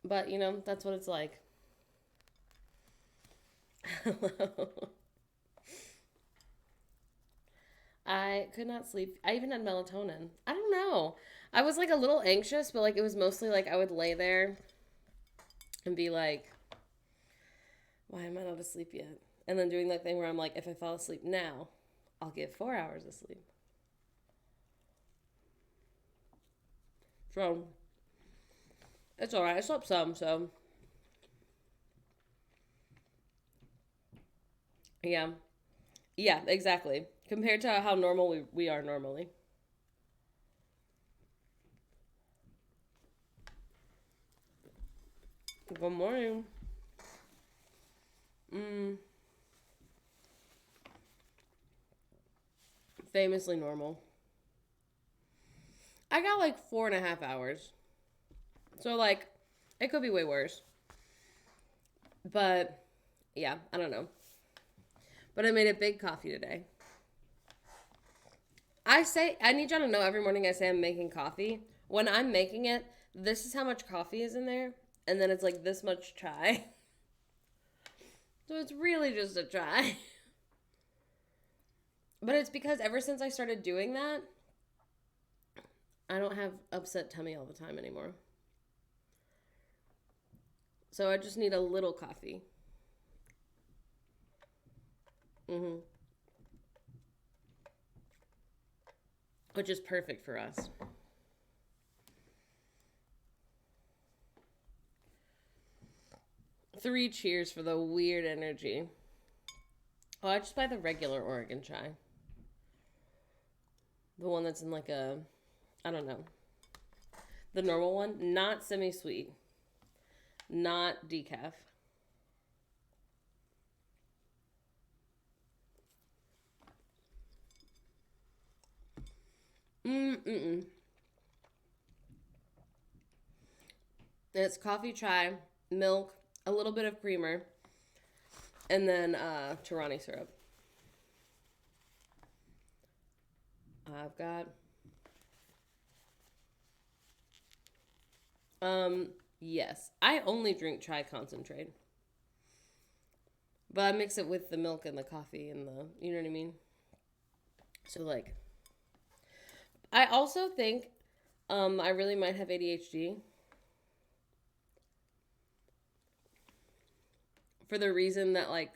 But, that's what it's like. I could not sleep. I even had melatonin. I don't know. I was like a little anxious, but like it was mostly like I would lay there and be like, why am I not asleep yet? And then doing that thing where I'm like, if I fall asleep now, I'll get 4 hours of sleep. So it's all right. I slept some, so yeah, yeah, exactly. Compared to how normal we are normally. Good morning. Mm, famously normal. I got like 4.5 hours, so like it could be way worse. But yeah, I don't know. But I made a big coffee today. I need y'all to know every morning I say I'm making coffee. When I'm making it, this is how much coffee is in there. And then it's like this much chai. So it's really just a chai. But it's because ever since I started doing that, I don't have upset tummy all the time anymore. So I just need a little coffee. Hmm. Which is perfect for us. 3 cheers for the weird energy. Oh, I just buy the regular Oregon chai. The one that's in like a, I don't know. The normal one, not semi sweet, not decaf. Mm-mm. It's coffee, chai, milk, a little bit of creamer, and then Tirani syrup. I've got um yes. I only drink chai concentrate. But I mix it with the milk and the coffee and the, you know what I mean? So like I also think I really might have ADHD for the reason that like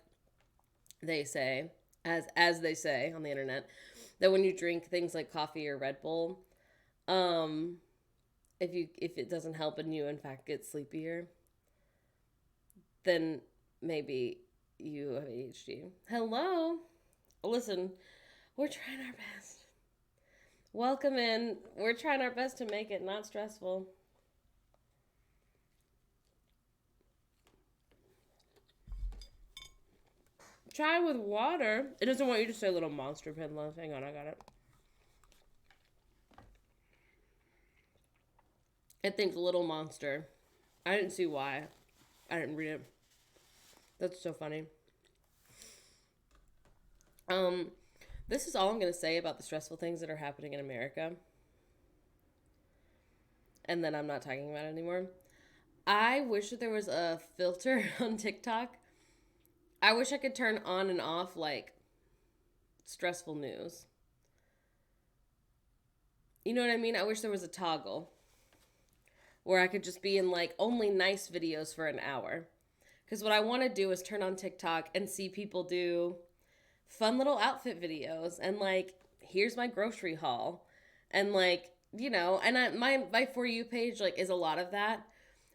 they say as they say on the internet that when you drink things like coffee or Red Bull, um if it doesn't help and you in fact get sleepier, then maybe you have ADHD. Hello. Listen, we're trying our best. Welcome in. We're trying our best to make it not stressful. Try with water. It doesn't want you to say little monster pen love. Hang on, I got it. It thinks little monster. I didn't see why. I didn't read it. That's so funny. Um, this is all I'm gonna say about the stressful things that are happening in America, and then I'm not talking about it anymore. I wish that there was a filter on TikTok. I wish I could turn on and off like stressful news. You know what I mean? I wish there was a toggle where I could just be in like only nice videos for an hour. Because what I want to do is turn on TikTok and see people do fun little outfit videos and like, here's my grocery haul. And like, and my For You page like is a lot of that.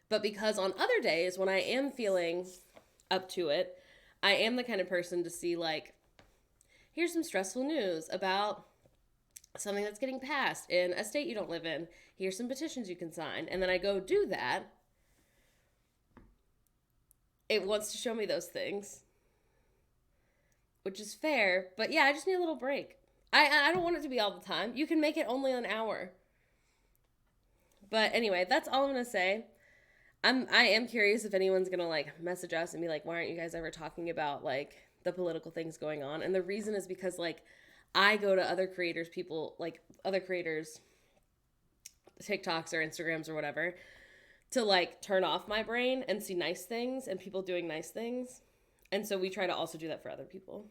But because on other days when I am feeling up to it, I am the kind of person to see like, here's some stressful news about something that's getting passed in a state you don't live in. Here's some petitions you can sign. And then I go do that. It wants to show me those things, which is fair. But yeah, I just need a little break. I don't want it to be all the time. You can make it only an hour. But anyway, that's all I'm gonna say. I am curious if anyone's gonna like message us and be like, why aren't you guys ever talking about like the political things going on? And the reason is because like I go to other creators, people like other creators, TikToks or Instagrams or whatever, to like turn off my brain and see nice things and people doing nice things. And so we try to also do that for other people.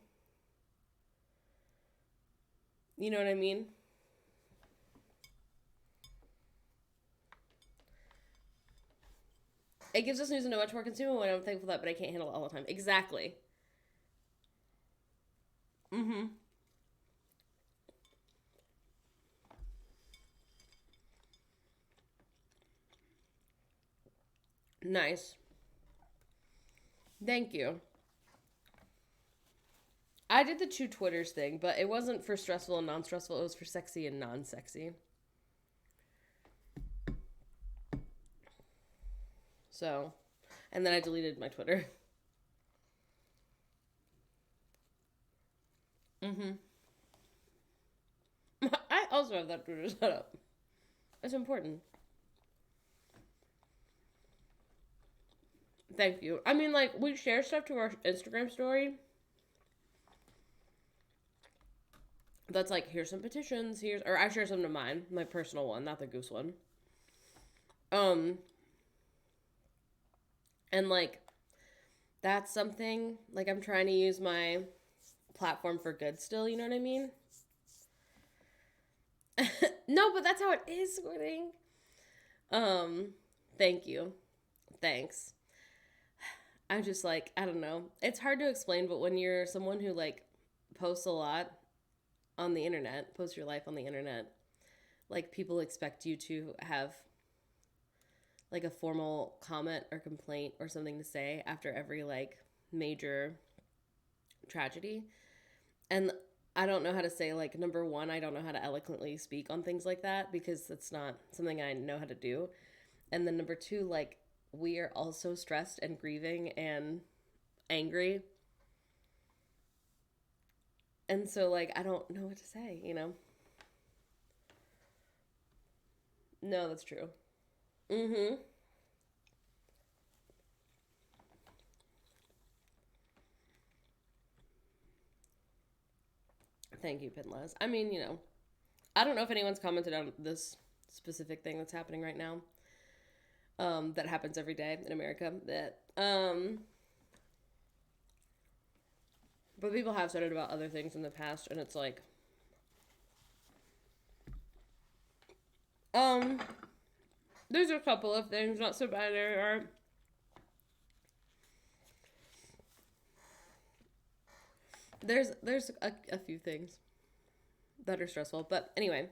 You know what I mean? It gives us news and know much more consuming when I'm thankful for that, but I can't handle it all the time. Exactly. Mm-hmm. Nice. Thank you. I did the two Twitters thing, but it wasn't for stressful and non-stressful. It was for sexy and non-sexy. So, and then I deleted my Twitter. Mm-hmm. I also have that Twitter set up. It's important. Thank you. I mean, like, we share stuff to our Instagram story. That's like, here's some petitions, or I share some to mine, my personal one, not the goose one. And like, that's something, like, I'm trying to use my platform for good still, you know what I mean? No, but that's how it is, Squiding. Thank you. Thanks. I'm just like, I don't know. It's hard to explain, but when you're someone who like posts a lot on the internet, posts your life on the internet, like people expect you to have like a formal comment or complaint or something to say after every like major tragedy. And I don't know how to say, like, number one, I don't know how to eloquently speak on things like that because that's not something I know how to do. And then number two, like, we are also stressed and grieving and angry. And so, like, I don't know what to say, you know? No, that's true. Mm-hmm. Thank you, Pinless. I mean, you know, I don't know if anyone's commented on this specific thing that's happening right now. That happens every day in America. But people have said it about other things in the past, and it's like, um, there's a couple of things not so bad. There's a few things that are stressful, but anyway,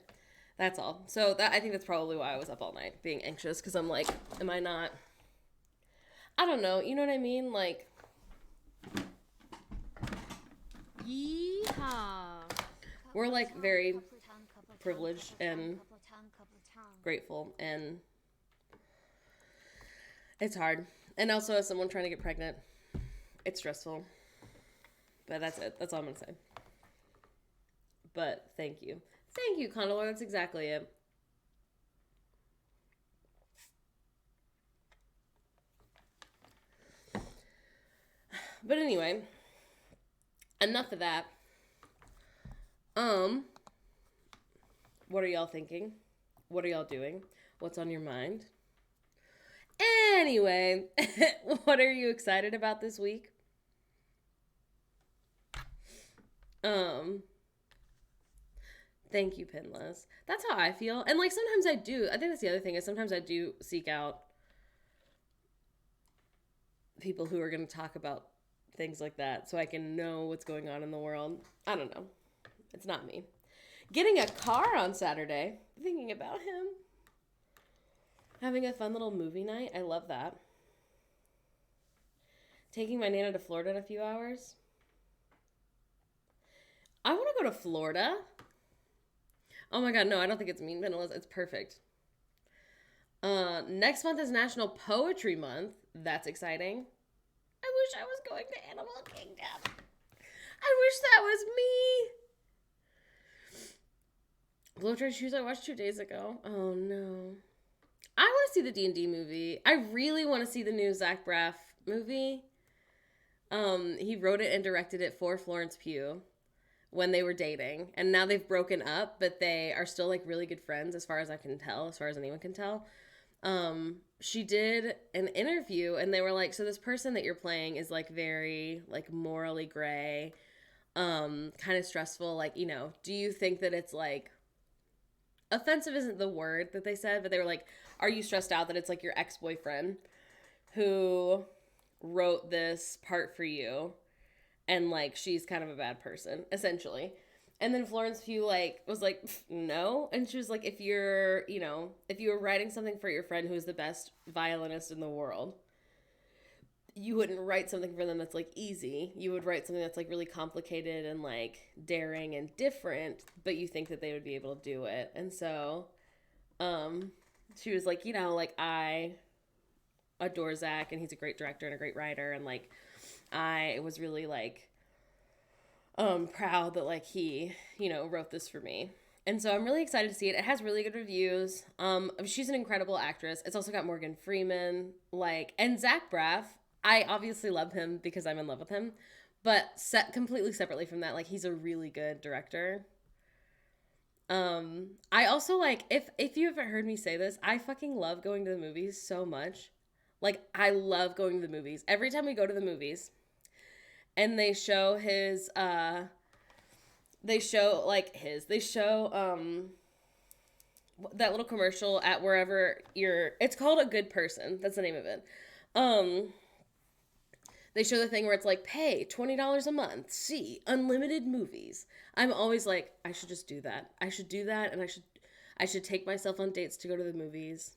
that's all. So that I think that's probably why I was up all night being anxious because I'm like, am I not? I don't know. You know what I mean? Like, Yeehaw. we're like very privileged and grateful, and it's hard. And also, as someone trying to get pregnant, it's stressful. But that's it. That's all I'm gonna say. But thank you. Thank you, Condor. That's exactly it. But anyway, enough of that. What are y'all thinking? What are y'all doing? What's on your mind? Anyway, what are you excited about this week? Thank you, Pinless. That's how I feel. And like sometimes I do. I think that's the other thing is sometimes I do seek out people who are going to talk about things like that so I can know what's going on in the world. I don't know. It's not me. Getting a car on Saturday. Thinking about him. Having a fun little movie night. I love that. Taking my Nana to Florida in a few hours. I want to go to Florida. Oh my god, no, I don't think it's mean, Vanilla. It's perfect. Next month is National Poetry Month. That's exciting. I wish I was going to Animal Kingdom. I wish that was me. Blow Dry Shoes I watched 2 days ago. Oh no. I want to see the D&D movie. I really want to see the new Zach Braff movie. He wrote it and directed it for Florence Pugh when they were dating, and now they've broken up, but they are still like really good friends as far as I can tell, as far as anyone can tell. She did an interview and they were like, so this person that you're playing is like very like morally gray, kind of stressful. Like, you know, do you think that it's like offensive isn't the word that they said, but they were like, are you stressed out that it's like your ex-boyfriend who wrote this part for you and like she's kind of a bad person, essentially. And then Florence Pugh like was like, no. And she was like, if you're, you know, if you were writing something for your friend who is the best violinist in the world, you wouldn't write something for them that's like easy. You would write something that's like really complicated and like daring and different, but you think that they would be able to do it. And so she was like, you know, like I adore Zach and he's a great director and a great writer, and like I was really like proud that like he, you know, wrote this for me. And so I'm really excited to see it. It has really good reviews. She's an incredible actress. It's also got Morgan Freeman, like, and Zach Braff. I obviously love him because I'm in love with him, but set completely separately from that, like he's a really good director. I also like, if you haven't heard me say this, I fucking love going to the movies so much. Like I love going to the movies. Every time we go to the movies and they show his they show that little commercial at wherever you're, it's called A Good Person. That's the name of it. They show the thing where it's like, pay $20 a month, see unlimited movies. I'm always like, I should just do that. I should do that, and I should take myself on dates to go to the movies.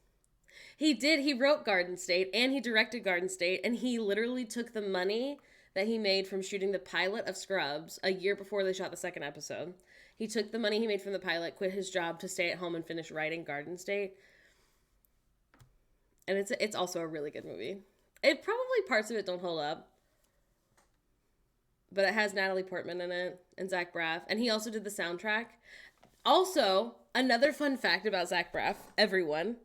He wrote Garden State and he directed Garden State, and he literally took the money that he made from shooting the pilot of Scrubs a year before they shot the second episode. He took the money he made from the pilot, quit his job to stay at home and finish writing Garden State. And it's also a really good movie. It probably, parts of it don't hold up, but it has Natalie Portman in it and Zach Braff, and he also did the soundtrack. Also, another fun fact about Zach Braff, everyone,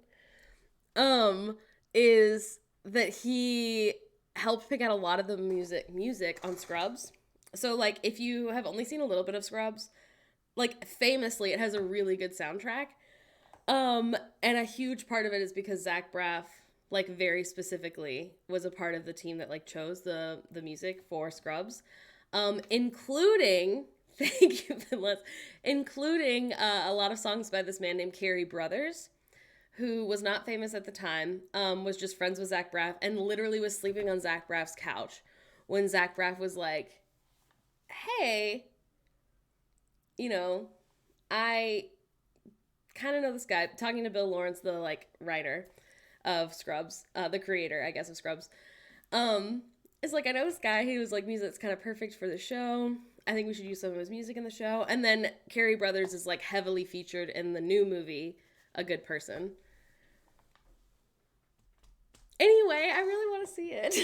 is that he helped pick out a lot of the music on Scrubs. So like if you have only seen a little bit of Scrubs, like famously it has a really good soundtrack. And a huge part of it is because Zach Braff, like very specifically, was a part of the team that like chose the music for Scrubs. Including thank you, Finless, including a lot of songs by this man named Carey Brothers, who was not famous at the time, was just friends with Zach Braff, and literally was sleeping on Zach Braff's couch when Zach Braff was like, hey, you know, I kind of know this guy, talking to Bill Lawrence, the like writer of Scrubs, the creator, I guess, of Scrubs. It's like, I know this guy who was like, music that's kind of perfect for the show. I think we should use some of his music in the show. And then Carey Brothers is like heavily featured in the new movie, A Good Person. Anyway, I really want to see it.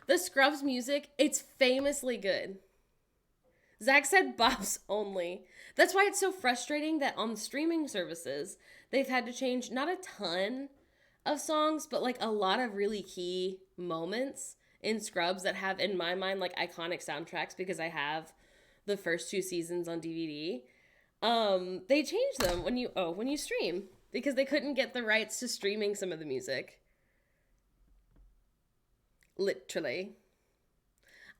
The Scrubs music, it's famously good. Zach said bops only. That's why it's so frustrating that on streaming services, they've had to change not a ton of songs, but like a lot of really key moments in Scrubs that have, in my mind, like iconic soundtracks because I have the first 2 seasons on DVD. They changed them when you stream because they couldn't get the rights to streaming some of the music. Literally.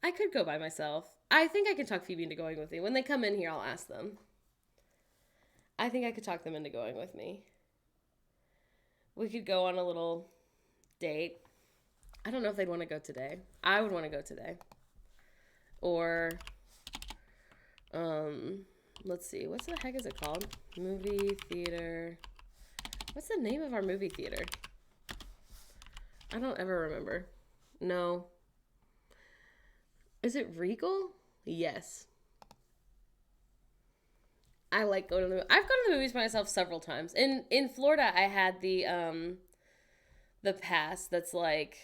I could go by myself. I think I can talk Phoebe into going with me. When they come in here, I'll ask them. I think I could talk them into going with me. We could go on a little date. I don't know if they'd want to go today. I would want to go today. Or, let's see. What the heck is it called? Movie theater. What's the name of our movie theater? I don't ever remember. No. Is it Regal? Yes. I like going to the. I've gone to the movies by myself several times. In Florida, I had the pass that's like,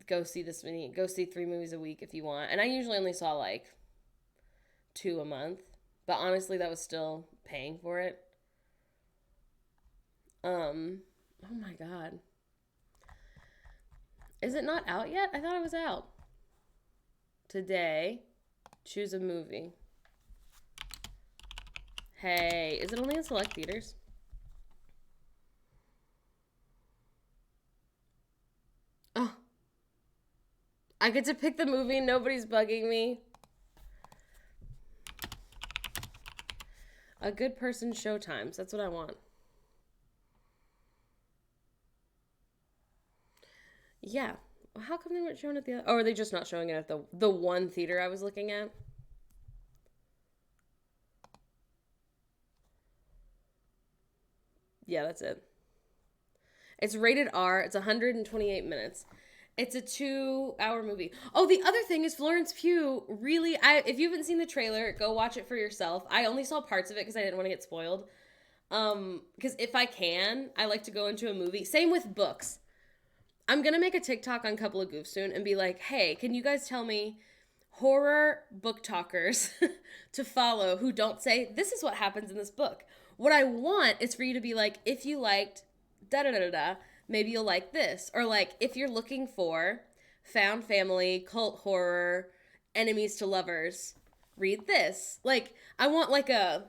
go see 3 movies a week if you want. And I usually only saw like 2 a month, but honestly, that was still paying for it. Oh my God. Is it not out yet? I thought it was out. Today, choose a movie. Hey, is it only in select theaters? Oh, I get to pick the movie. Nobody's bugging me. A good person showtimes. That's what I want. Yeah. How come they weren't showing it the other? Oh, are they just not showing it at the one theater I was looking at? Yeah, that's it. It's rated R. It's 128 minutes. It's a 2-hour movie. Oh, the other thing is Florence Pugh really if you haven't seen the trailer, go watch it for yourself. I only saw parts of it because I didn't want to get spoiled. Because if I can, I like to go into a movie. Same with books. I'm gonna make a TikTok on Couple of Goofs soon and be like, hey, can you guys tell me horror book talkers to follow who don't say, this is what happens in this book. What I want is for you to be like, if you liked da da da da da, maybe you'll like this. Or like, if you're looking for found family, cult horror, enemies to lovers, read this. Like, I want like a,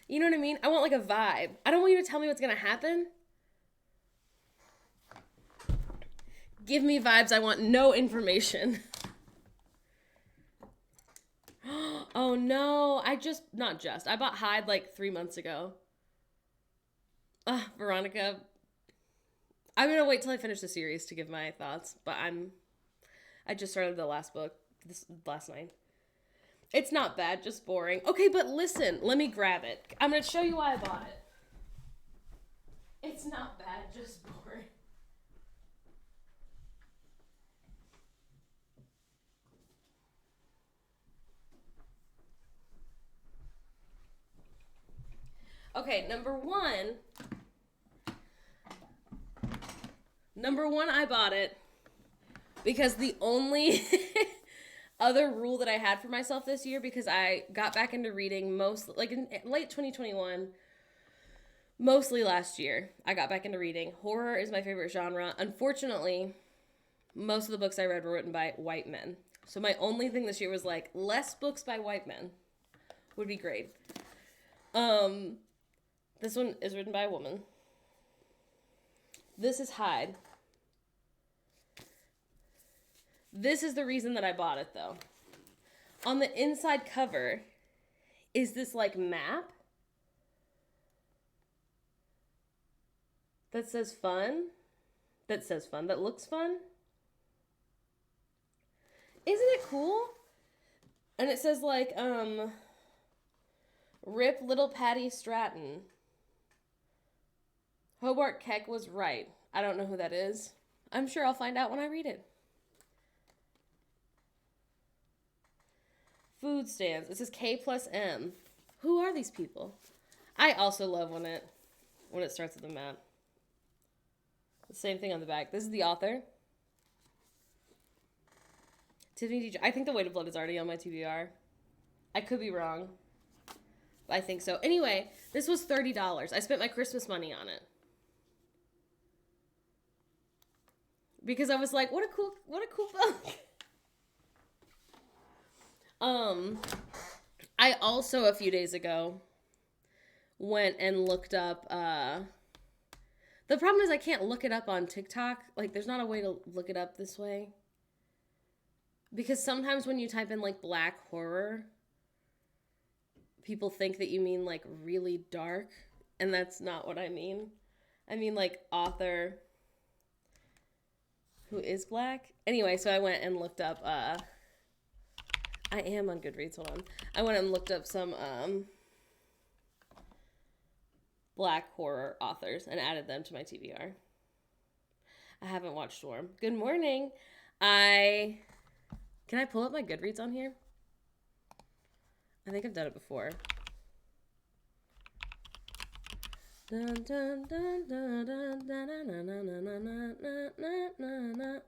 you know what I mean? I want like a vibe. I don't want you to tell me what's gonna happen. Give me vibes. I want no information. Oh no, I bought Hyde like 3 months ago. Veronica, I'm gonna wait till I finish the series to give my thoughts, but I just started the last book last night. It's not bad, just boring. Okay, but listen, let me grab it. I'm gonna show you why I bought it. It's not bad, just boring. Okay, number one, I bought it because the only other rule that I had for myself this year, because I got back into reading in late 2021, mostly last year, I got back into reading. Horror is my favorite genre. Unfortunately, most of the books I read were written by white men. So my only thing this year was like, less books by white men would be great. This one is written by a woman. This is Hyde. This is the reason that I bought it, though. On the inside cover is this, like, map that says fun. That looks fun. Isn't it cool? And it says, like, Rip Little Patty Stratton. Hobart Keck was right. I don't know who that is. I'm sure I'll find out when I read it. Food stands. It says K plus M. Who are these people? I also love when it starts with the map. The same thing on the back. This is the author. Tiffany D. I think The Weight of Blood is already on my TBR. I could be wrong. But I think so. Anyway, this was $30. I spent my Christmas money on it. Because I was like, what a cool book. I also, a few days ago, went and looked up, the problem is I can't look it up on TikTok. Like, there's not a way to look it up this way. Because sometimes when you type in, like, black horror, people think that you mean, like, really dark. And that's not what I mean. I mean, like, author who is black. Anyway, so I went and looked up, I am on Goodreads, hold on. I went and looked up some, black horror authors and added them to my TBR. I haven't watched Storm. Good morning. Can I pull up my Goodreads on here? I think I've done it before. Dun, dun, dun, dun, dun, dun, dun,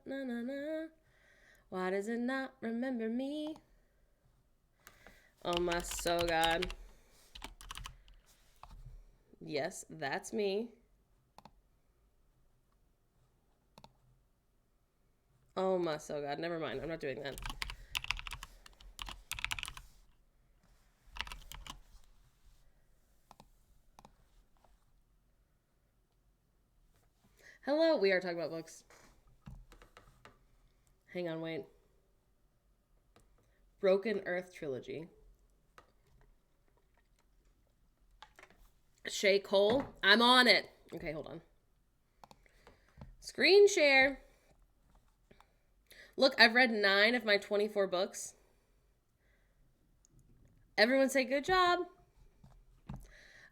dun, dun. Why does it not remember me? Oh my so god. Yes, that's me. Oh my so god. Never mind. I'm not doing that. Hello, we are talking about books. Hang on, wait. Broken Earth trilogy. Shay Cole, I'm on it. Okay, hold on. Screen share. Look, I've read 9 of my 24 books. Everyone say good job.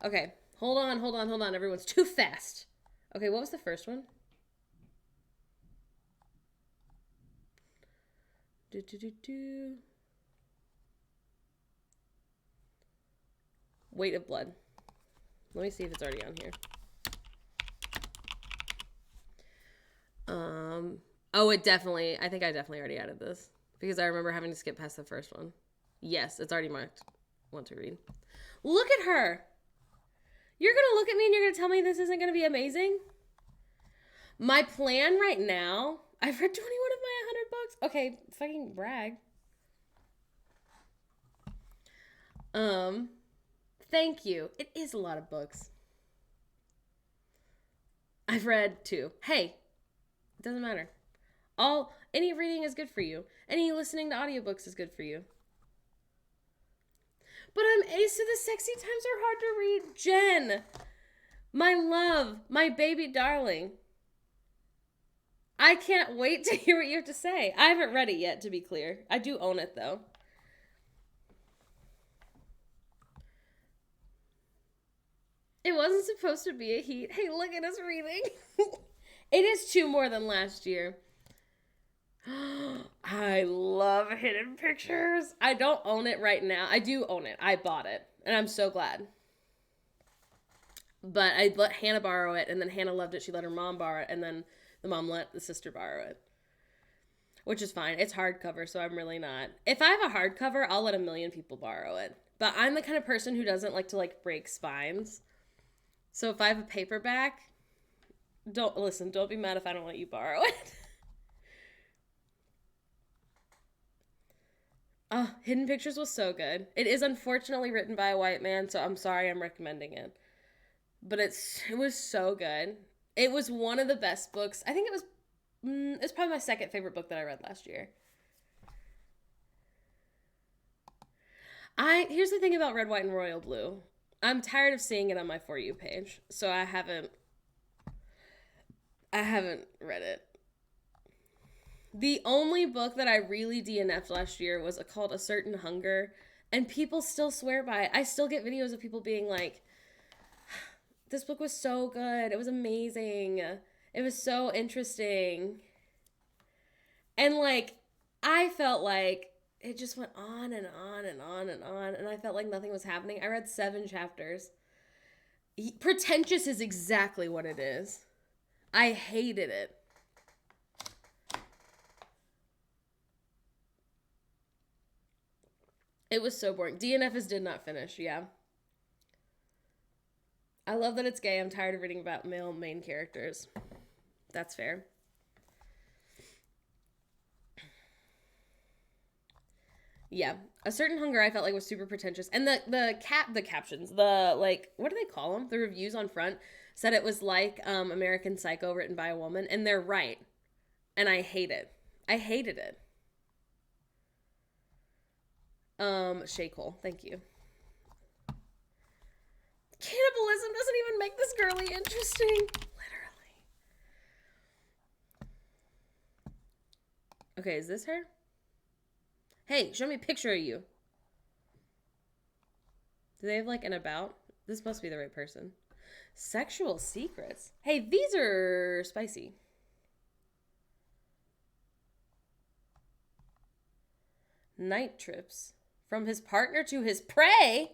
Okay, hold on. Everyone's too fast. Okay, what was the first one? Weight of Blood. Let me see if it's already on here. Oh, I think I definitely already added this because I remember having to skip past the first one. Yes, it's already marked. Want to read. Look at her. You're going to look at me and you're going to tell me this isn't going to be amazing? My plan right now, I've read 21 of my 100 books. Okay, fucking brag. Thank you. It is a lot of books. I've read 2. Hey, it doesn't matter. Any reading is good for you. Any listening to audiobooks is good for you. But I'm ace to the sexy times are hard to read. Jen, my love, my baby darling. I can't wait to hear what you have to say. I haven't read it yet, to be clear. I do own it, though. It wasn't supposed to be a heat. Hey, look at us reading. It is 2 more than last year. I love Hidden Pictures. I don't own it right now. I do own it. I bought it, and I'm so glad. But I let Hannah borrow it, and then Hannah loved it. She let her mom borrow it, and then the mom let the sister borrow it. Which is fine. It's hardcover, so I'm really not. If I have a hardcover, I'll let 1,000,000 people borrow it. But I'm the kind of person who doesn't like to, break spines. So if I have a paperback, don't be mad if I don't let you borrow it. Oh, Hidden Pictures was so good. It is unfortunately written by a white man, so I'm sorry I'm recommending it. But it was so good. It was one of the best books. I think it's probably my second favorite book that I read last year. Here's the thing about Red, White, and Royal Blue. I'm tired of seeing it on my For You page, so I haven't read it. The only book that I really DNF'd last year was called A Certain Hunger, and people still swear by it. I still get videos of people being like, this book was so good. It was amazing. It was so interesting. And I felt like it just went on and on and on and on, and I felt like nothing was happening. I read 7 chapters. Pretentious is exactly what it is. I hated it. It was so boring. DNFs did not finish, yeah. I love that it's gay. I'm tired of reading about male main characters. That's fair. Yeah. A Certain Hunger I felt like was super pretentious. And the captions, what do they call them? The reviews on front said it was like American Psycho written by a woman, and they're right. And I hate it. I hated it. Shay Cole, thank you. Cannibalism doesn't even make this girly interesting. Literally. Okay, is this her? Hey, show me a picture of you. Do they have an about? This must be the right person. Sexual secrets. Hey, these are spicy. Night trips. From his partner to his prey?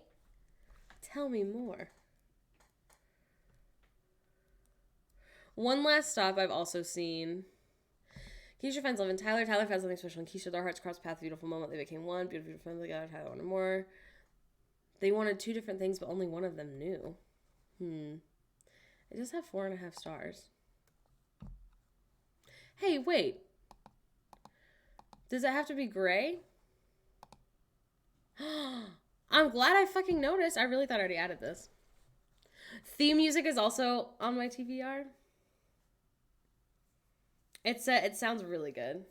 Tell me more. One Last Stop I've also seen. Keisha finds love in Tyler. Tyler finds something special in Keisha. Their hearts crossed paths. Beautiful moment. They became one. Beautiful friends together. Tyler wanted more. They wanted 2 different things, but only one of them knew. It does have 4.5 stars. Hey, wait. Does it have to be gray? I'm glad I fucking noticed. I really thought I already added this. Theme music is also on my TBR. It sounds really good.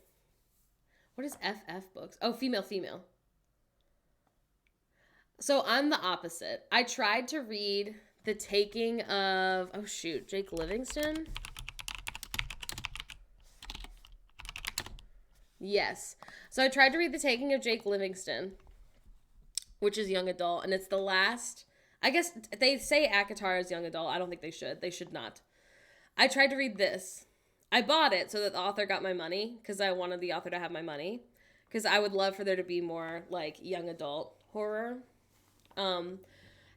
What is FF books? Oh, female, female. So I'm the opposite. I tried to read The Taking of, oh shoot, Jake Livingston. Yes. So I tried to read The Taking of Jake Livingston, which is young adult, and it's the last. I guess they say ACOTAR is young adult. I don't think they should. They should not. I tried to read this. I bought it so that the author got my money because I wanted the author to have my money because I would love for there to be more like young adult horror.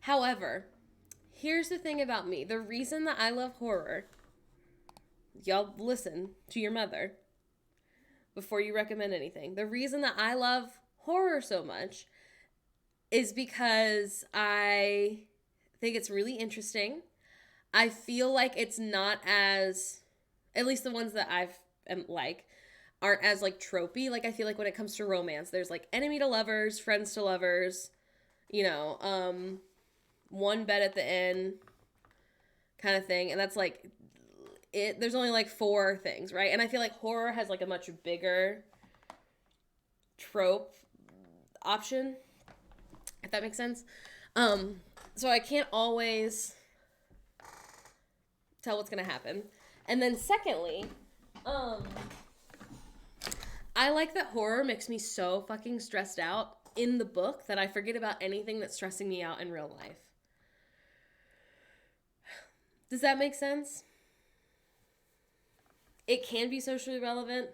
However, here's the thing about me. The reason that I love horror, y'all listen to your mother before you recommend anything. The reason that I love horror so much is because I think it's really interesting. I feel like it's not as, at least the ones that I've like, aren't as like tropey. Like I feel like when it comes to romance, there's like enemy to lovers, friends to lovers, you know, one bed at the inn kind of thing. And that's like it. There's only like 4 things, right? And I feel like horror has like a much bigger trope option, if that makes sense. So I can't always tell what's gonna happen. And then secondly, I like that horror makes me so fucking stressed out in the book that I forget about anything that's stressing me out in real life. Does that make sense? It can be socially relevant.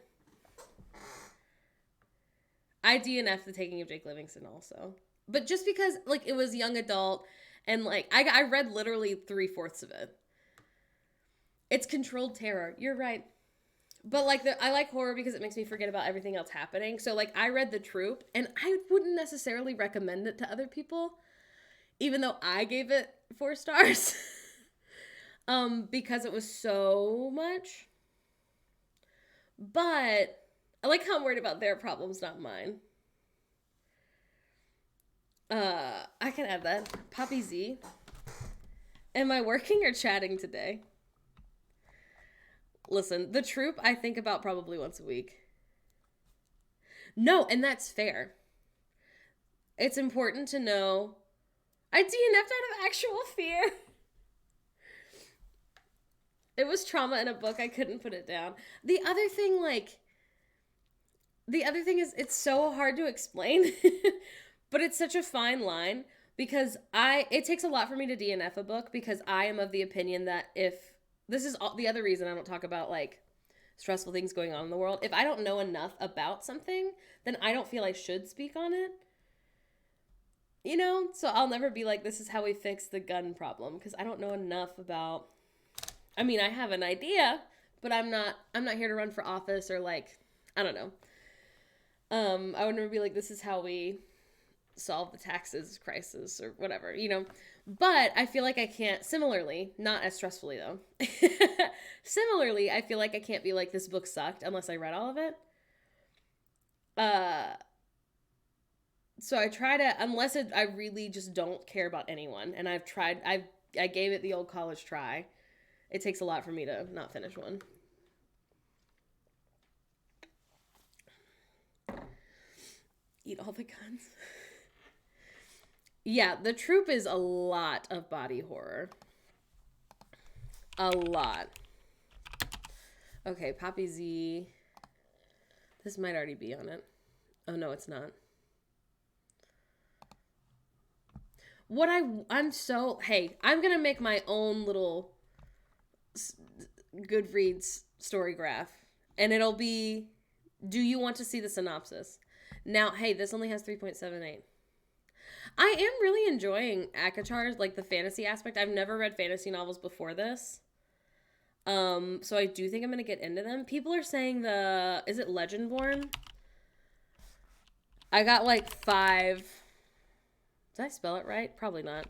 I DNF The Taking of Jake Livingston also. But just because, like, it was young adult, and, like, I read literally 3/4 of it. It's controlled terror. You're right. But, like, I like horror because it makes me forget about everything else happening. So, like, I read The Troop, and I wouldn't necessarily recommend it to other people, even though I gave it 4 stars. Because it was so much. But I like how I'm worried about their problems, not mine. I can add that. Poppy Z. Am I working or chatting today? Listen, The Troop I think about probably once a week. No, and that's fair. It's important to know. I DNF'd out of actual fear. It was trauma in a book. I couldn't put it down. The other thing is it's so hard to explain, but it's such a fine line because it takes a lot for me to DNF a book because I am of the opinion that if this is the other reason I don't talk about like stressful things going on in the world. If I don't know enough about something, then I don't feel I should speak on it. You know, so I'll never be like, this is how we fix the gun problem because I don't know enough about. I mean, I have an idea, but I'm not here to run for office or like, I don't know. I would never be like, this is how we solve the taxes crisis or whatever, you know. But I feel like I can't, similarly, not as stressfully though. Similarly, I feel like I can't be like, this book sucked unless I read all of it. So I try to, I really just don't care about anyone. And I gave it the old college try. It takes a lot for me to not finish one. Eat all the guns. Yeah, The Troop is a lot of body horror. A lot. Okay, Poppy Z. This might already be on it. Oh, no, it's not. Hey, I'm going to make my own little Goodreads story graph. And it'll be, do you want to see the synopsis? Now, hey, this only has 3.78. I am really enjoying ACOTAR, like the fantasy aspect. I've never read fantasy novels before this. So I do think I'm going to get into them. People are saying is it Legendborn? I got like 5. Did I spell it right? Probably not.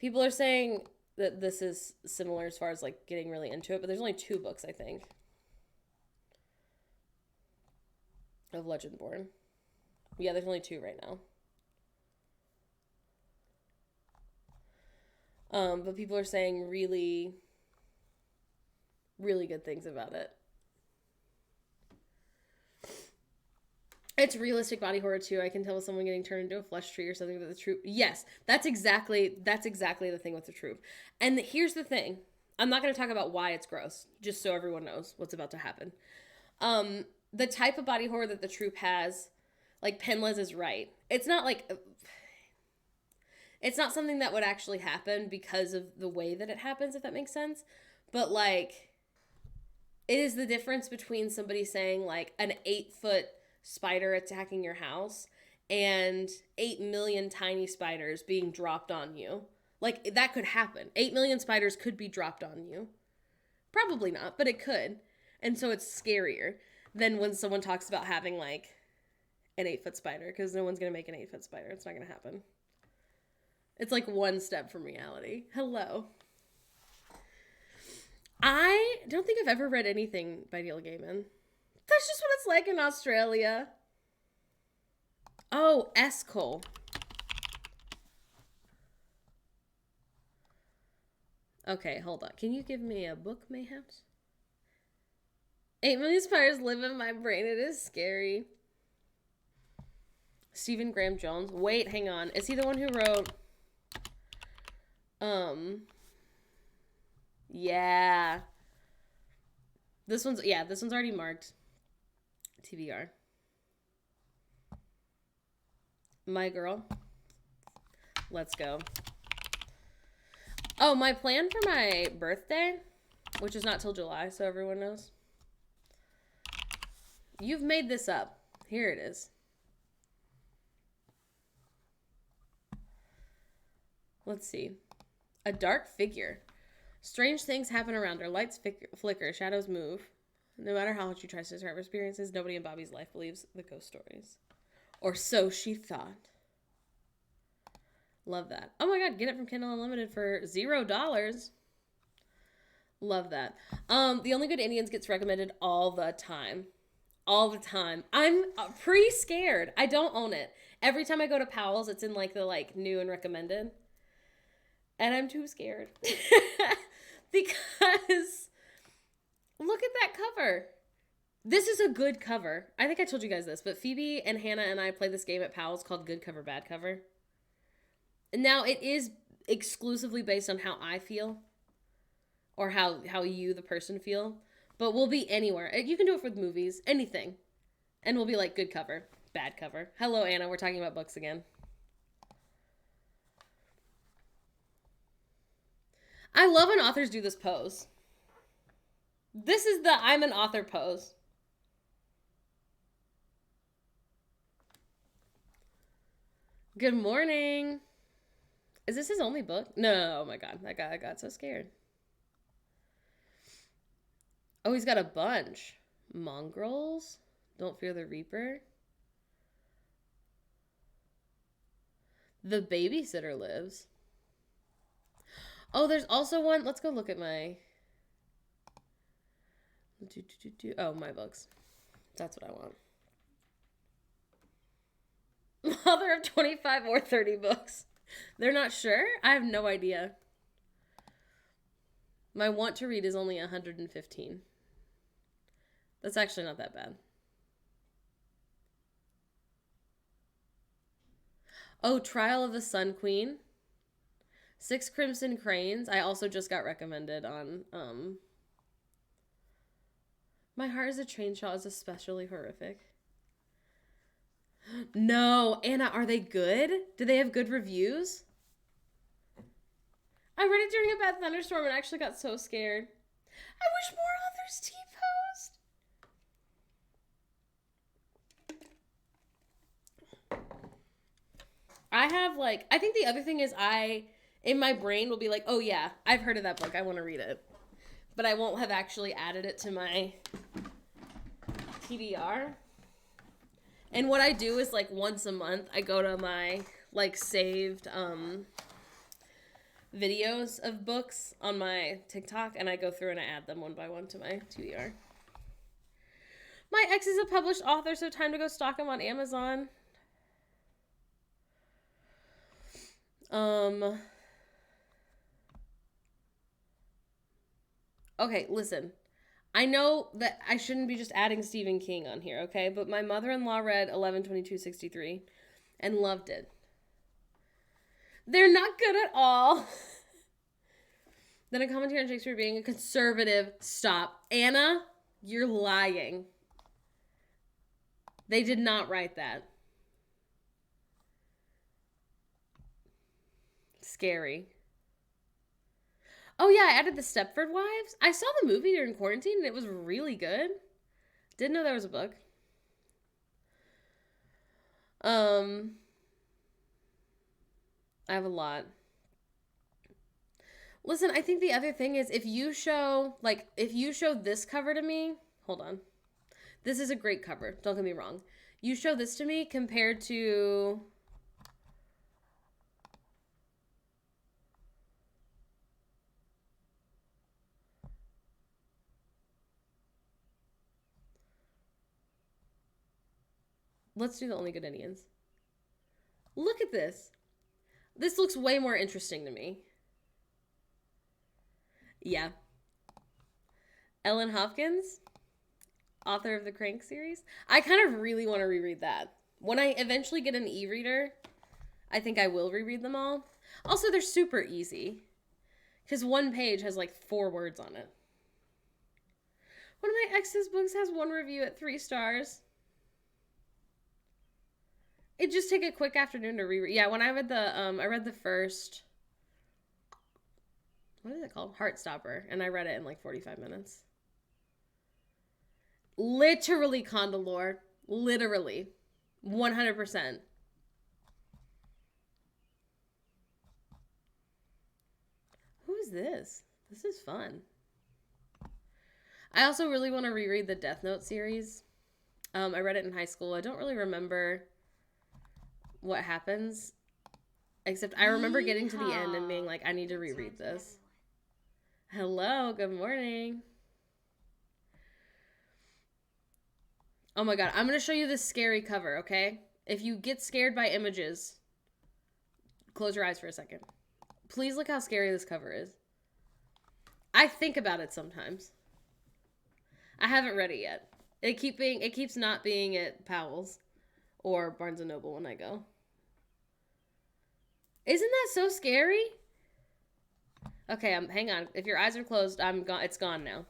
People are saying that this is similar as far as like getting really into it, but there's only 2 books, I think, of Legendborn. Yeah, there's only 2 right now. But people are saying really really good things about it. It's realistic body horror too. I can tell with someone getting turned into a flesh tree or something, but the truth. Yes, that's exactly the thing with the troop. And here's the thing. I'm not going to talk about why it's gross, just so everyone knows what's about to happen. The type of body horror that the troop has, like Penliz is right. It's not something that would actually happen because of the way that it happens, if that makes sense. But like, it is the difference between somebody saying like an 8-foot spider attacking your house and 8 million tiny spiders being dropped on you. Like, that could happen. 8 million spiders could be dropped on you. Probably not, but it could. And so it's scarier than when someone talks about having like an 8-foot spider, because no one's going to make an 8-foot spider. It's not going to happen. It's like one step from reality. Hello. I don't think I've ever read anything by Neil Gaiman. That's just what it's like in Australia. Oh, Eskel. Okay, hold on. Can you give me a book, mayhaps? 8 million spiders live in my brain. It is scary. Stephen Graham Jones. Wait, hang on. Is he the one who wrote... Yeah. This one's already marked. TBR. My girl. Let's go. Oh, my plan for my birthday, which is not till July, so everyone knows. You've made this up. Here it is. Let's see. A dark figure. Strange things happen around her. Lights flicker. Shadows move. No matter how much she tries to describe her experiences, nobody in Bobby's life believes the ghost stories. Or so she thought. Love that. Oh my god, get it from Kindle Unlimited for $0. Love that. The Only Good Indians gets recommended all the time. All the time. I'm pre-scared. I don't own it. Every time I go to Powell's, it's in like the like new and recommended. And I'm too scared. Because look at that cover. This is a good cover. I think I told you guys this, but Phoebe and Hannah and I play this game at Powell's called Good Cover, Bad Cover. Now, it is exclusively based on how I feel or how you, the person, feel. But we'll be anywhere. You can do it with movies, anything. And we'll be like, good cover, bad cover. Hello, Anna. We're talking about books again. I love when authors do this pose. This is the I'm an author pose. Good morning. Is this his only book? No, oh my god. I got so scared. Oh, he's got a bunch. Mongrels. Don't Fear the Reaper. The Babysitter Lives. Oh, there's also one. Let's go look at my... Oh, my books. That's what I want. Mother of 25 or 30 books. They're not sure? I have no idea. My want to read is only 115. That's actually not that bad. Oh, Trial of the Sun Queen. 6 Crimson Cranes. I also just got recommended on... My Heart is a Train Shot is especially horrific. No, Anna, are they good? Do they have good reviews? I read it during a bad thunderstorm and actually got so scared. I wish more authors T-post. I have like, I think the other thing is in my brain will be like, oh yeah, I've heard of that book. I want to read it. But I won't have actually added it to my TBR. And what I do is like once a month, I go to my like saved videos of books on my TikTok and I go through and I add them one by one to my TBR. My ex is a published author, so time to go stalk him on Amazon. Okay, listen. I know that I shouldn't be just adding Stephen King on here, okay? But my mother-in-law read 11/22/63 and loved it. They're not good at all. Then a commentary on Shakespeare being a conservative. Stop. Anna, you're lying. They did not write that. Scary. Oh yeah, I added the Stepford Wives. I saw the movie during quarantine and it was really good. Didn't know there was a book. I have a lot. Listen, I think the other thing is if you show this cover to me, hold on. This is a great cover. Don't get me wrong. You show this to me compared to let's do The Only Good Indians. Look at this. This looks way more interesting to me. Yeah. Ellen Hopkins, author of the Crank series. I kind of really want to reread that. When I eventually get an e-reader, I think I will reread them all. Also, they're super easy. Because one page has like 4 words on it. One of my ex's books has 1 review at 3 stars. It just take a quick afternoon to reread. Yeah, when I read the first, what is it called? Heartstopper. And I read it in like 45 minutes. Literally Condalore. Literally. 100%. Who is this? This is fun. I also really want to reread the Death Note series. I read it in high school. I don't really remember what happens, except I remember getting to the end and being like, I need to reread this. Hello, good morning. Oh my god, I'm going to show you this scary cover, okay? If you get scared by images, close your eyes for a second. Please look how scary this cover is. I think about it sometimes. I haven't read it yet. It keeps not being at Powell's or Barnes & Noble when I go. Isn't that so scary? Okay, hang on. If your eyes are closed, I'm gone. It's gone now.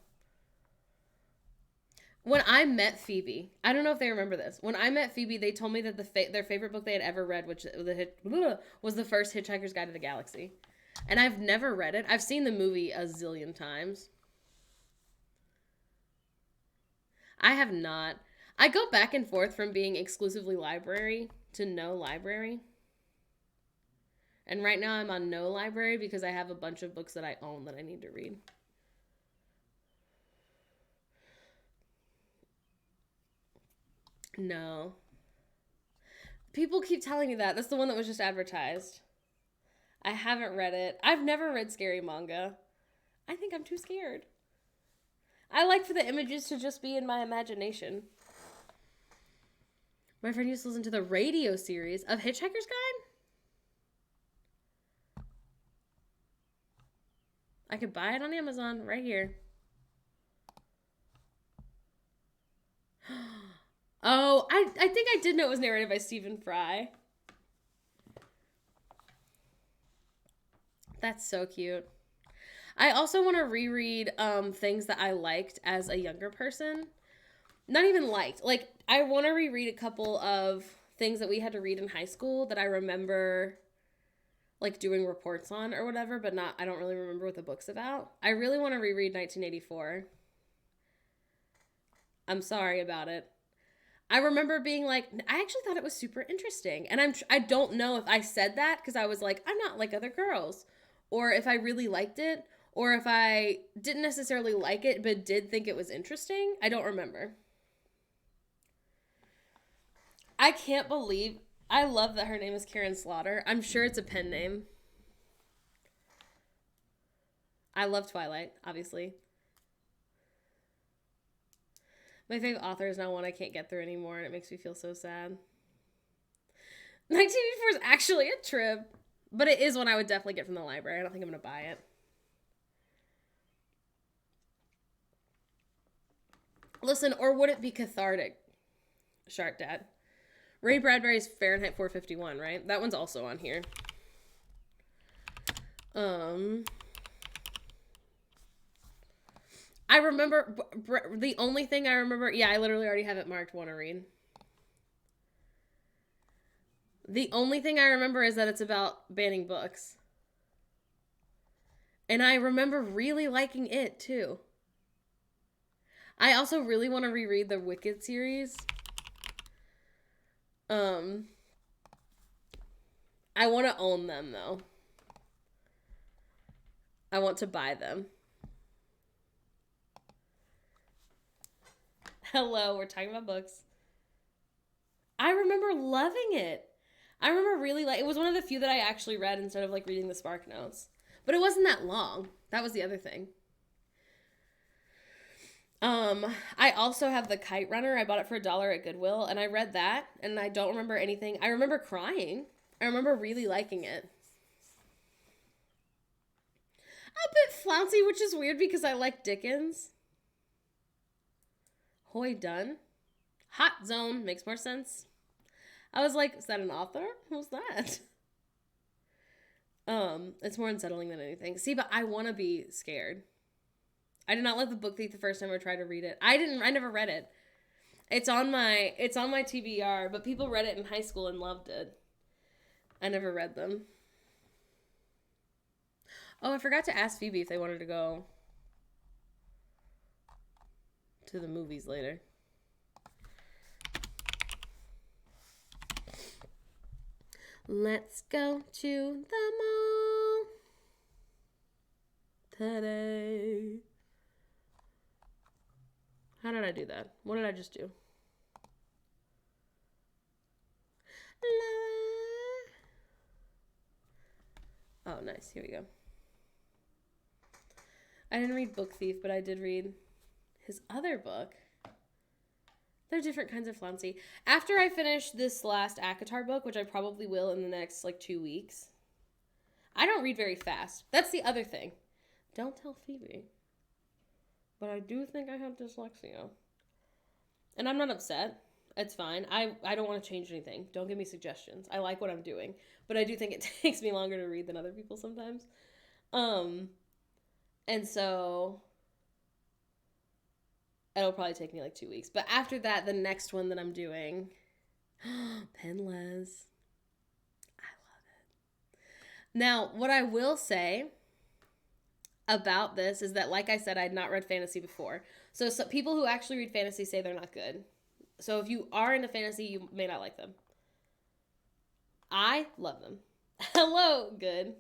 When I met Phoebe, I don't know if they remember this. When I met Phoebe, they told me that their favorite book they had ever read, was the first Hitchhiker's Guide to the Galaxy. And I've never read it. I've seen the movie a zillion times. I have not. I go back and forth from being exclusively library to no library. And right now I'm on no library because I have a bunch of books that I own that I need to read. No. People keep telling me that. That's the one that was just advertised. I haven't read it. I've never read scary manga. I think I'm too scared. I like for the images to just be in my imagination. My friend used to listen to the radio series of Hitchhiker's Guide. I could buy it on Amazon right here. Oh, I think I did know it was narrated by Stephen Fry. That's so cute. I also want to reread things that I liked as a younger person. Not even liked. Like, I want to reread a couple of things that we had to read in high school that I remember, like, doing reports on or whatever, but I don't really remember what the book's about. I really want to reread 1984. I'm sorry about it. I remember being like, I actually thought it was super interesting. And I don't know if I said that because I was like, I'm not like other girls. Or if I really liked it. Or if I didn't necessarily like it, but did think it was interesting. I don't remember. I can't believe, I love that her name is Karen Slaughter. I'm sure it's a pen name. I love Twilight, obviously. My favorite author is now one I can't get through anymore, and it makes me feel so sad. 1984 is actually a trip, but it is one I would definitely get from the library. I don't think I'm going to buy it. Listen, or would it be cathartic? Shark Dad. Ray Bradbury's Fahrenheit 451, right? That one's also on here. I remember, the only thing I remember, yeah, I literally already have it marked, want to read. The only thing I remember is that it's about banning books. And I remember really liking it, too. I also really want to reread the Wicked series. I want to own them, though. I want to buy them. Hello, we're talking about books. I remember loving it. I remember really it was one of the few that I actually read instead of like reading the Spark Notes. But it wasn't that long. That was the other thing. I also have The Kite Runner. I bought it for $1 at Goodwill, and I read that, and I don't remember anything. I remember crying. I remember really liking it. A bit flouncy, which is weird because I like Dickens. Hoy Dunn. Hot Zone makes more sense. I was like, is that an author? Who's that? It's more unsettling than anything. See, but I want to be scared. I did not like The Book Thief the first time I tried to read it. I never read it. It's on my TBR, but people read it in high school and loved it. I never read them. Oh, I forgot to ask Phoebe if they wanted to go to the movies later. Let's go to the mall today. How did I do that? What did I just do? Oh, nice. Here we go. I didn't read Book Thief, but I did read his other book. They're different kinds of flouncy. After I finish this last ACOTAR book, which I probably will in the next, 2 weeks. I don't read very fast. That's the other thing. Don't tell Phoebe. But I do think I have dyslexia. And I'm not upset. It's fine. I don't want to change anything. Don't give me suggestions. I like what I'm doing. But I do think it takes me longer to read than other people sometimes. And so it'll probably take me 2 weeks. But after that, the next one that I'm doing, Penlez. I love it. Now, what I will say about this is that, like I said, I'd not read fantasy before. So people who actually read fantasy say they're not good. So if you are into fantasy, you may not like them. I love them. Hello, good.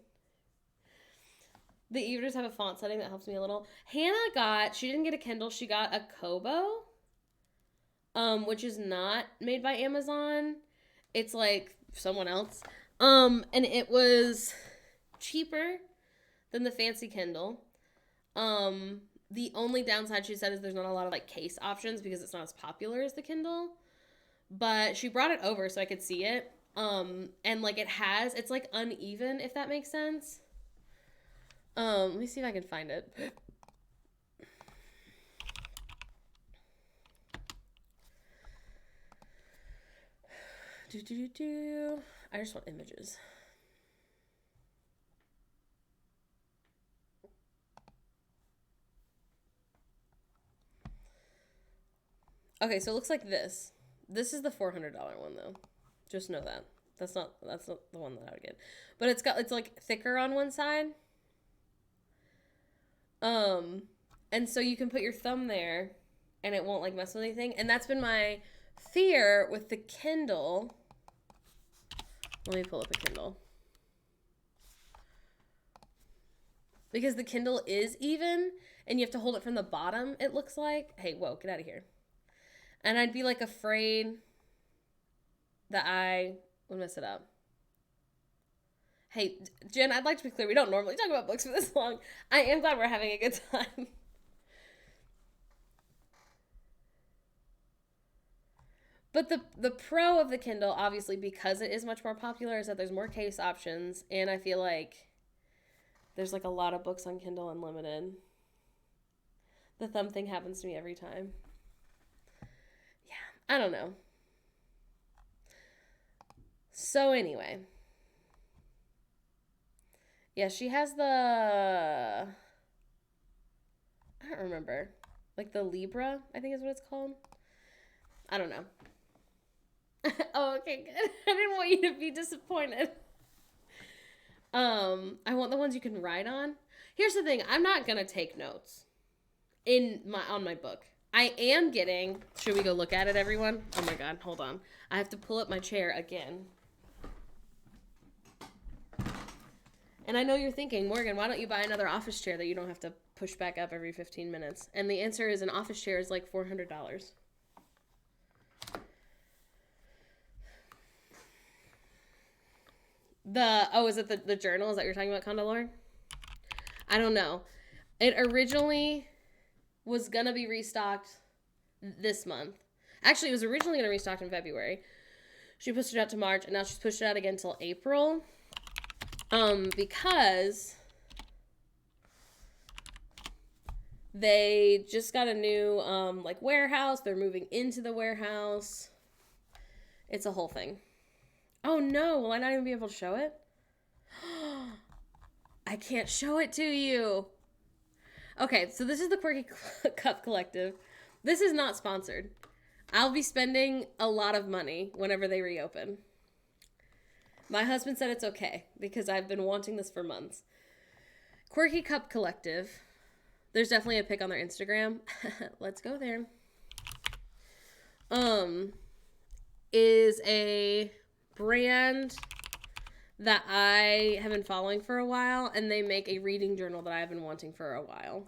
The e-readers have a font setting that helps me a little. Hannah she didn't get a Kindle, she got a Kobo, which is not made by Amazon. It's someone else. And it was cheaper than the fancy Kindle. The only downside, she said, is there's not a lot of case options because it's not as popular as the Kindle. But she brought it over so I could see it. And it's uneven, if that makes sense. Let me see if I can find it. I just want images. Okay, so it looks like this. This is the $400 one though. Just know that. That's not the one that I would get. But it's thicker on one side. And so you can put your thumb there and it won't mess with anything. And that's been my fear with the Kindle. Let me pull up a Kindle. Because the Kindle is even and you have to hold it from the bottom, it looks like. Hey, whoa, get out of here. And I'd be afraid that I would mess it up. Hey, Jen, I'd like to be clear. We don't normally talk about books for this long. I am glad we're having a good time. But the pro of the Kindle, obviously, because it is much more popular, is that there's more case options. And I feel like there's a lot of books on Kindle Unlimited. The thumb thing happens to me every time. I don't know. So anyway. Yeah, she has the... I don't remember. Like the Libra, I think is what it's called. I don't know. Oh, okay, good. I didn't want you to be disappointed. I want the ones you can write on. Here's the thing, I'm not gonna take notes on my book. I am getting... Should we go look at it, everyone? Oh my god, hold on. I have to pull up my chair again. And I know you're thinking, Morgan, why don't you buy another office chair that you don't have to push back up every 15 minutes? And the answer is an office chair is like $400. Is it the journal? Is that what you're talking about, Condalore? I don't know. It originally was going to be restocked this month. Actually, it was originally going to restock in February. She pushed it out to March, and now she's pushed it out again until April. Because they just got a new, warehouse. They're moving into the warehouse. It's a whole thing. Oh, no. Will I not even be able to show it? I can't show it to you. Okay, so this is the Quirky Cup Collective. This is not sponsored. I'll be spending a lot of money whenever they reopen. My husband said it's okay because I've been wanting this for months. Quirky Cup Collective. There's definitely a pic on their Instagram. Let's go there. Is a brand that I have been following for a while, and they make a reading journal that I've been wanting for a while.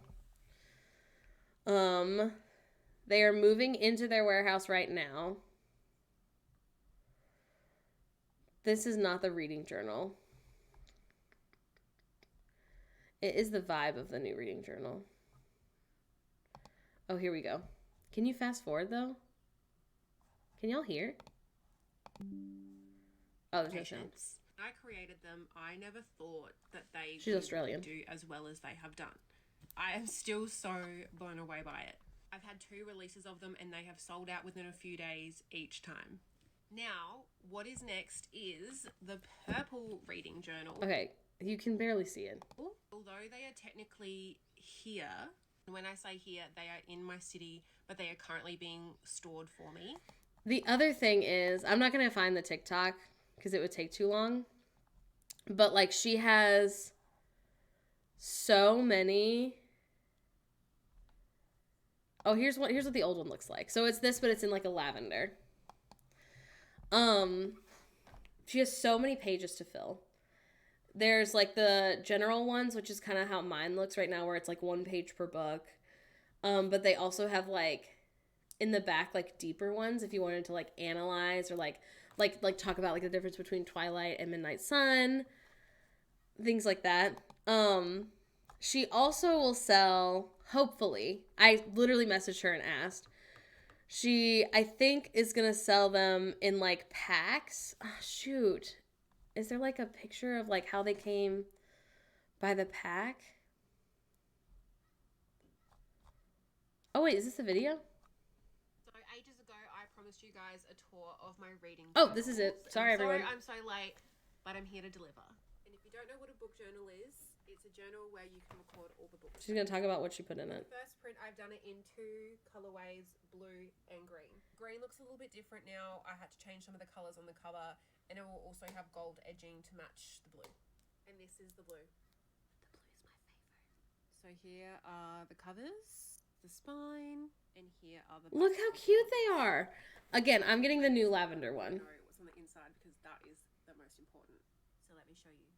They are moving into their warehouse right now. This is not the reading journal. It is the vibe of the new reading journal. Oh, here we go. Can you fast forward, though? Can y'all hear? Oh, there's no sound. I created them. I never thought that they She's Australian. do as well as they have done. I am still so blown away by it. I've had 2 releases of them, and they have sold out within a few days each time. Now, what is next is the purple reading journal. Okay, you can barely see it. Although they are technically here, when I say here, they are in my city, but they are currently being stored for me. The other thing is, I'm not going to find the TikTok because it would take too long. But, like, she has so many... Oh, here's what the old one looks like. So it's this, but it's in, like, a lavender. She has so many pages to fill. There's, like, the general ones, which is kind of how mine looks right now, where it's, like, 1 page per book. But they also have, like, in the back, like, deeper ones if you wanted to, like, analyze or, like talk about, like, the difference between Twilight and Midnight Sun. Things like that. She also will sell, hopefully, I literally messaged her and asked. She, I think, is going to sell them in, like, packs. Oh, shoot. Is there, like, a picture of, like, how they came by the pack? Oh, wait, is this a video? So, ages ago, I promised you guys a tour of my reading journals. Oh, this is it. Sorry, everyone. I'm so late, but I'm here to deliver. And if you don't know what a book journal is, it's a journal where you can record all the books. She's going to talk about what she put in it. The first print, I've done it in 2 colorways, blue and green. Green looks a little bit different now. I had to change some of the colors on the cover, and it will also have gold edging to match the blue. And this is the blue. The blue is my favorite. So here are the covers, the spine, and here are the... Look how cute they are. Again, I'm getting the new lavender one. I know what's on the inside because that is the most important. So let me show you.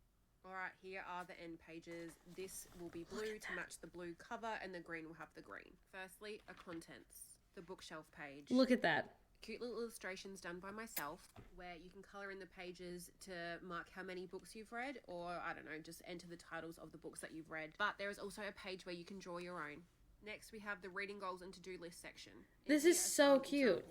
Alright, here are the end pages. This will be blue to match the blue cover, and the green will have the green. Firstly, a contents. The bookshelf page. Look at that. Cute little illustrations done by myself where you can colour in the pages to mark how many books you've read, or, I don't know, just enter the titles of the books that you've read. But there is also a page where you can draw your own. Next, we have the reading goals and to-do list section. This is so cute.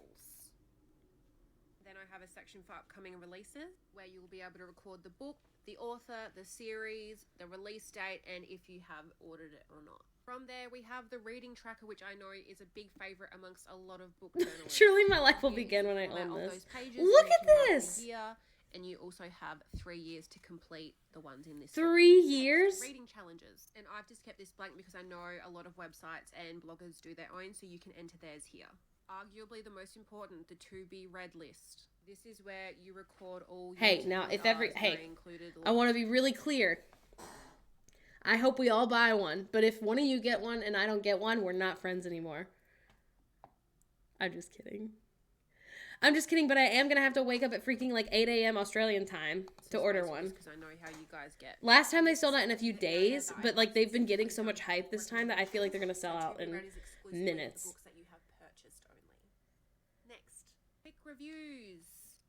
Then I have a section for upcoming releases where you will be able to record the book, the author, the series, the release date, and if you have ordered it or not. From there, we have the reading tracker, which I know is a big favorite amongst a lot of book journalists. Truly my life will begin when I own this. Pages, look at this! And you also have 3 years to complete the ones in this 3 years? Reading challenges. And I've just kept this blank because I know a lot of websites and bloggers do their own, so you can enter theirs here. Arguably the most important, the to be read list. This is where you record all your now if included. I want to be really clear. I hope we all buy one, but if one of you get one and I don't get one, we're not friends anymore. I'm just kidding. But I am going to have to wake up at freaking like 8 a.m. Australian time to order one. Because I know how you guys get. Last time they sold out in a few days, but like they've been getting so much hype this time that I feel like they're going to sell out in minutes. Books that you have purchased only. Next, quick reviews.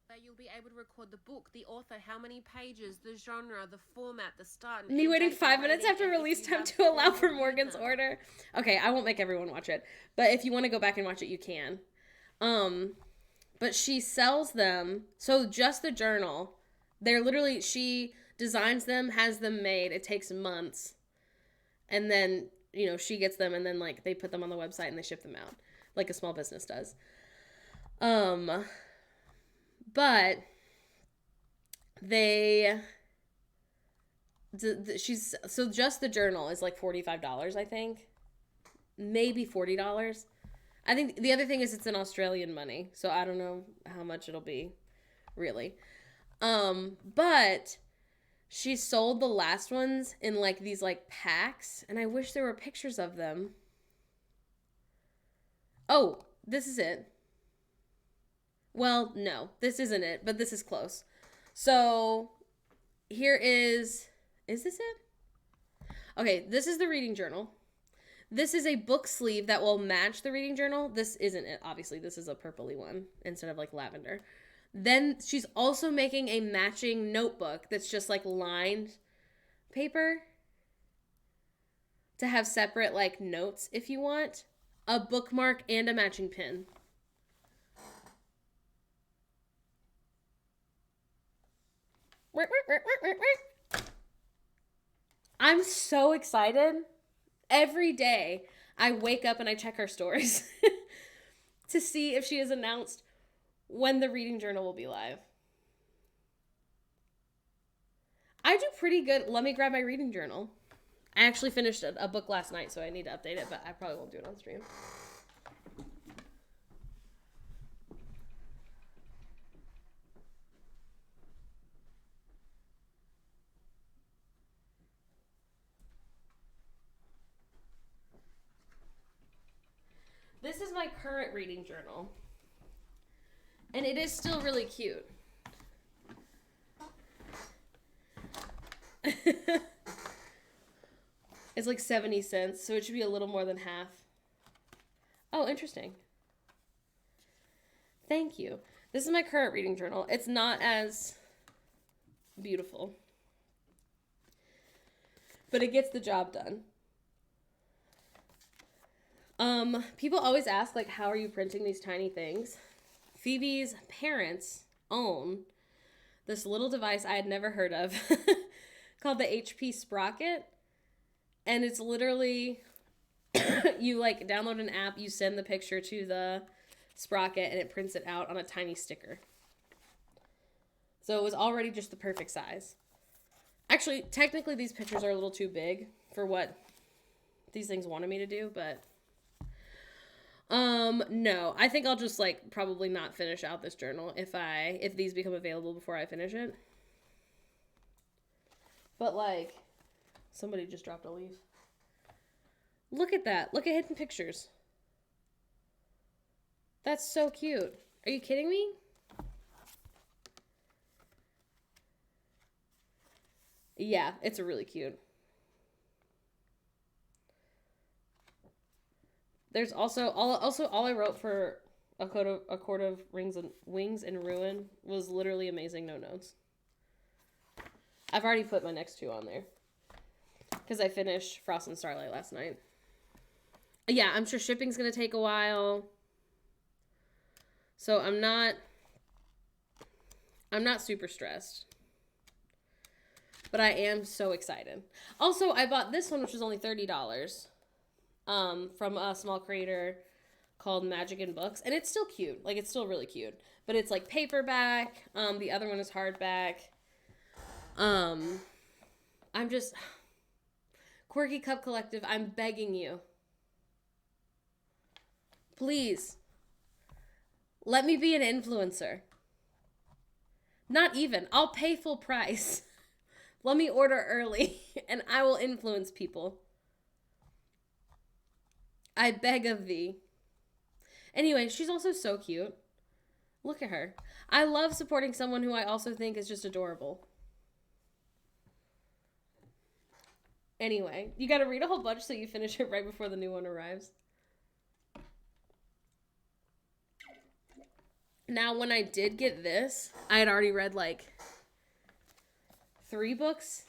That you'll be able to record the book, the author, how many pages, the genre, the format, the start. Me waiting 5 minutes after release time to allow for Morgan's order. Okay, I won't make everyone watch it, but if you want to go back and watch it, you can. But she sells them, so just the journal, they're literally, she designs them, has them made, it takes months, and then, she gets them, and then, like, they put them on the website and they ship them out, like a small business does. But so just the journal is like $45, I think, maybe $40. I think the other thing is it's in Australian money, so I don't know how much it'll be, really. But she sold the last ones in like these like packs, and I wish there were pictures of them. Oh, this is it. Well, no, this isn't it, but this is close. So here is this it? Okay, this is the reading journal. This is a book sleeve that will match the reading journal. This isn't it, obviously. This is a purpley one instead of like lavender. Then she's also making a matching notebook that's just like lined paper to have separate like notes if you want, a bookmark, and a matching pin. I'm so excited. Every day I wake up and I check her stories to see if she has announced when the reading journal will be live. I do pretty good. Let me grab my reading journal. I actually finished a book last night, so I need to update it, but I probably won't do it on stream. This is my current reading journal. And it is still really cute. It's like 70 cents, so it should be a little more than half. Oh, interesting. Thank you. This is my current reading journal. It's not as beautiful, but it gets the job done. People always ask, like, how are you printing these tiny things? Phoebe's parents own this little device I had never heard of called the HP Sprocket. And it's literally, you, like, download an app, you send the picture to the Sprocket, and it prints it out on a tiny sticker. So it was already just the perfect size. Actually, technically, these pictures are a little too big for what these things wanted me to do, but... no, I think I'll just, like, probably not finish out this journal if these become available before I finish it. But, like, somebody just dropped a leaf. Look at that. Look at hidden pictures. That's so cute. Are you kidding me? Yeah, it's really cute. There's also all I wrote for a Court of Wings and Ruin was literally amazing, no notes. I've already put my next two on there because I finished Frost and Starlight last night. Yeah, I'm sure shipping's gonna take a while, so I'm not super stressed. But I am so excited. Also, I bought this one, which was only $30, from a small creator called Magic and Books, and it's still cute. Like, it's still really cute. But it's like paperback. The other one is hardback. I'm just Quirky Cup Collective, I'm begging you. Please. Let me be an influencer. Not even. I'll pay full price. Let me order early and I will influence people. I beg of thee. Anyway, she's also so cute. Look at her. I love supporting someone who I also think is just adorable. Anyway, you gotta read a whole bunch so you finish it right before the new one arrives. Now, when I did get this, I had already read like 3 books.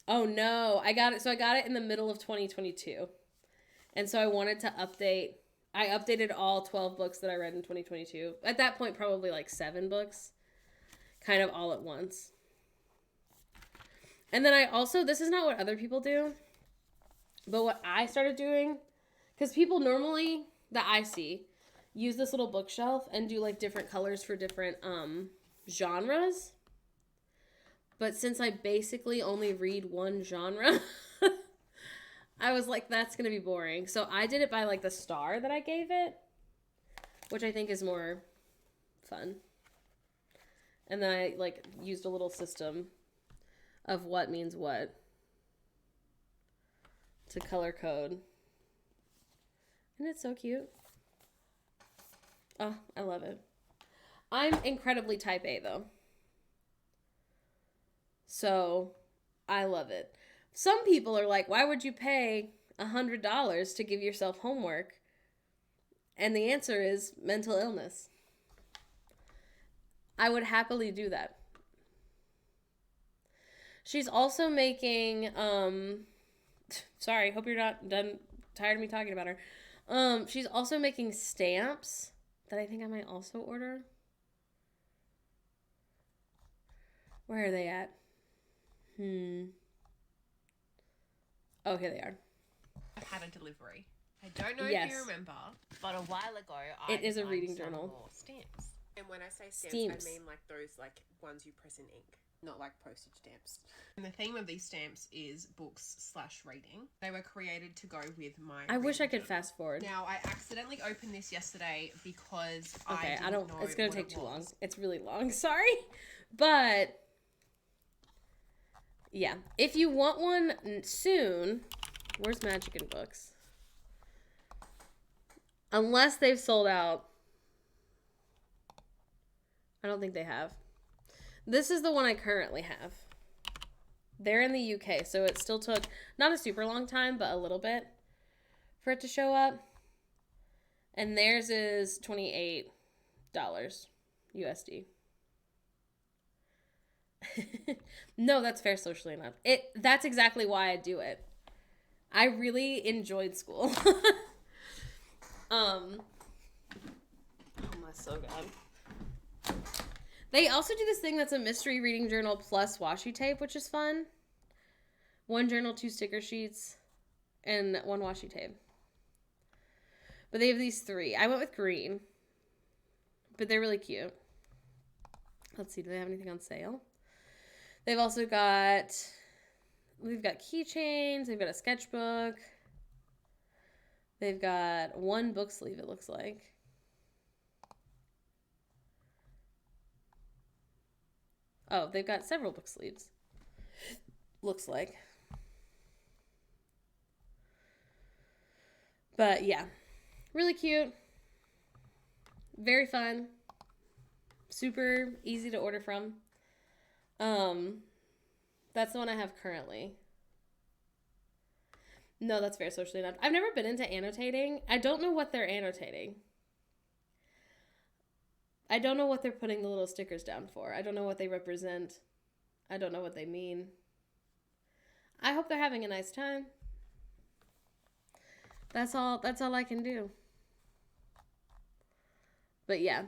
Oh no, I got it in the middle of 2022. And so I wanted to update. I updated all 12 books that I read in 2022. At that point, probably like 7 books, kind of all at once. And then I also, this is not what other people do, but what I started doing, because people normally, that I see, use this little bookshelf and do like different colors for different genres. But since I basically only read one genre, I was like, that's going to be boring. So I did it by like the star that I gave it, which I think is more fun. And then I like used a little system of what means what to color code. And it's so cute. Oh, I love it. I'm incredibly type A though. So I love it. Some people are like, why would you pay $100 to give yourself homework? And the answer is mental illness. I would happily do that. She's also making, sorry, hope you're not tired of me talking about her. She's also making stamps that I think I might also order. Where are they at? Oh, here they are. I've had a delivery. I don't know Yes. if you remember, but a while ago It is a designed reading some journal. more stamps. And when I say stamps, Steams. I mean like those like ones you press in ink, not like postage stamps. And the theme of these stamps is books/reading. They were created to go with my I wish I reading could journal. fast forward. Now, I accidentally opened this yesterday because Okay, I didn't know it's gonna what take it too long. was. It's really long, sorry. But yeah, if you want one soon, where's Magic and Books? Unless they've sold out. I don't think they have. This is the one I currently have. They're in the UK, so it still took not a super long time, but a little bit for it to show up. And theirs is $28 USD. No, that's fair socially enough. That's exactly why I do it. I really enjoyed school. Oh my, so god. They also do this thing that's a mystery reading journal plus washi tape, which is fun. 1 journal, 2 sticker sheets, and 1 washi tape. But they have these 3. I went with green, but they're really cute. Let's see, do they have anything on sale? They've also got, we've got keychains, they've got a sketchbook. They've got 1 book sleeve, it looks like. Oh, they've got several book sleeves. Looks like. But yeah, really cute. Very fun. Super easy to order from. That's the one I have currently. No, that's fair socially enough. I've never been into annotating. I don't know what they're annotating. I don't know what they're putting the little stickers down for. I don't know what they represent. I don't know what they mean. I hope they're having a nice time. That's all I can do. But yeah.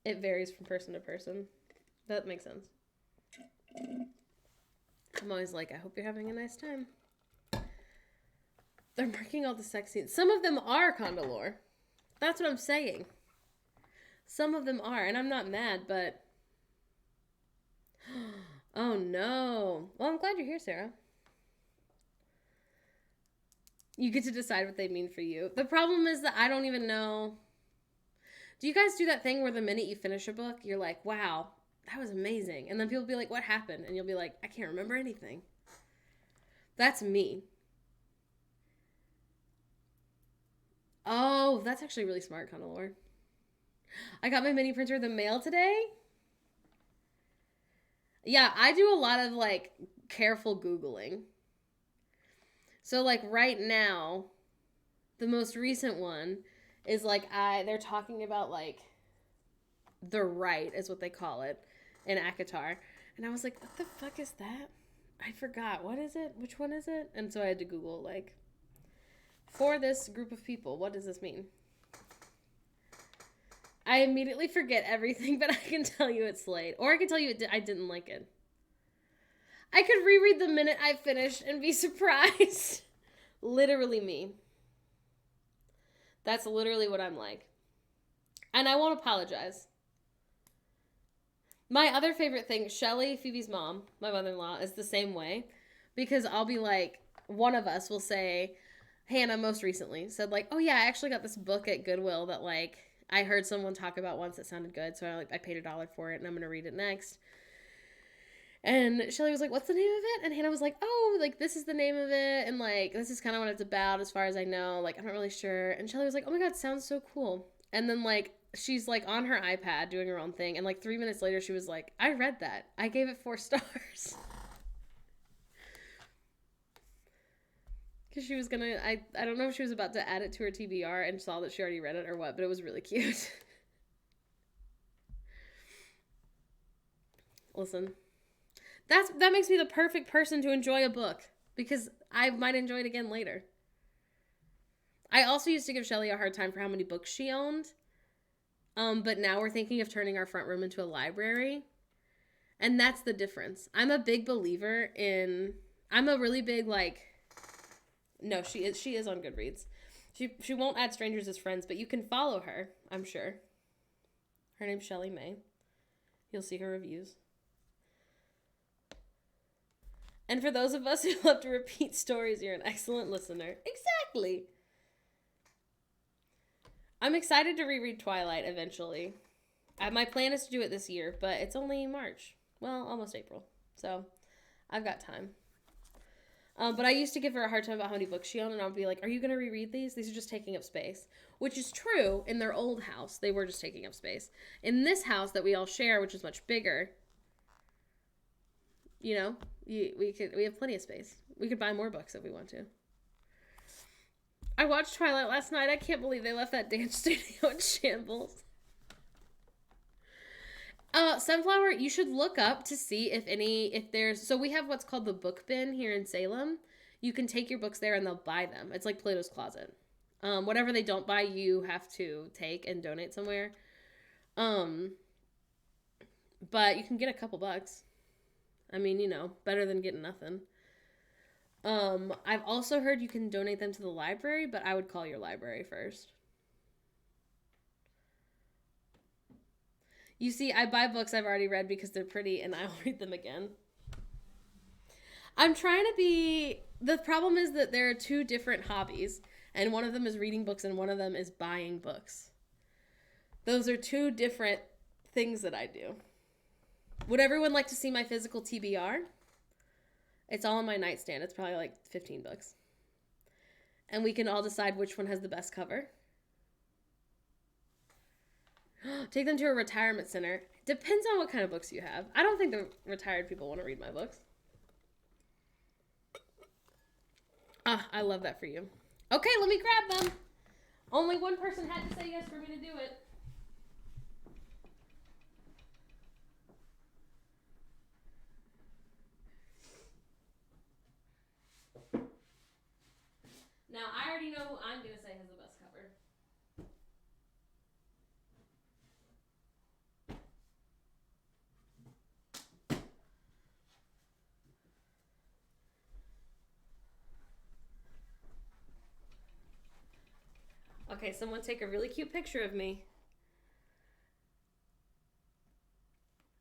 It varies from person to person. That makes sense. I'm always like, I hope you're having a nice time. They're marking all the sex scenes. Some of them are Condalore. That's what I'm saying. Some of them are, and I'm not mad, but... Oh, no. Well, I'm glad you're here, Sarah. You get to decide what they mean for you. The problem is that I don't even know. Do you guys do that thing where the minute you finish a book, you're like, wow, that was amazing. And then people be like, what happened? And you'll be like, I can't remember anything. That's me. Oh, that's actually really smart, Condalore. I got my mini printer in the mail today. Yeah, I do a lot of, like, careful Googling. So, like, right now, the most recent one is, like, they're talking about, like, the right is what they call it in ACOTAR. And I was like, what the fuck is that? I forgot. What is it? Which one is it? And so I had to Google, like, for this group of people, what does this mean? I immediately forget everything, but I can tell you it's late. Or I can tell you I didn't like it. I could reread the minute I finish and be surprised. Literally me. That's literally what I'm like. And I won't apologize. My other favorite thing, Shelly, Phoebe's mom, my mother-in-law, is the same way. Because I'll be like, one of us will say, Hannah most recently said like, oh yeah, I actually got this book at Goodwill that like, I heard someone talk about once that sounded good. So I paid $1 for it and I'm going to read it next. And Shelly was like, what's the name of it? And Hannah was like, oh, like, this is the name of it. And, like, this is kind of what it's about as far as I know. Like, I'm not really sure. And Shelly was like, oh, my God, it sounds so cool. And then, like, she's, like, on her iPad doing her own thing. And, like, 3 minutes later, she was like, I read that. I gave it 4 stars. Because she was going to, I don't know if she was about to add it to her TBR and saw that she already read it or what, but it was really cute. Listen. That makes me the perfect person to enjoy a book because I might enjoy it again later. I also used to give Shelly a hard time for how many books she owned. But now we're thinking of turning our front room into a library. And that's the difference. I'm a big believer in... I'm a really big, like... No, she is on Goodreads. She won't add strangers as friends, but you can follow her, I'm sure. Her name's Shelly May. You'll see her reviews. And for those of us who love to repeat stories, you're an excellent listener. Exactly. I'm excited to reread Twilight eventually. My plan is to do it this year, but it's only March. Well, almost April. So I've got time. But I used to give her a hard time about how many books she owned, and I would be like, are you going to reread these? These are just taking up space. Which is true. In their old house, they were just taking up space. In this house that we all share, which is much bigger, you know, we have plenty of space. We could buy more books if we want to. I watched Twilight last night. I can't believe they left that dance studio in shambles. Sunflower, you should look up to see if there's, so we have what's called the book bin here in Salem. You can take your books there and they'll buy them. It's like Plato's Closet. Whatever they don't buy, you have to take and donate somewhere. But you can get a couple bucks. I mean, you know, better than getting nothing. I've also heard you can donate them to the library, but I would call your library first. You see, I buy books I've already read because they're pretty and I'll read them again. I'm trying to be... The problem is that there are 2 different hobbies, and one of them is reading books and one of them is buying books. Those are 2 different things that I do. Would everyone like to see my physical TBR? It's all on my nightstand. It's probably like 15 books. And we can all decide which one has the best cover. Take them to a retirement center. Depends on what kind of books you have. I don't think the retired people want to read my books. I love that for you. Okay, let me grab them. Only one person had to say yes for me to do it. Now, I already know who I'm going to say has the best cover. Okay, someone take a really cute picture of me.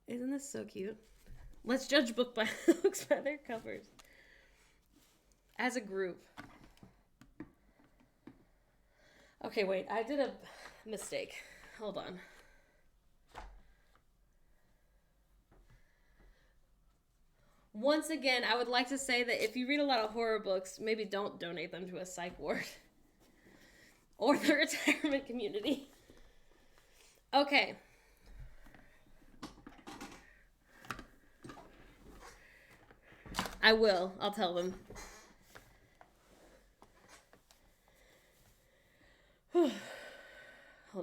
Isn't this so cute? Let's judge books by their covers. As a group. Okay, wait. I did a mistake. Hold on. Once again, I would like to say that if you read a lot of horror books, maybe don't donate them to a psych ward. Or the retirement community. Okay. I will. I'll tell them. Hold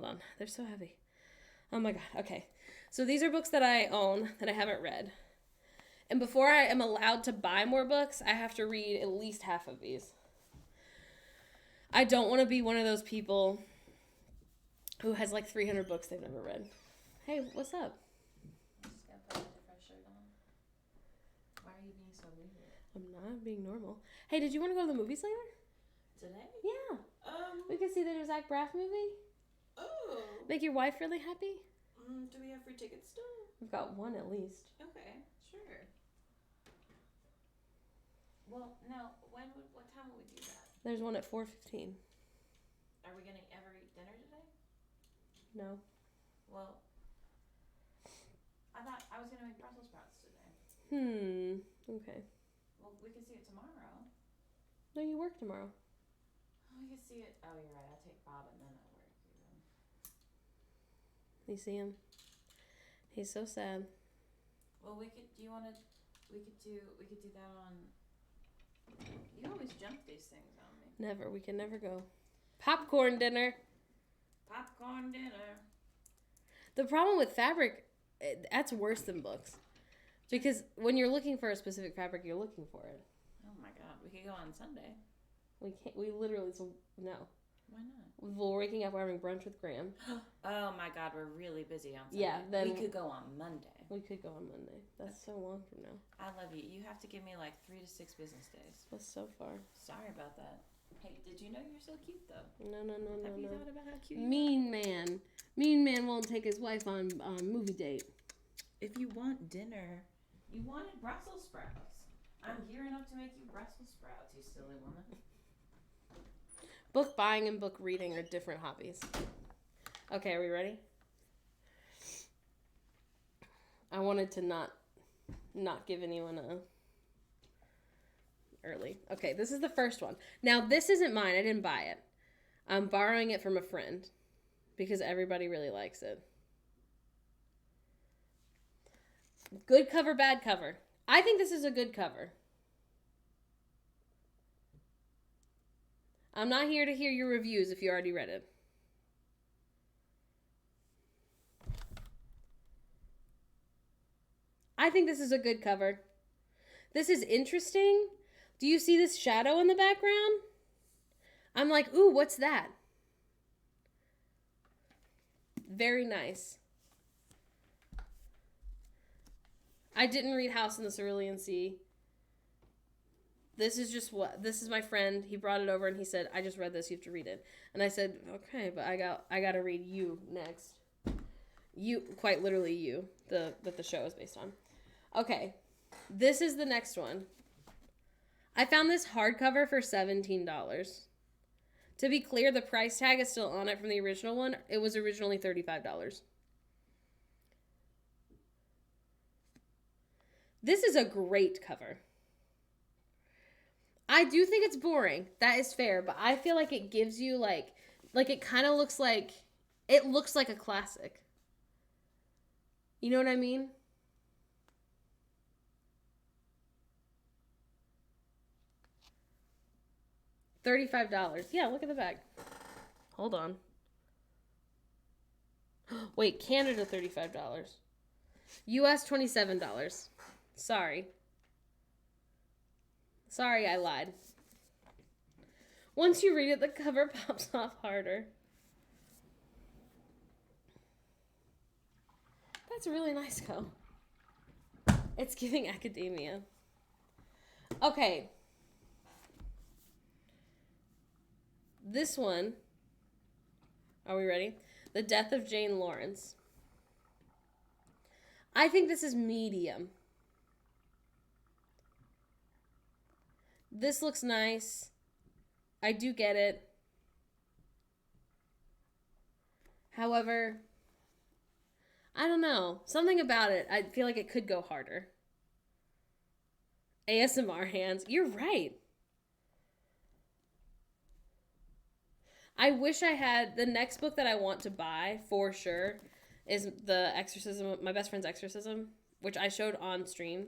on. They're so heavy. Oh my god. Okay. So these are books that I own that I haven't read. And before I am allowed to buy more books, I have to read at least half of these. I don't want to be one of those people who has like 300 books they've never read. Hey, what's up? Just gonna put a fresh shirt on. Why are you being so weird? I'm not being normal. Hey, did you want to go to the movies later? Today? Yeah. We could see the new Zach Braff movie. Oh. Make your wife really happy? Do we have free tickets still? We've got one at least. Okay, sure. Well, no. What time would we do that? There's one at 4:15. Are we gonna ever eat dinner today? No. Well, I thought I was gonna make Brussels sprouts today. Okay. Well, we could see it tomorrow. No, you work tomorrow. We could see it. Oh, you're right. I take Bob and then I work. You see him? He's so sad. Well, we could. Do you want to? We could do that on. You always jump these things on me. Never. We can never go. Popcorn dinner. Popcorn dinner. The problem with fabric, that's worse than books. Because when you're looking for a specific fabric, you're looking for it. Oh my god. We could go on Sunday. We can't. We literally. No. Why not? We're waking up. We're having brunch with Graham. Oh my god, we're really busy on Sunday. Yeah, then we could go on Monday. We could go on Monday. That's so long from now. I love you. You have to give me like 3 to 6 business days. That's so far. Sorry about that. Hey, did you know you're so cute though? No. Have you thought about how cute you are? Mean man won't take his wife on movie date. If you want dinner, you wanted Brussels sprouts. I'm gearing up to make you Brussels sprouts, you silly woman. Book buying and book reading are different hobbies. Okay, are we ready? I wanted to not give anyone a early. Okay, this is the first one. Now, this isn't mine. I didn't buy it. I'm borrowing it from a friend because everybody really likes it. Good cover, bad cover. I think this is a good cover. I'm not here to hear your reviews if you already read it. I think this is a good cover. This is interesting. Do you see this shadow in the background? I'm like, ooh, what's that? Very nice. I didn't read House in the Cerulean Sea. This is my friend. He brought it over and he said, I just read this, you have to read it. And I said, okay, but I got to read You next. You, quite literally You, that the show is based on. Okay, this is the next one. I found this hardcover for $17. To be clear, the price tag is still on it from the original one. It was originally $35. This is a great cover. I do think it's boring. That is fair, but I feel like it gives you like it kind of looks like a classic. You know what I mean? $35. Yeah, look at the back. Hold on. Wait, Canada $35. US $27. Sorry, I lied. Once you read it, the cover pops off harder. That's a really nice coat. It's giving academia. Okay. This one Are we ready? The Death of Jane Lawrence. I think this is medium. This looks nice. I do get it. However, I don't know. Something about it, I feel like it could go harder. ASMR hands. You're right. I wish I had the next book that I want to buy for sure is The Exorcism, My Best Friend's Exorcism, which I showed on stream.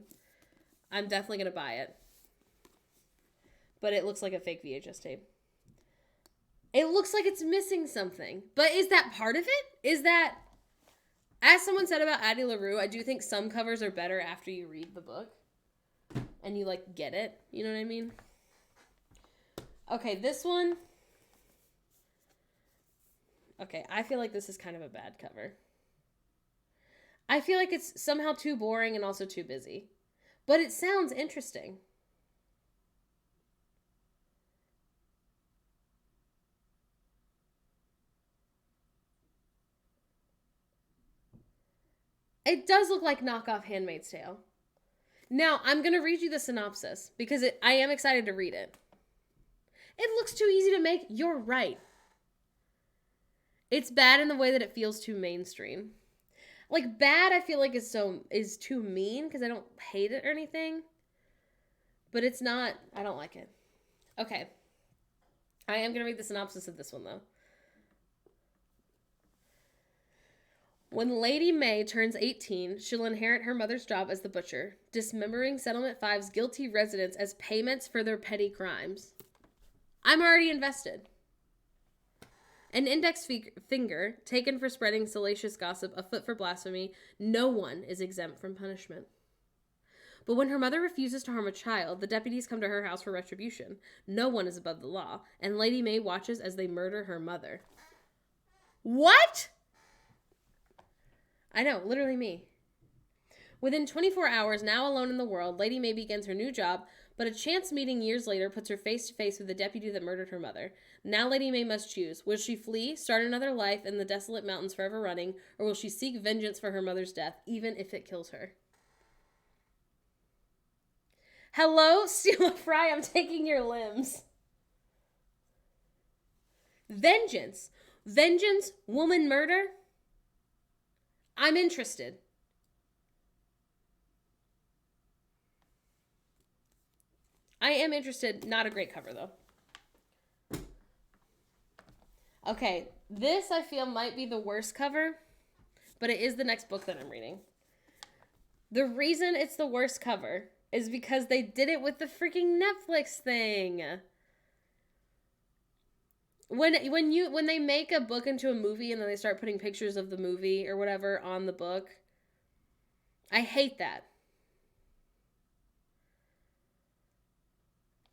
I'm definitely going to buy it. But it looks like a fake VHS tape. It looks like it's missing something. But is that part of it? Is that, as someone said about Addie LaRue, I do think some covers are better after you read the book. And you, like, get it. You know what I mean? Okay, this one. Okay, I feel like this is kind of a bad cover. I feel like it's somehow too boring and also too busy. But it sounds interesting. It does look like knockoff Handmaid's Tale. Now, I'm going to read you the synopsis because I am excited to read it. It looks too easy to make. You're right. It's bad in the way that it feels too mainstream. Like, bad, I feel like is too mean because I don't hate it or anything. But it's not, I don't like it. Okay. I am going to read the synopsis of this one, though. When Lady May turns 18, she'll inherit her mother's job as the butcher, dismembering Settlement 5's guilty residents as payments for their petty crimes. I'm already invested. An index finger, taken for spreading salacious gossip, a foot for blasphemy, no one is exempt from punishment. But when her mother refuses to harm a child, the deputies come to her house for retribution. No one is above the law, and Lady May watches as they murder her mother. What? I know, literally me. Within 24 hours, now alone in the world, Lady May begins her new job, but a chance meeting years later puts her face to face with the deputy that murdered her mother. Now Lady May must choose. Will she flee, start another life in the desolate mountains forever running, or will she seek vengeance for her mother's death, even if it kills her? Hello, Stila Fry, I'm taking your limbs. Vengeance. Vengeance, woman murder? I'm interested. I am interested. Not a great cover, though. Okay, this I feel might be the worst cover, but it is the next book that I'm reading. The reason it's the worst cover is because they did it with the freaking Netflix thing. When they make a book into a movie and then they start putting pictures of the movie or whatever on the book, I hate that.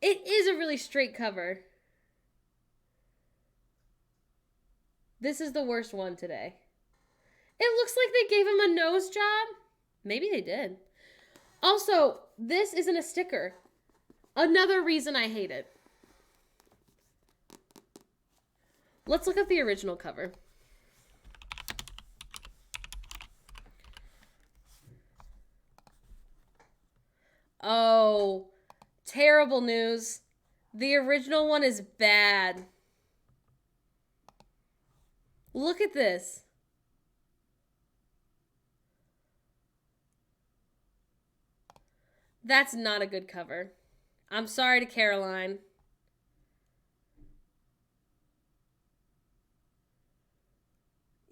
It is a really straight cover. This is the worst one today. It looks like they gave him a nose job. Maybe they did. Also, this isn't a sticker. Another reason I hate it. Let's look at the original cover. Oh, terrible news. The original one is bad. Look at this. That's not a good cover. I'm sorry to Caroline.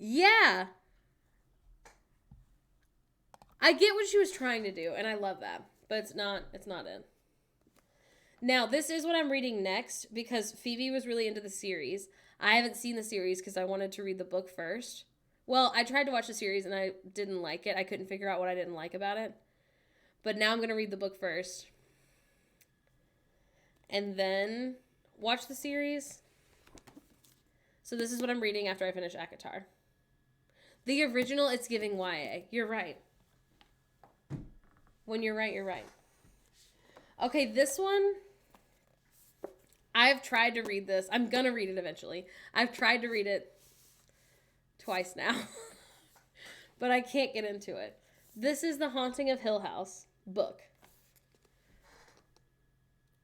Yeah. I get what she was trying to do, and I love that. But it's not it. Now, this is what I'm reading next, because Phoebe was really into the series. I haven't seen the series because I wanted to read the book first. Well, I tried to watch the series, and I didn't like it. I couldn't figure out what I didn't like about it. But now I'm going to read the book first. And then watch the series. So this is what I'm reading after I finish ACOTAR. The original, it's giving YA. You're right. When you're right, you're right. Okay, this one, I've tried to read this. I'm going to read it eventually. I've tried to read it twice now. But I can't get into it. This is The Haunting of Hill House book.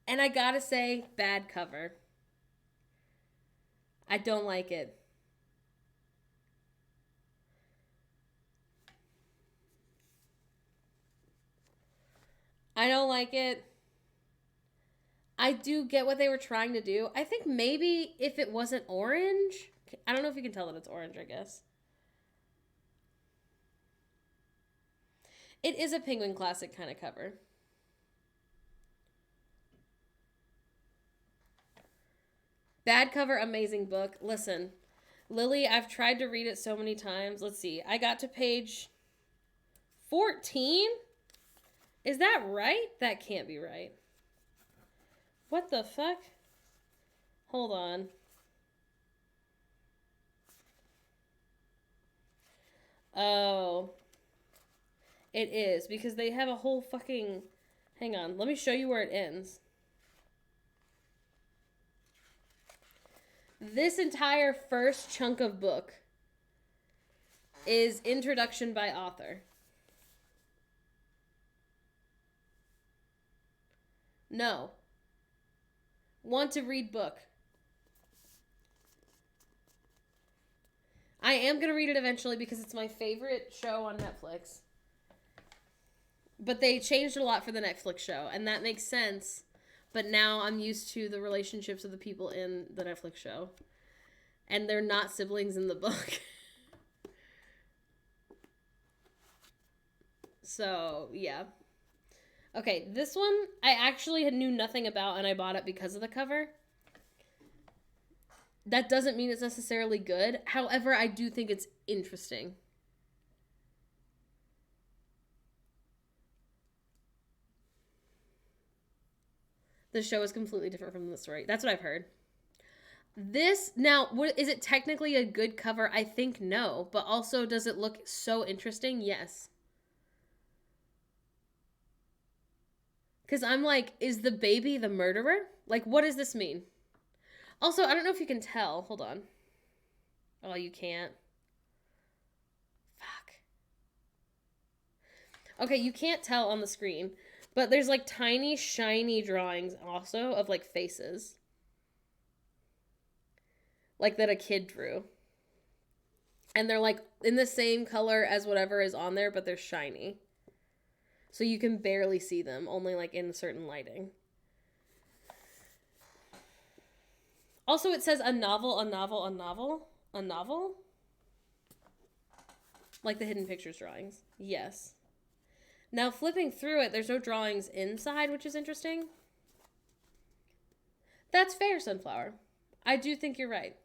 And I gotta say, bad cover. I don't like it. I don't like it. I do get what they were trying to do. I think maybe if it wasn't orange. I don't know if you can tell that it's orange, I guess. It is a Penguin Classic kind of cover. Bad cover, amazing book. Listen, Lily, I've tried to read it so many times. Let's see. I got to page 14? Is that right? That can't be right. What the fuck? Hold on. Oh. It is, because they have a whole fucking... Hang on, let me show you where it ends. This entire first chunk of book is introduction by author. No. Want to read book. I am going to read it eventually because it's my favorite show on Netflix. But they changed a lot for the Netflix show, and that makes sense. But now I'm used to the relationships of the people in the Netflix show. And they're not siblings in the book. So, yeah. Okay, this one I actually knew nothing about, and I bought it because of the cover. That doesn't mean it's necessarily good. However, I do think it's interesting. The show is completely different from the story. That's what I've heard. This, now, is it technically a good cover? I think no. But also, does it look so interesting? Yes. Because I'm like, is the baby the murderer? Like, what does this mean? Also, I don't know if you can tell. Hold on. Oh, you can't. Fuck. Okay, you can't tell on the screen. But there's like tiny, shiny drawings also of like faces. Like that a kid drew. And they're like in the same color as whatever is on there, but they're shiny. So you can barely see them, only like in certain lighting. Also, it says a novel, a novel, a novel, a novel. Like the hidden pictures drawings. Yes. Now, flipping through it, there's no drawings inside, which is interesting. That's fair, Sunflower. I do think you're right.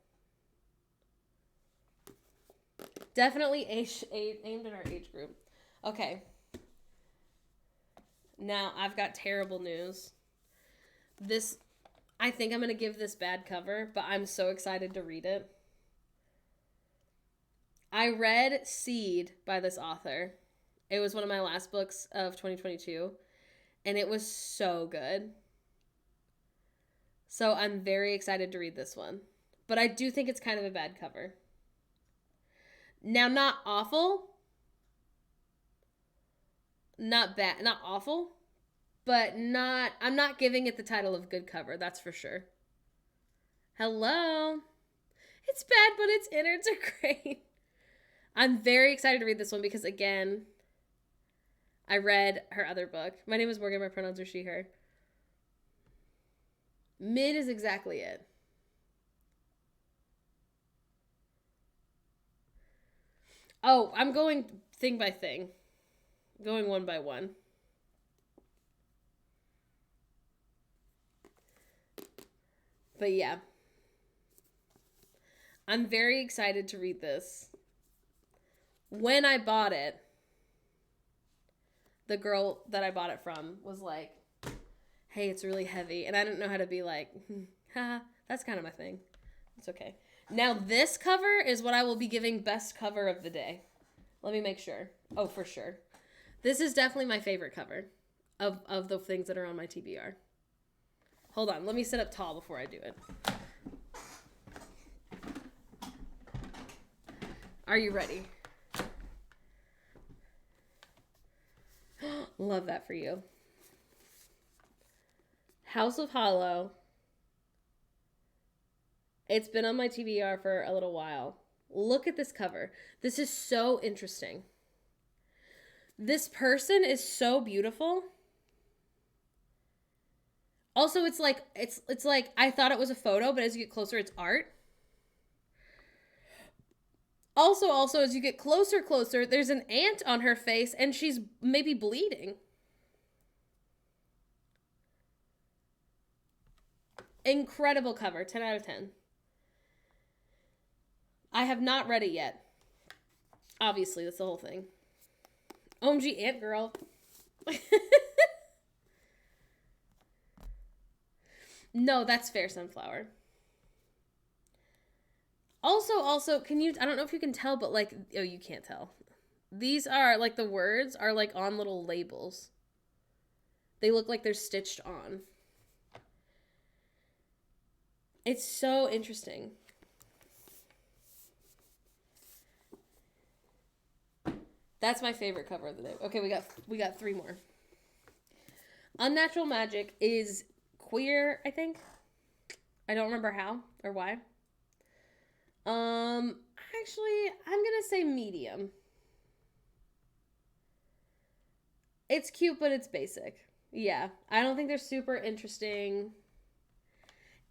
Definitely aimed at our age group. Okay. Now, I've got terrible news. I think I'm going to give this bad cover, but I'm so excited to read it. I read Seed by this author. It was one of my last books of 2022, and it was so good. So I'm very excited to read this one. But I do think it's kind of a bad cover. Now, not awful. Not bad. Not awful. But I'm not giving it the title of good cover, that's for sure. Hello. It's bad, but its innards are great. I'm very excited to read this one because, again, I read her other book. My name is Morgan. My pronouns are she, her. Mid is exactly it. Oh, I'm going thing by thing. Going one by one. But yeah. I'm very excited to read this. When I bought it, the girl that I bought it from was like, hey, it's really heavy. And I didn't know how to be like, haha, that's kind of my thing. It's okay. Now this cover is what I will be giving best cover of the day. Let me make sure. Oh, for sure. This is definitely my favorite cover of the things that are on my TBR. Hold on. Let me sit up tall before I do it. Are you ready? Love that for you. House of Hollow. It's been on my TBR for a little while. Look at this cover. This is so interesting. This person is so beautiful. Also, it's like I thought it was a photo, but as you get closer, it's art. Also, as you get closer, there's an ant on her face, and she's maybe bleeding. Incredible cover, 10 out of 10. I have not read it yet. Obviously, that's the whole thing. OMG, Ant Girl. No, that's Fair Sunflower. Also, can you, I don't know if you can tell, but like, oh, you can't tell. These are, like, the words are, like, on little labels. They look like they're stitched on. It's so interesting. That's my favorite cover of the day. Okay, we got 3 more. Unnatural Magic is queer, I think. I don't remember how or why. Actually, I'm gonna say medium. It's cute, but it's basic. Yeah, I don't think they're super interesting.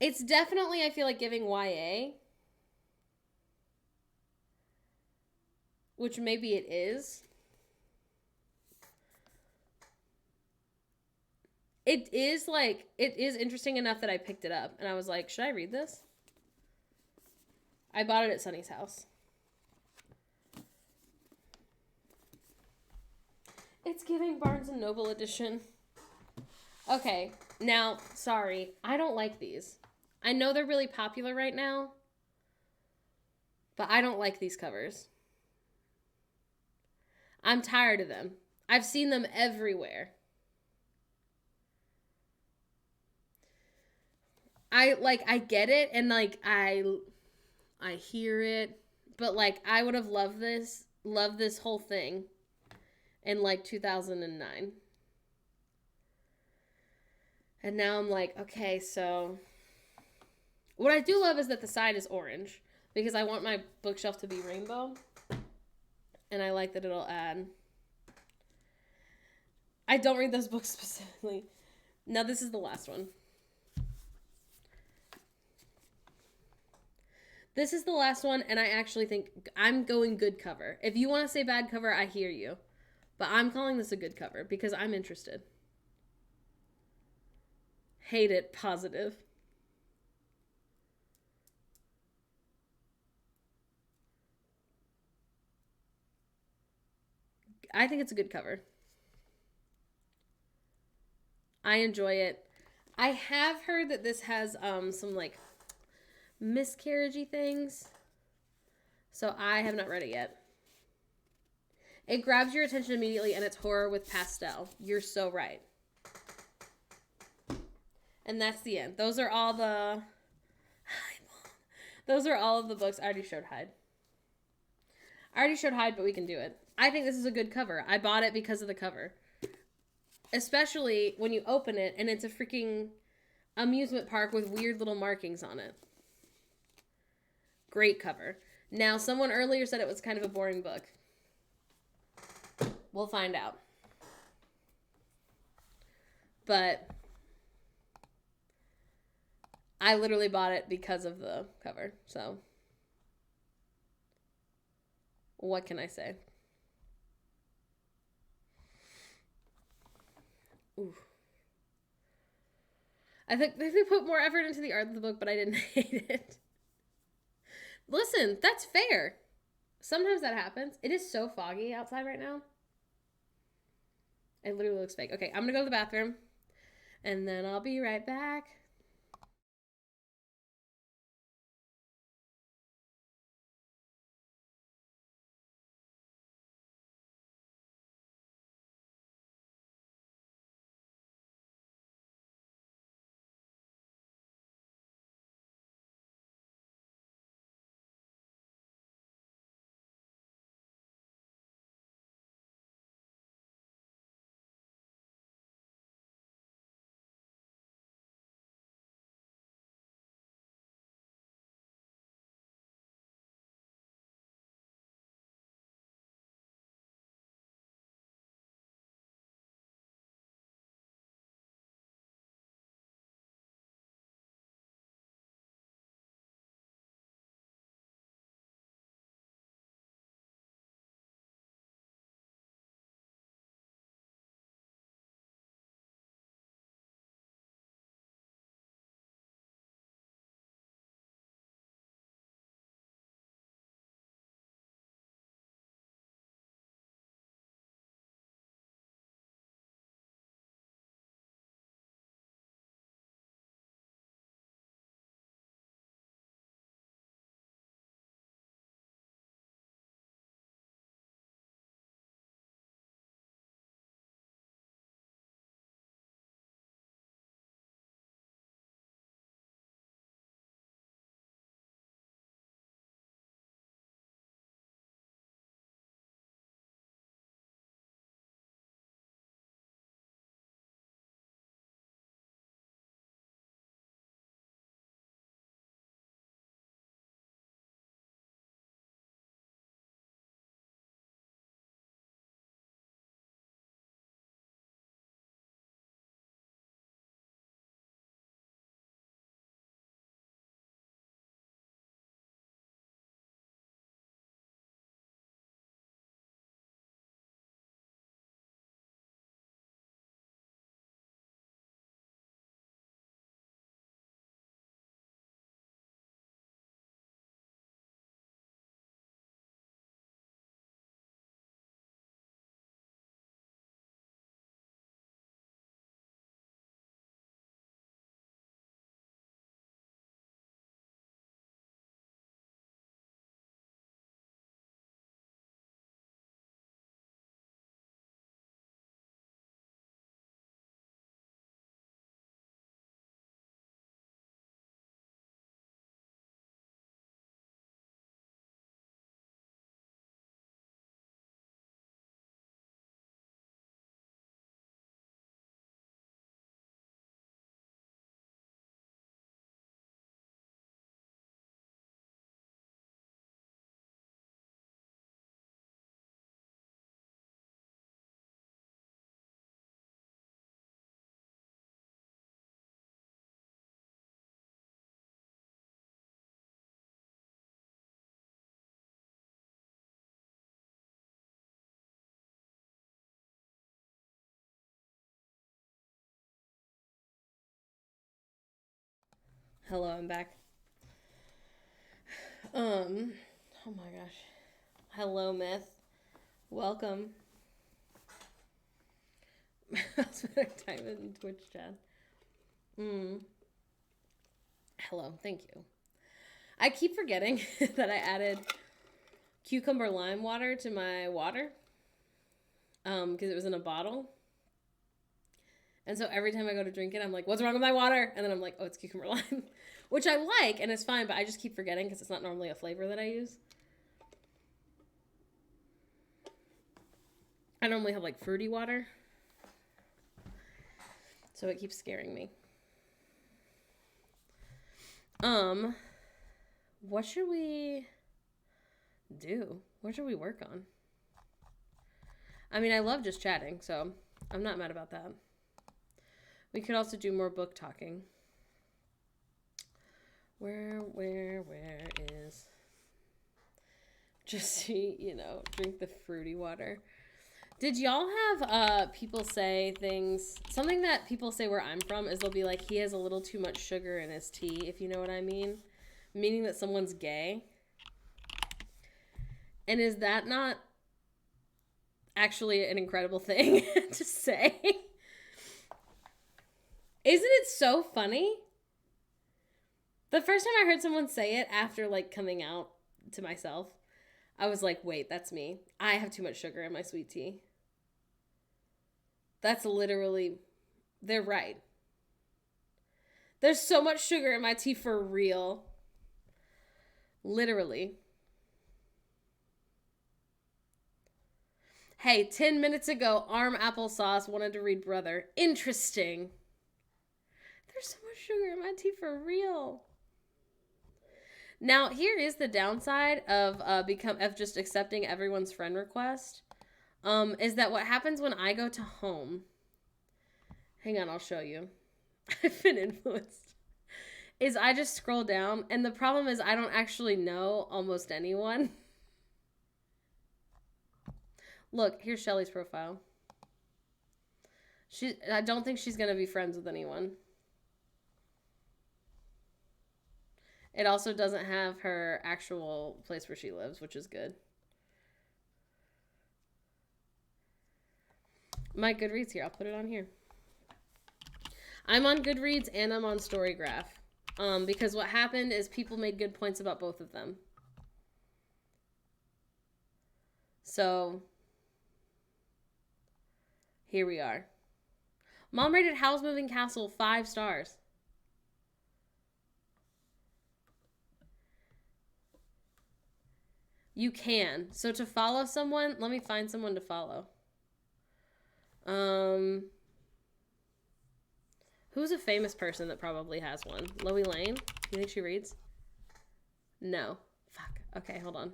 It's definitely, I feel like, giving YA. Which maybe it is. It is interesting enough that I picked it up. And I was like, should I read this? I bought it at Sunny's house. It's giving Barnes & Noble edition. Okay, now, sorry. I don't like these. I know they're really popular right now. But I don't like these covers. I'm tired of them. I've seen them everywhere. I get it, and like I hear it, but like I would have loved this whole thing in like 2009. And now I'm like, okay, so what I do love is that the side is orange because I want my bookshelf to be rainbow. And I like that it'll add. I don't read those books specifically. Now this is the last one. This is the last one, and I actually think I'm going good cover. If you want to say bad cover, I hear you. But I'm calling this a good cover because I'm interested. Hate it, positive. I think it's a good cover. I enjoy it. I have heard that this has some like miscarriagey things. So I have not read it yet. It grabs your attention immediately and it's horror with pastel. You're so right. And that's the end. Those are all the books. I already showed Hyde, but we can do it. I think this is a good cover. I bought it because of the cover. Especially when you open it and it's a freaking amusement park with weird little markings on it. Great cover. Now, someone earlier said it was kind of a boring book. We'll find out. But I literally bought it because of the cover. So what can I say? Ooh. I think they put more effort into the art of the book, but I didn't hate it. Listen, that's fair. Sometimes that happens. It is so foggy outside right now. It literally looks fake. Okay, I'm gonna go to the bathroom, and then I'll be right back. Hello, I'm back. Oh my gosh. Hello, Myth. Welcome. I'll spend time in Twitch chat. Hello, thank you. I keep forgetting that I added cucumber lime water to my water. Because it was in a bottle. And so every time I go to drink it, I'm like, what's wrong with my water? And then I'm like, oh, it's cucumber lime. Which I like, and it's fine, but I just keep forgetting because it's not normally a flavor that I use. I normally have, like, fruity water. So it keeps scaring me. What should we do? What should we work on? I mean, I love just chatting, so I'm not mad about that. We could also do more book talking. Where is... Just, drink the fruity water. Did y'all have people say things... Something that people say where I'm from is they'll be like, he has a little too much sugar in his tea, if you know what I mean. Meaning that someone's gay. And is that not actually an incredible thing to say? Isn't it so funny? The first time I heard someone say it after, like, coming out to myself, I was like, wait, that's me. I have too much sugar in my sweet tea. That's literally, they're right. There's so much sugar in my tea for real. Literally. Hey, 10 minutes ago, Arm Applesauce wanted to read Brother. Interesting. There's so much sugar in my tea for real. Now, here is the downside of just accepting everyone's friend request. Is that what happens when I go to home? Hang on, I'll show you. I've been influenced. Is I just scroll down, and the problem is I don't actually know almost anyone. Look, here's Shelly's profile. I don't think she's going to be friends with anyone. It also doesn't have her actual place where she lives, which is good. My Goodreads here. I'll put it on here. I'm on Goodreads and I'm on Storygraph. Because what happened is people made good points about both of them. So, here we are. Mom rated Howl's Moving Castle 5 stars. You can. So to follow someone, let me find someone to follow. Who's a famous person that probably has one? Loie Lane? You think she reads? No. Fuck. Okay, hold on.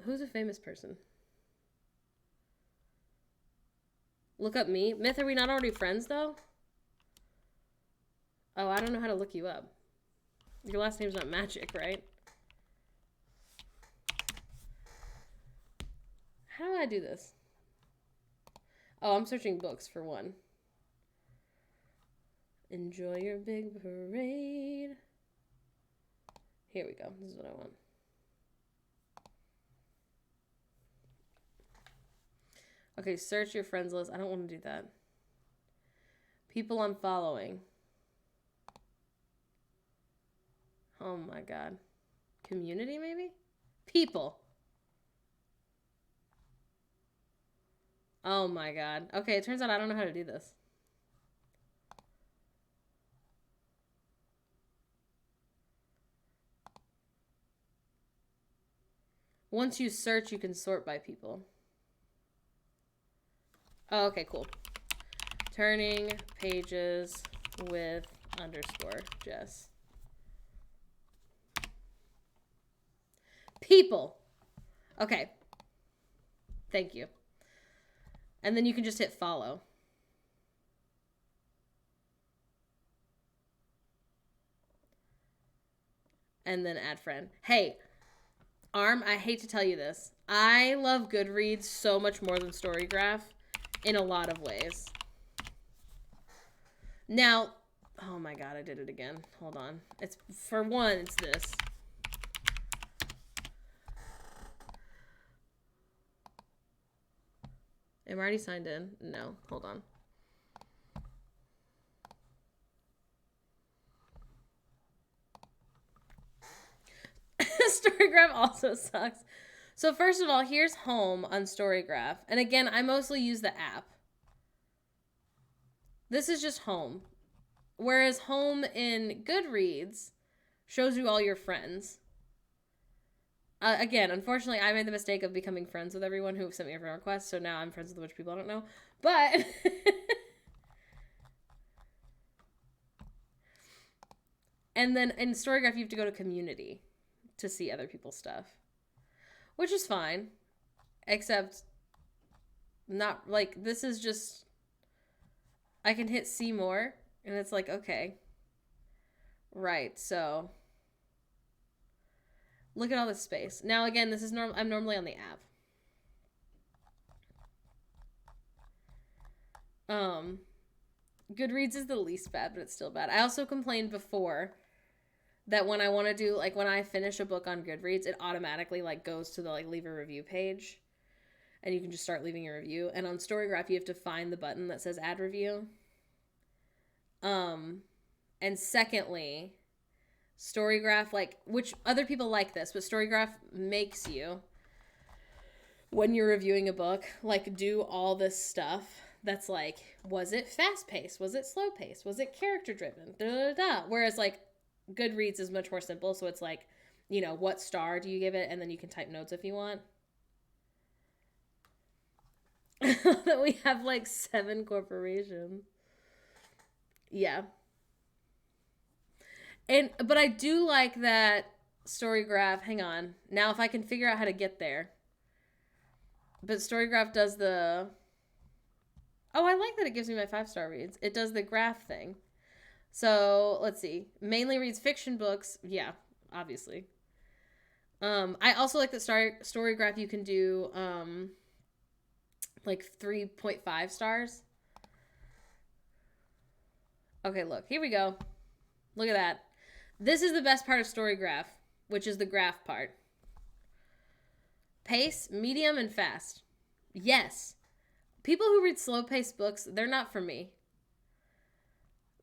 Who's a famous person? Look up me. Myth, are we not already friends, though? Oh, I don't know how to look you up. Your last name's not Magic, right? How do I do this? Oh, I'm searching books for one. Enjoy your big parade. Here we go. This is what I want. Okay, search your friends list. I don't want to do that. People I'm following. Oh my god. Community, maybe? People. Oh my god. Okay, it turns out I don't know how to do this. Once you search, you can sort by people. Oh, okay, cool. Turning pages with underscore Jess. People. Okay. Thank you. And then you can just hit follow. And then add friend. Hey, Arm, I hate to tell you this. I love Goodreads so much more than Storygraph in a lot of ways. Now, oh my god, I did it again. Hold on. It's for one, it's this. Am I already signed in? No, hold on. Storygraph also sucks. So first of all, here's home on Storygraph. And again, I mostly use the app. This is just home. Whereas home in Goodreads shows you all your friends. Again, unfortunately, I made the mistake of becoming friends with everyone who sent me a friend request, so now I'm friends with a bunch of people I don't know. But and then in Storygraph, you have to go to community to see other people's stuff, which is fine, except not like this is just I can hit see more and it's like, okay, right, so look at all this space. Now again, this is normal. I'm normally on the app. Goodreads is the least bad, but it's still bad. I also complained before that when I want to do, like, when I finish a book on Goodreads, it automatically, like, goes to the, like, leave a review page. And you can just start leaving a review. And on Storygraph, you have to find the button that says add review. And secondly, Storygraph, like, which other people like this, but Storygraph makes you, when you're reviewing a book, like, do all this stuff that's like, was it fast-paced? Was it slow-paced? Was it character-driven? Da-da-da. Whereas, like, Goodreads is much more simple, so it's like, you know, what star do you give it, and then you can type notes if you want. That we have like 7 corporations. Yeah. But I do like that Storygraph. Hang on. Now if I can figure out how to get there. But Storygraph does the... Oh, I like that it gives me my 5-star reads. It does the graph thing. So, let's see. Mainly reads fiction books. Yeah, obviously. I also like that Storygraph you can do, like 3.5 stars. Okay, look. Here we go. Look at that. This is the best part of Storygraph, which is the graph part. Pace, medium, and fast. Yes. People who read slow-paced books, they're not for me.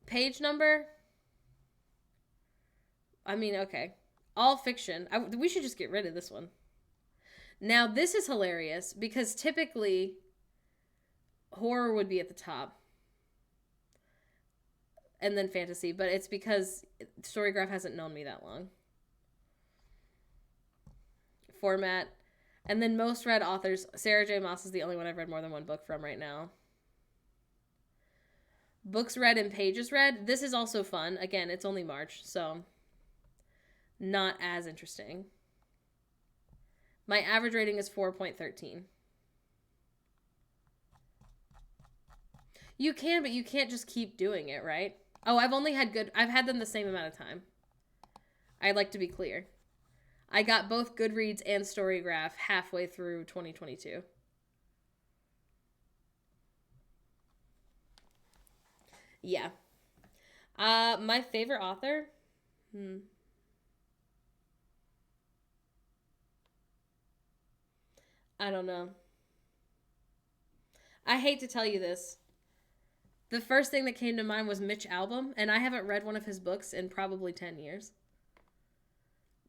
Page number. I mean, okay. All fiction. We should just get rid of this one. Now, this is hilarious because typically horror would be at the top. And then fantasy. But it's because Storygraph hasn't known me that long. Format. And then most read authors. Sarah J. Maas is the only one I've read more than one book from right now. Books read and pages read. This is also fun. Again, it's only March, so not as interesting. My average rating is 4.13. You can, but you can't just keep doing it, right? Oh, I've had them the same amount of time. I'd like to be clear. I got both Goodreads and Storygraph halfway through 2022. Yeah. My favorite author? I don't know. I hate to tell you this. The first thing that came to mind was Mitch Albom, and I haven't read one of his books in probably 10 years.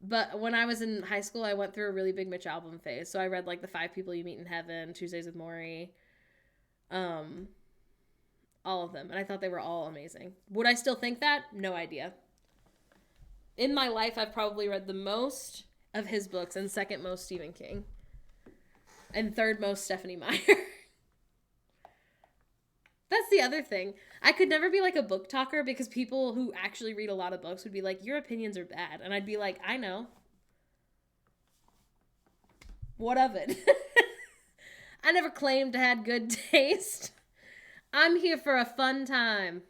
But when I was in high school, I went through a really big Mitch Albom phase. So I read like The 5 People You Meet in Heaven, Tuesdays with Morrie, all of them. And I thought they were all amazing. Would I still think that? No idea. In my life, I've probably read the most of his books and second most Stephen King. And third most Stephanie Meyer. That's the other thing. I could never be like a book talker because people who actually read a lot of books would be like, your opinions are bad. And I'd be like, I know. What of it? I never claimed to have good taste. I'm here for a fun time.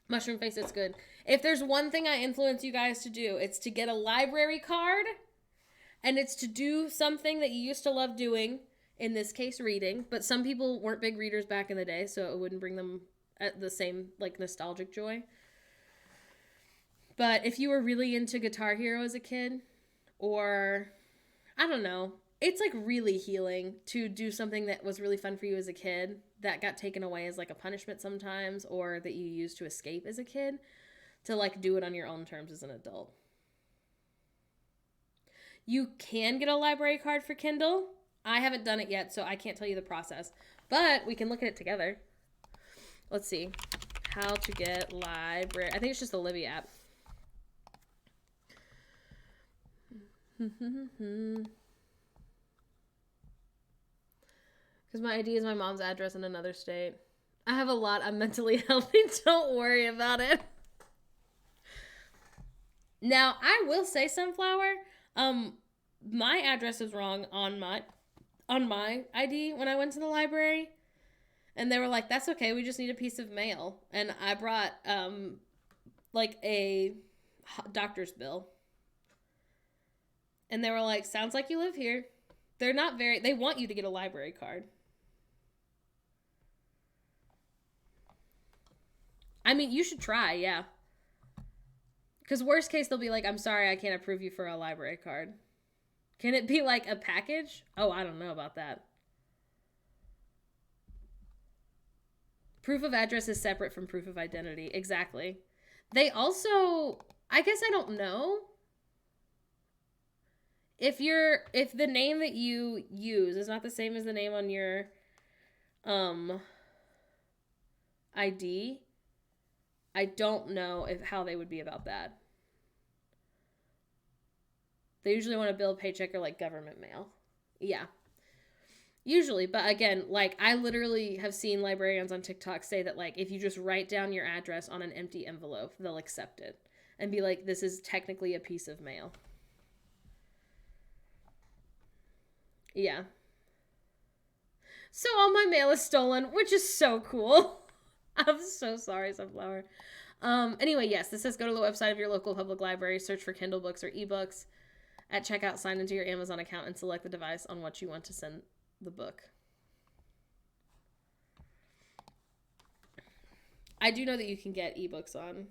Mushroom face, it's good. If there's one thing I influence you guys to do, it's to get a library card. And it's to do something that you used to love doing In this case, reading. But some people weren't big readers back in the day, so it wouldn't bring them at the same, like, nostalgic joy. But if you were really into Guitar Hero as a kid, or, I don't know, it's, like, really healing to do something that was really fun for you as a kid that got taken away as, like, a punishment sometimes, or that you used to escape as a kid, to, like, do it on your own terms as an adult. You can get a library card for Kindle. I haven't done it yet, so I can't tell you the process. But we can look at it together. Let's see. How to get library. I think it's just the Libby app. Because my ID is my mom's address in another state. I have a lot. I'm mentally healthy. Don't worry about it. Now, I will say, Sunflower, my address is wrong on my ID when I went to the library. And they were like, that's okay. We just need a piece of mail. And I brought, like, a doctor's bill. And they were like, sounds like you live here. They want you to get a library card. I mean, you should try, yeah. Because worst case, they'll be like, I'm sorry, I can't approve you for a library card. Can it be like a package? Oh, I don't know about that. Proof of address is separate from proof of identity. Exactly. They also, I guess I don't know. If the name that you use is not the same as the name on your ID, I don't know how they would be about that. They usually want to bill paycheck or like government mail. Yeah. Usually, but again, like I literally have seen librarians on TikTok say that like if you just write down your address on an empty envelope, they'll accept it and be like, this is technically a piece of mail. Yeah. So all my mail is stolen, which is so cool. I'm so sorry, Sunflower. Anyway, yes, this says go to the website of your local public library, search for Kindle books or ebooks. At checkout, sign into your Amazon account and select the device on which you want to send the book. I do know that you can get ebooks on,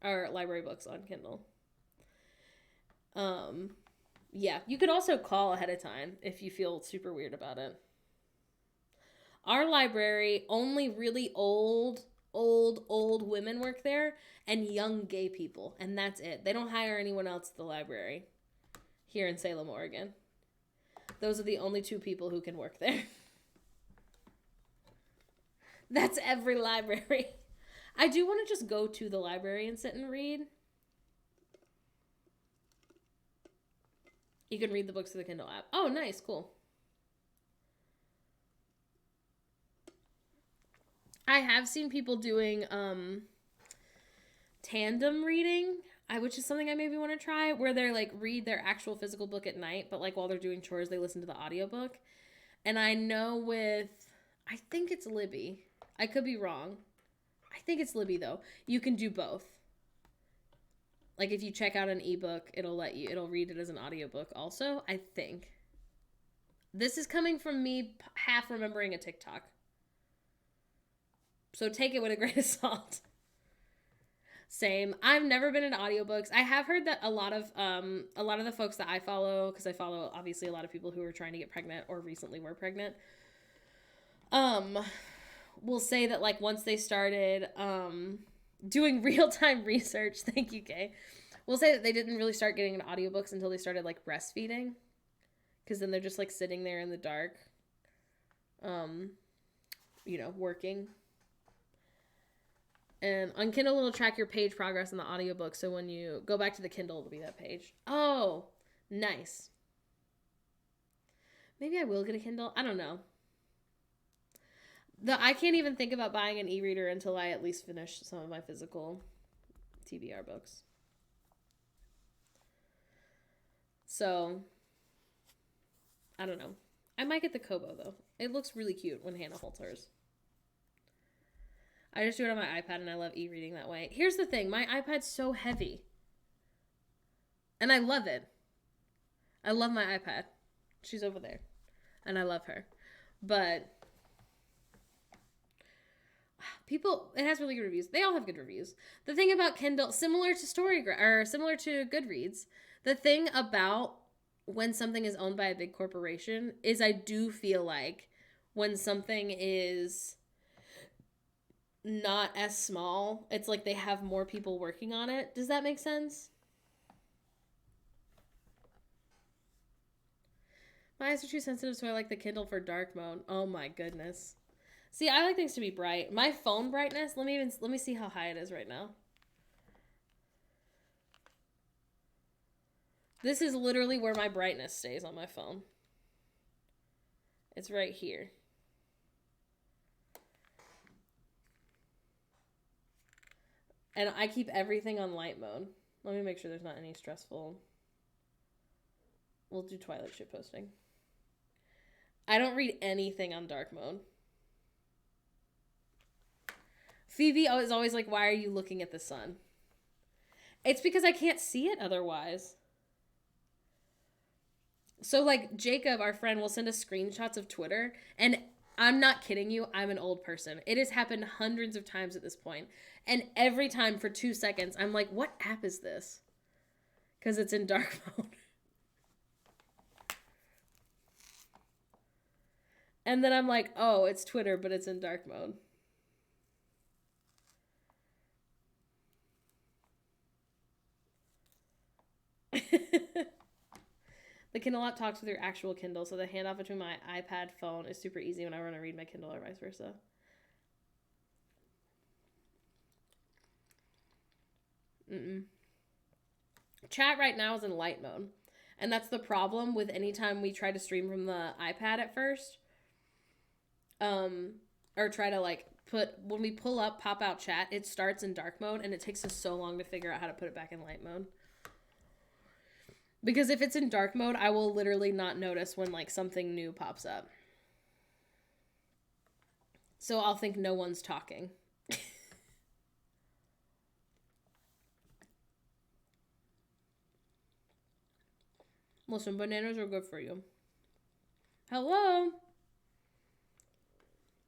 or library books on Kindle. Yeah, you could also call ahead of time if you feel super weird about it. Our library, only really old women work there and young gay people, and that's it. They don't hire anyone else at the library here in Salem, Oregon. Those are the only two people who can work there. That's every library. I do want to just go to the library and sit and read. You can read the books through the Kindle app. Oh, nice. Cool. I have seen people doing tandem reading, which is something I maybe want to try, where they're like read their actual physical book at night, but like while they're doing chores, they listen to the audiobook. And I know I think it's Libby. I could be wrong. I think it's Libby though. You can do both. Like if you check out an ebook, it'll read it as an audiobook also, I think. This is coming from me half remembering a TikTok. So take it with a grain of salt. Same. I've never been into audiobooks. I have heard that a lot of the folks that I follow, because I follow obviously a lot of people who are trying to get pregnant or recently were pregnant, will say that like once they started doing real-time research, thank you, Kay, will say that they didn't really start getting into audiobooks until they started like breastfeeding, because then they're just like sitting there in the dark, working. And on Kindle, it'll track your page progress in the audiobook. So when you go back to the Kindle, it'll be that page. Oh, nice. Maybe I will get a Kindle. I don't know. I can't even think about buying an e-reader until I at least finish some of my physical TBR books. So, I don't know. I might get the Kobo, though. It looks really cute when Hannah holds hers. I just do it on my iPad, and I love e-reading that way. Here's the thing. My iPad's so heavy. And I love it. I love my iPad. She's over there. and I love her. But people, it has really good reviews. They all have good reviews. The thing about Kindle, similar to similar to Goodreads, the thing about when something is owned by a big corporation is I do feel like when something is not as small, it's like they have more people working on it. Does that make sense? My eyes are too sensitive, so I like the Kindle for dark mode. Oh my goodness. See, I like things to be bright. My phone brightness, let me see how high it is right now. This is literally where my brightness stays on my phone. It's right here. And I keep everything on light mode. Let me make sure there's not any stressful. We'll do Twilight shit posting. I don't read anything on dark mode. Phoebe is always like, why are you looking at the sun? It's because I can't see it otherwise. So, like, Jacob, our friend, will send us screenshots of Twitter, and I'm not kidding you, I'm an old person. It has happened hundreds of times at this point, and every time for 2 seconds, I'm like, what app is this? Because it's in dark mode. And then I'm like, oh, it's Twitter, but it's in dark mode. The Kindle app talks with your actual Kindle, so the handoff between my iPad phone is super easy when I want to read my Kindle or vice versa. Chat right now is in light mode. And that's the problem with any time we try to stream from the iPad at first. Or try to like when we pull up pop out chat, it starts in dark mode and it takes us so long to figure out how to put it back in light mode. Because if it's in dark mode, I will literally not notice when like something new pops up. So I'll think no one's talking. Listen, bananas are good for you. Hello?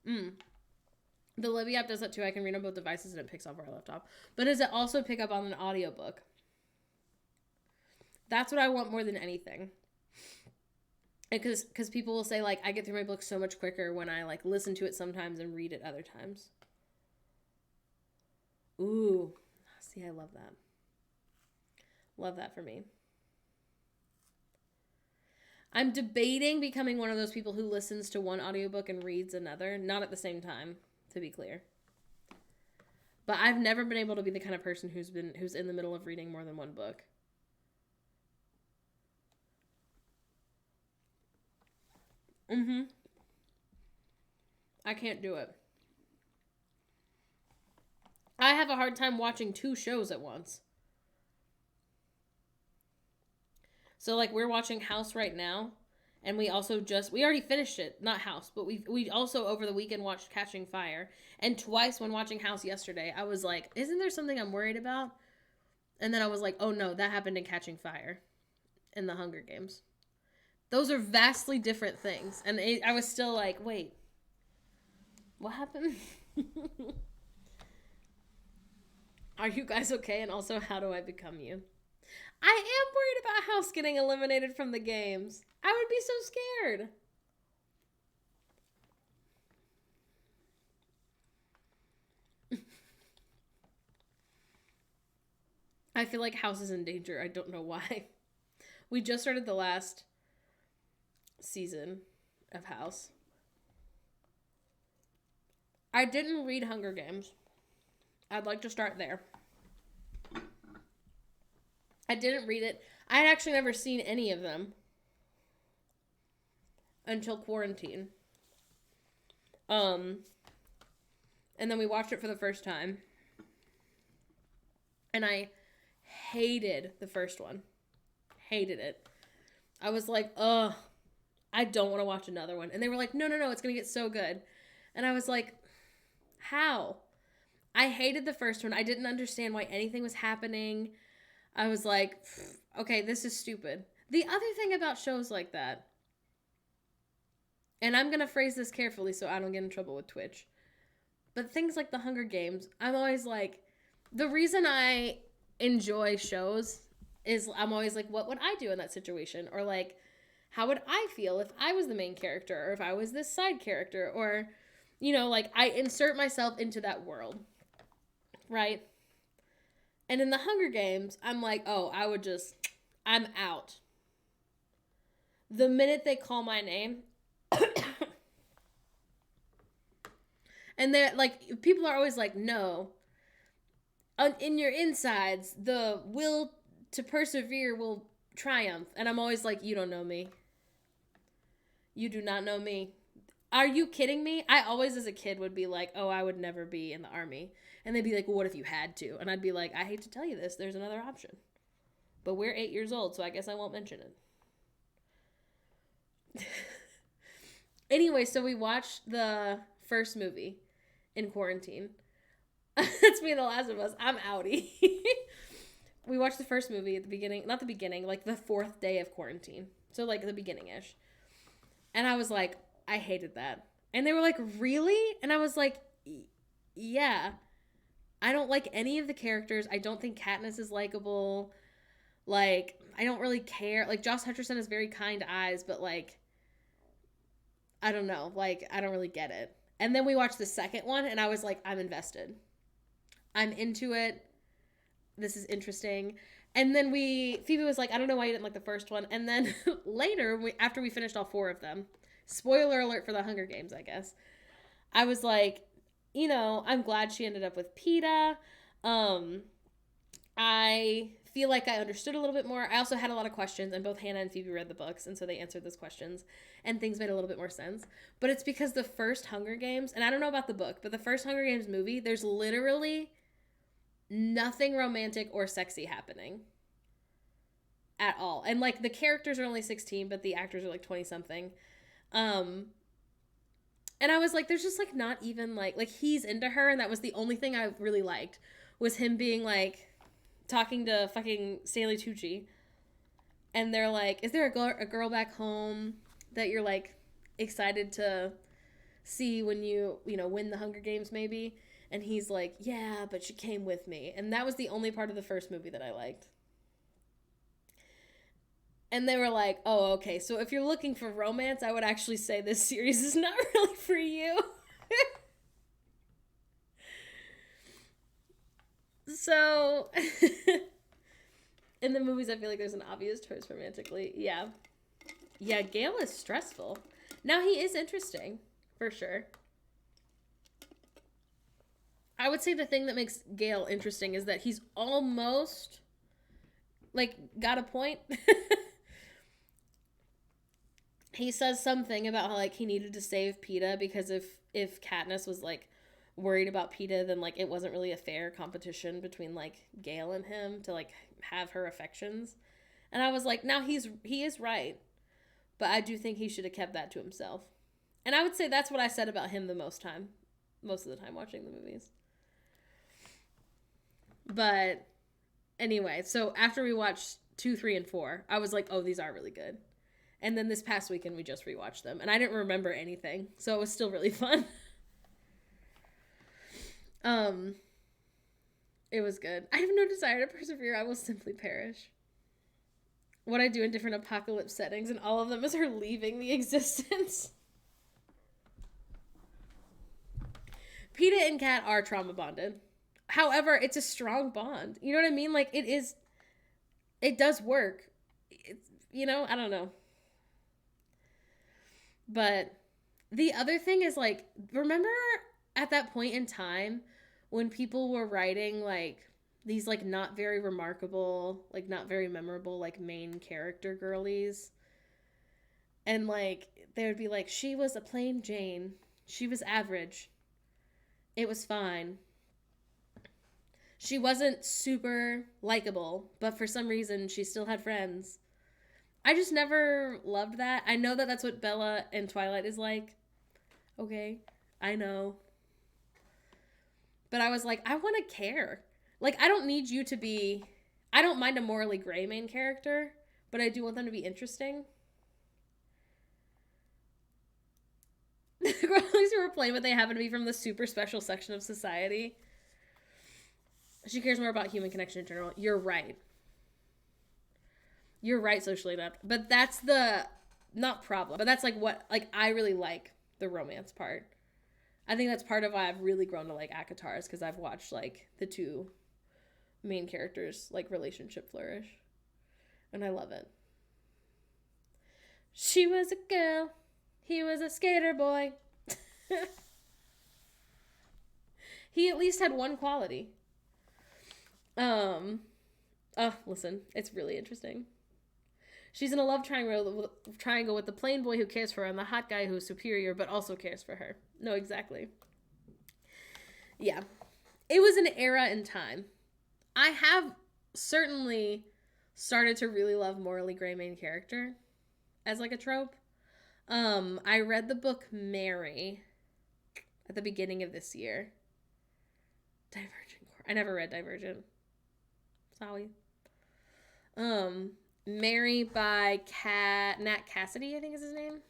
The Libby app does that too. I can read on both devices and it picks up where I left off. But does it also pick up on an audiobook? That's what I want more than anything. Because people will say, like, I get through my book so much quicker when I, like, listen to it sometimes and read it other times. Ooh. See, I love that. Love that for me. I'm debating becoming one of those people who listens to one audiobook and reads another. Not at the same time, to be clear. But I've never been able to be the kind of person who's in the middle of reading more than one book. I can't do it. I have a hard time watching 2 shows at once. So, like, we're watching House right now, and we already finished it, not House, but we also over the weekend watched Catching Fire, and twice when watching House yesterday, I was like, isn't there something I'm worried about? And then I was like, oh no, that happened in Catching Fire, in the Hunger Games. Those are vastly different things, and I was still like, wait, what happened? Are you guys okay? And also, how do I become you? I am worried about House getting eliminated from the games. I would be so scared. I feel like House is in danger. I don't know why. We just started the last season of House. I didn't read Hunger Games. I'd like to start there. I didn't read it. I had actually never seen any of them until quarantine. And then we watched it for the first time. And I hated the first one. Hated it. I was like, ugh, I don't want to watch another one. And they were like, no, it's going to get so good. And I was like, how? I hated the first one. I didn't understand why anything was happening. I was like, okay, this is stupid. The other thing about shows like that, and I'm going to phrase this carefully so I don't get in trouble with Twitch, but things like the Hunger Games, I'm always like, the reason I enjoy shows is I'm always like, what would I do in that situation? Or like, how would I feel if I was the main character, or if I was this side character, or, you know, like I insert myself into that world, right? And in the Hunger Games, I'm like, oh, I'm out. The minute they call my name, and they're like, people are always like, no, in your insides, the will to persevere will triumph. And I'm always like, you don't know me. You do not know me. Are you kidding me? I always, as a kid, would be like, oh, I would never be in the army. And they'd be like, well, what if you had to? And I'd be like, I hate to tell you this. There's another option. But we're 8 years old, so I guess I won't mention it. Anyway, so we watched the first movie in quarantine. It's me and The Last of Us. I'm outie. We watched the first movie at the beginning. Not the beginning, like the 4th day of quarantine. So like the beginning-ish. And I was like, I hated that. And they were like, really? And I was like, yeah. I don't like any of the characters. I don't think Katniss is likable. Like, I don't really care. Like, Josh Hutcherson has very kind eyes, but like, I don't know. Like, I don't really get it. And then we watched the second one, and I was like, I'm invested. I'm into it. This is interesting. And then Phoebe was like, I don't know why you didn't like the first one. And then later, after we finished all 4 of them, spoiler alert for the Hunger Games, I guess, I was like, you know, I'm glad she ended up with Peeta. I feel like I understood a little bit more. I also had a lot of questions, and both Hannah and Phoebe read the books, and so they answered those questions, and things made a little bit more sense. But it's because the first Hunger Games, and I don't know about the book, but the first Hunger Games movie, there's literally nothing romantic or sexy happening at all. And like the characters are only 16, but the actors are like 20 something. And I was like, there's just like not even like he's into her, and that was the only thing I really liked, was him being like talking to fucking Stanley Tucci. And they're like, is there a girl back home that you're like excited to see when you win the Hunger Games maybe? And he's like, yeah, but she came with me. And that was the only part of the first movie that I liked. And they were like, oh, okay, so if you're looking for romance, I would actually say this series is not really for you. So, in the movies, I feel like there's an obvious choice romantically. Yeah. Yeah, Gale is stressful. Now, he is interesting, for sure. I would say the thing that makes Gale interesting is that he's almost, like, got a point. He says something about how, like, he needed to save Peeta because if Katniss was, like, worried about Peeta, then, like, it wasn't really a fair competition between, like, Gale and him to, like, have her affections. And I was like, now he is right. But I do think he should have kept that to himself. And I would say that's what I said about him most of the time watching the movies. But anyway, so after we watched 2, 3, and 4, I was like, oh, these are really good. And then this past weekend, we just rewatched them. And I didn't remember anything. So it was still really fun. It was good. I have no desire to persevere. I will simply perish. What I do in different apocalypse settings, and all of them is her leaving the existence. Peeta and Kat are trauma bonded. However, it's a strong bond. You know what I mean? Like, it does work. It's, I don't know. But the other thing is, like, remember at that point in time when people were writing, like, these, like, not very remarkable, like, not very memorable, like, main character girlies? And, like, they would be like, she was a plain Jane. She was average. It was fine. She wasn't super likable, but for some reason, she still had friends. I just never loved that. I know that that's what Bella in Twilight is like. Okay, I know. But I was like, I want to care. Like, I don't need you to be... I don't mind a morally gray main character, but I do want them to be interesting. The girlies who are plain, but they happen to be from the super special section of society. She cares more about human connection in general. You're right. You're right, socially inept. But that's the, not problem, but that's like what, like, I really like the romance part. I think that's part of why I've really grown to like ACOTARs, because I've watched like the two main characters like relationship flourish. And I love it. She was a girl. He was a skater boy. He at least had one quality. Oh, listen, it's really interesting. She's in a love triangle with the plain boy who cares for her and the hot guy who is superior but also cares for her. No, exactly. Yeah. It was an era in time. I have certainly started to really love morally gray main character as like a trope. I read the book Mary at the beginning of this year. Divergent. I never read Divergent. Sorry. Mary by Nat Cassidy, I think is his name.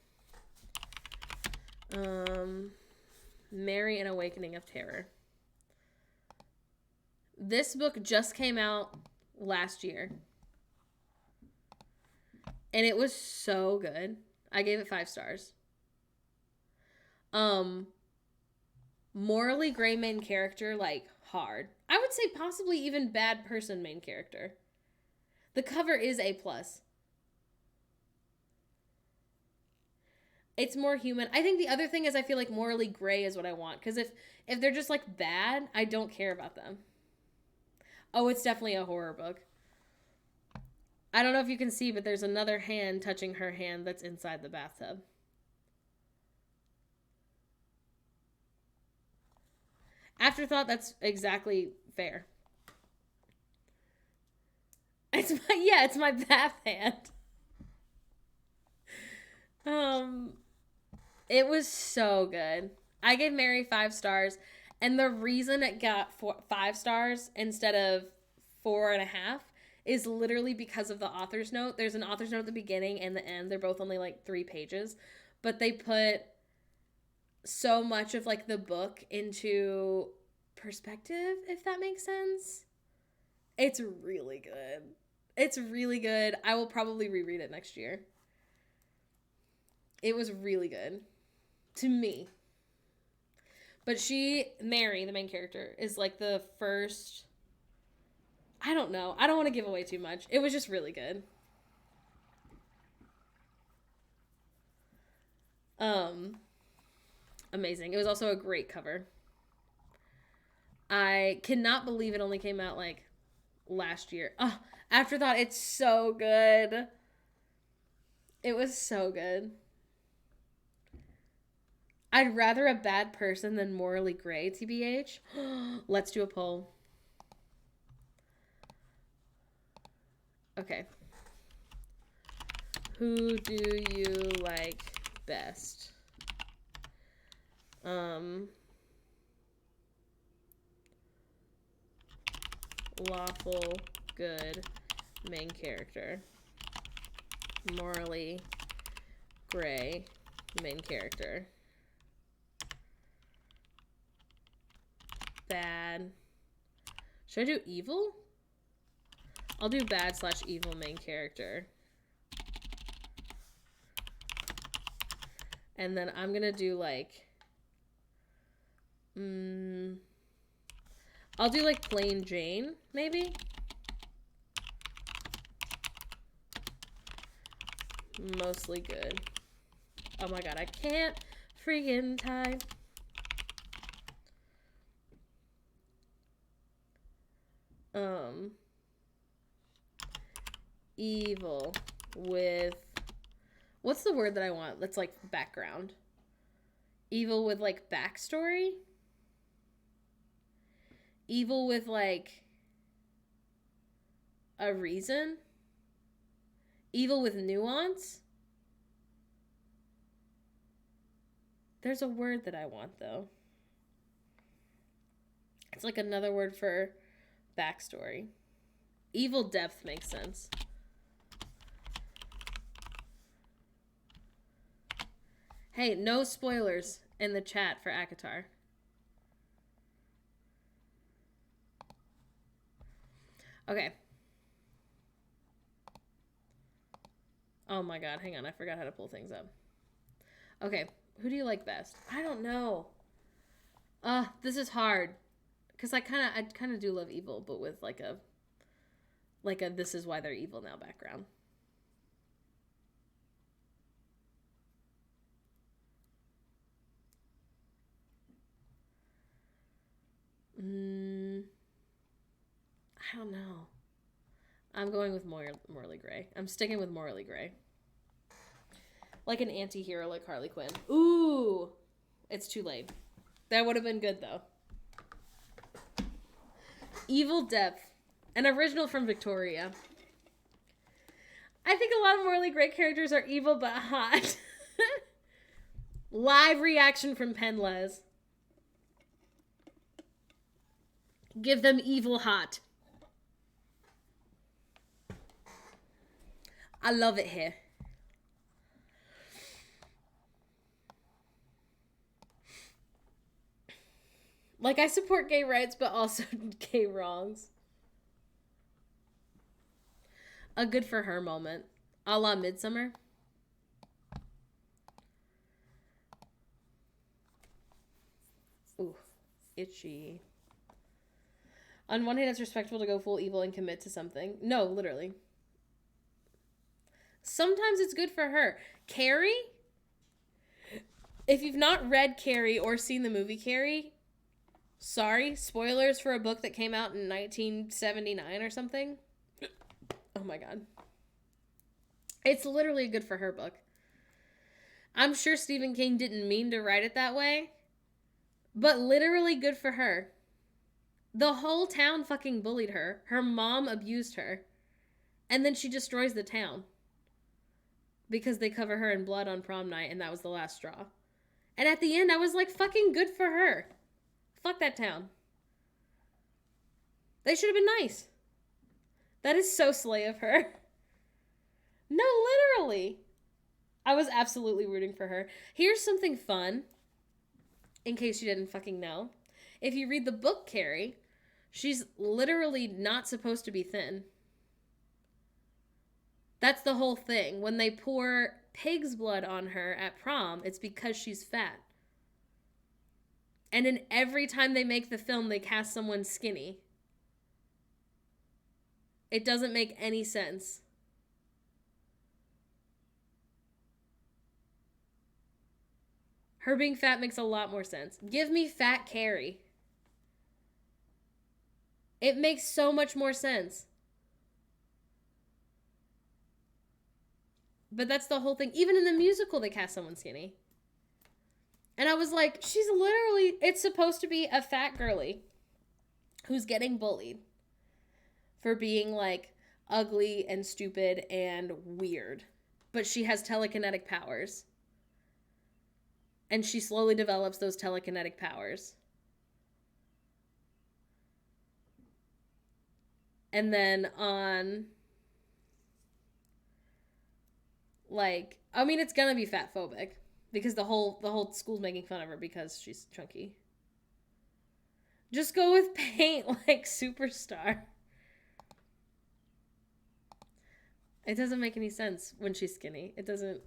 Mary, An Awakening of Terror. This book just came out last year. And it was so good. I gave it 5 stars. Morally gray main character, like, hard. I would say possibly even bad person main character. The cover is A+. It's more human. I think the other thing is I feel like morally gray is what I want. Because if they're just, like, bad, I don't care about them. Oh, it's definitely a horror book. I don't know if you can see, but there's another hand touching her hand that's inside the bathtub. Afterthought, that's exactly fair. It's my bath hand. It was so good. I gave Mary 5 stars, and the reason it got 5 stars instead of 4.5 is literally because of the author's note. There's an author's note at the beginning and the end. They're both only like 3 pages, but they put so much of like the book into perspective, if that makes sense. It's really good. It's really good. I will probably reread it next year. It was really good to me. But Mary, the main character, is like the first, I don't know. I don't want to give away too much. It was just really good. Amazing. It was also a great cover. I cannot believe it only came out like last year. Oh, Afterthought, it's so good. It was so good. I'd rather a bad person than morally gray, TBH. Let's do a poll. Okay. Who do you like best? Lawful, good, main character. Morally gray, main character. Bad. Should I do evil? I'll do bad/evil main character. And then I'm gonna do like, I'll do like plain Jane, maybe? Mostly good. Oh my god, I can't freaking type. Evil with, what's the word that I want? That's like background. Evil with like backstory. Evil with like a reason. Evil with nuance. There's a word that I want though. It's like another word for backstory. Evil depth makes sense. Hey, no spoilers in the chat for Akatar. Okay. Oh my god, hang on. I forgot how to pull things up. Okay, who do you like best? I don't know. This is hard. Cuz I kind of do love evil, but with like a this is why they're evil now background. I don't know. I'm going with Morley Gray. I'm sticking with Morley Gray. Like an anti-hero like Harley Quinn. Ooh! It's too late. That would have been good, though. Evil Depth. An original from Victoria. I think a lot of Morley Gray characters are evil but hot. Live reaction from Penles. Give them evil hot. I love it here. Like, I support gay rights, but also gay wrongs. A good for her moment. A la Midsummer. Ooh, itchy. On one hand, it's respectful to go full evil and commit to something. No, literally. Sometimes it's good for her. Carrie? If you've not read Carrie or seen the movie Carrie, sorry, spoilers for a book that came out in 1979 or something. Oh my god. It's literally a good for her book. I'm sure Stephen King didn't mean to write it that way, but literally good for her. The whole town fucking bullied her. Her mom abused her. And then she destroys the town. Because they cover her in blood on prom night, and that was the last straw. And at the end, I was like, fucking good for her. Fuck that town. They should have been nice. That is so slay of her. No, literally. I was absolutely rooting for her. Here's something fun, in case you didn't fucking know. If you read the book Carrie, she's literally not supposed to be thin. That's the whole thing. When they pour pig's blood on her at prom, it's because she's fat. And in every time they make the film, they cast someone skinny. It doesn't make any sense. Her being fat makes a lot more sense. Give me fat Carrie. It makes so much more sense. But that's the whole thing. Even in the musical, they cast someone skinny. And I was like, she's literally, it's supposed to be a fat girly who's getting bullied for being like ugly and stupid and weird. But she has telekinetic powers. And she slowly develops those telekinetic powers. And then on, like, I mean, it's gonna be fat phobic because the whole school's making fun of her because she's chunky. Just go with paint like Superstar. It doesn't make any sense when she's skinny. It doesn't.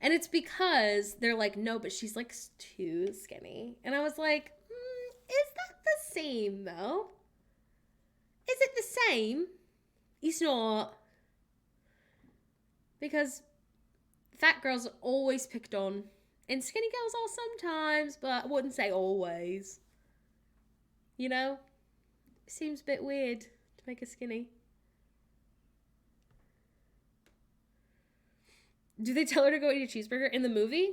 And it's because they're like, no, but she's like too skinny. And I was like, is that the same though? Is it the same? It's not. Because fat girls are always picked on. And skinny girls are sometimes, but I wouldn't say always. You know? It seems a bit weird to make her skinny. Do they tell her to go eat a cheeseburger in the movie?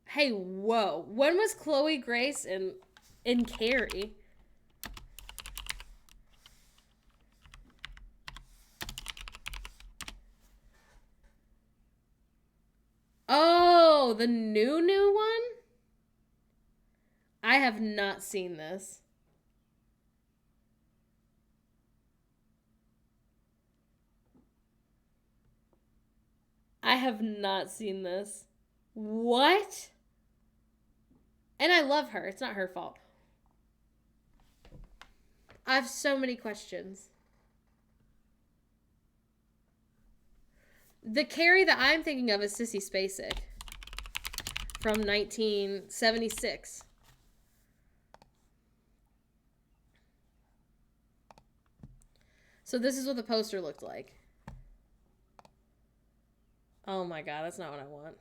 Hey, whoa. When was Chloe Grace in Carrie? Oh, the new one? I have not seen this. I have not seen this. What? And I love her. It's not her fault. I have so many questions. The Carrie that I'm thinking of is Sissy Spacek from 1976. So this is what the poster looked like. Oh my god, that's not what I want.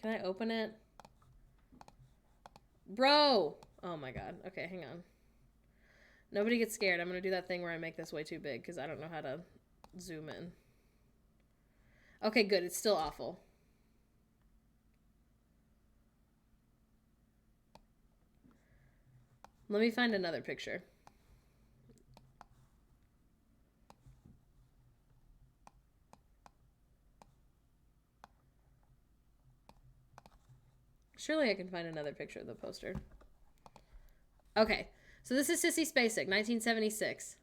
Can I open it? Bro! Oh my god. Okay, hang on. Nobody get scared. I'm going to do that thing where I make this way too big because I don't know how to zoom in. Okay, good. It's still awful. Let me find another picture. Surely I can find another picture of the poster. Okay, so this is Sissy Spacek, 1976.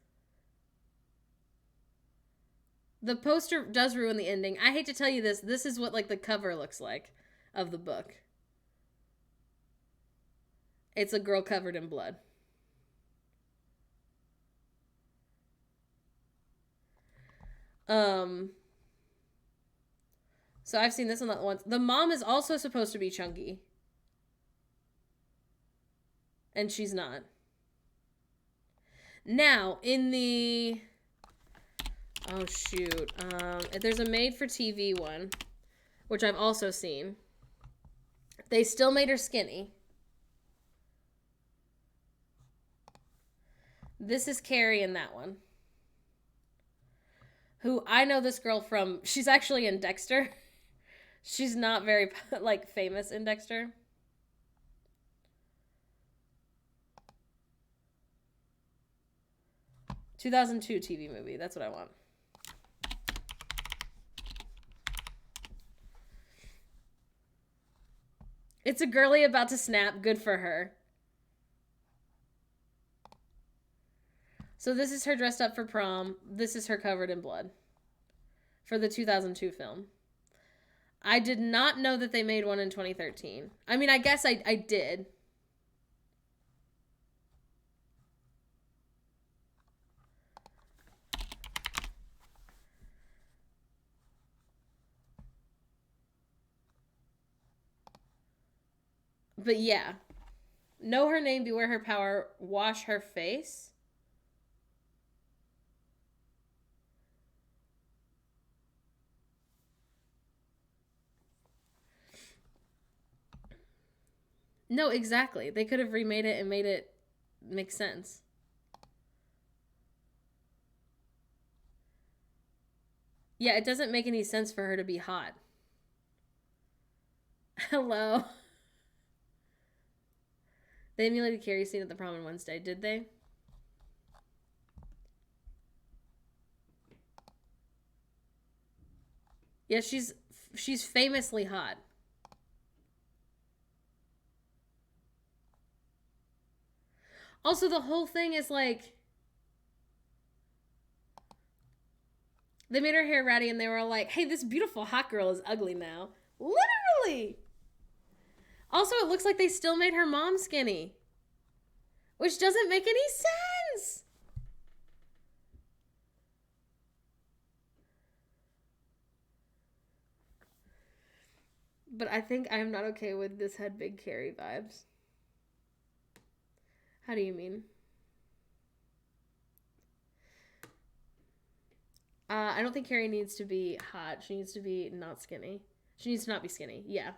The poster does ruin the ending. I hate to tell you this. This is what like the cover looks like of the book. It's a girl covered in blood. So I've seen this one once. The mom is also supposed to be chunky. And she's not. Now, in the... Oh, shoot. There's a made-for-TV one, which I've also seen. They still made her skinny. This is Carrie in that one. Who I know this girl from... She's actually in Dexter. She's not very, like, famous in Dexter. ...2002 TV movie. That's what I want. It's a girly about to snap. Good for her. So this is her dressed up for prom. This is her covered in blood. For the 2002 film. I did not know that they made one in 2013. I mean, I guess I did. But yeah. Know her name, beware her power, wash her face. No, exactly. They could have remade it and made it make sense. Yeah, it doesn't make any sense for her to be hot. Hello. They emulated Carrie's scene at the prom on Wednesday, did they? Yeah, she's famously hot. Also, the whole thing is like... They made her hair ratty and they were like, hey, this beautiful hot girl is ugly now. Literally! Also, it looks like they still made her mom skinny. Which doesn't make any sense! But I think I am not okay with this had big Carrie vibes. How do you mean? I don't think Carrie needs to be hot. She needs to be not skinny. She needs to not be skinny. Yeah.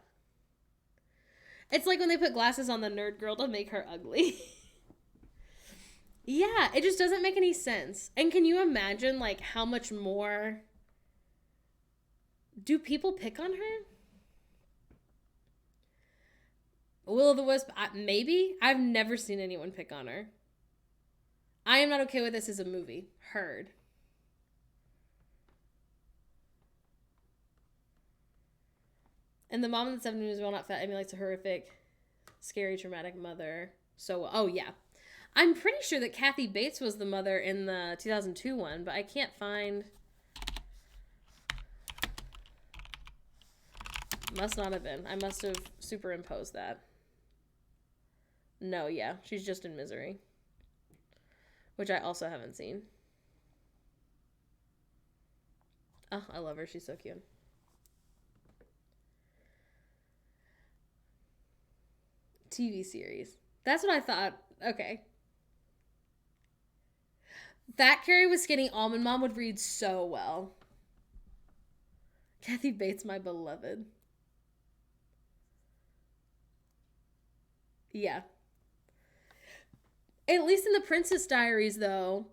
It's like when they put glasses on the nerd girl to make her ugly. Yeah, it just doesn't make any sense. And can you imagine, like, how much more... Do people pick on her? Will-o'-the-Wisp, maybe? I've never seen anyone pick on her. I am not okay with this as a movie. Heard. And the mom in the 70s was well not fat emulates a horrific, scary, traumatic mother. So, oh yeah. I'm pretty sure that Kathy Bates was the mother in the 2002 one, but I can't find... Must not have been. I must have superimposed that. No, yeah. She's just in Misery. Which I also haven't seen. Oh, I love her. She's so cute. TV series. That's what I thought. Okay. That Carrie Was Skinny Almond Mom would read so well. Kathy Bates, my beloved. Yeah. At least in the Princess Diaries, though,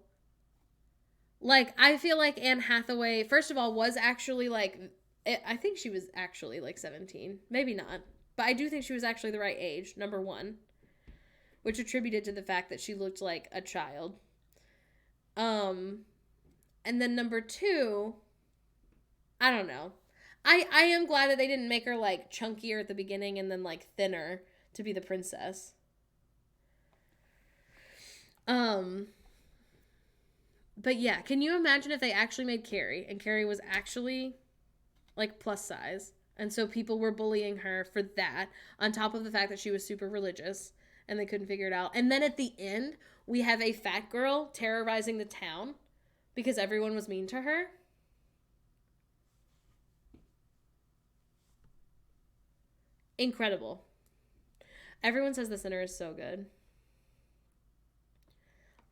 like, I feel like Anne Hathaway, first of all, was actually, like, I think she was actually, like, 17. Maybe not. But I do think she was actually the right age, number one. Which attributed to the fact that she looked like a child. And then number two, I don't know. I am glad that they didn't make her, like, chunkier at the beginning and then, like, thinner to be the princess. But yeah, can you imagine if they actually made Carrie, and Carrie was actually, like, plus size, and so people were bullying her for that, on top of the fact that she was super religious, and they couldn't figure it out. And then at the end, we have a fat girl terrorizing the town because everyone was mean to her. Incredible. Everyone says The Sinner is so good.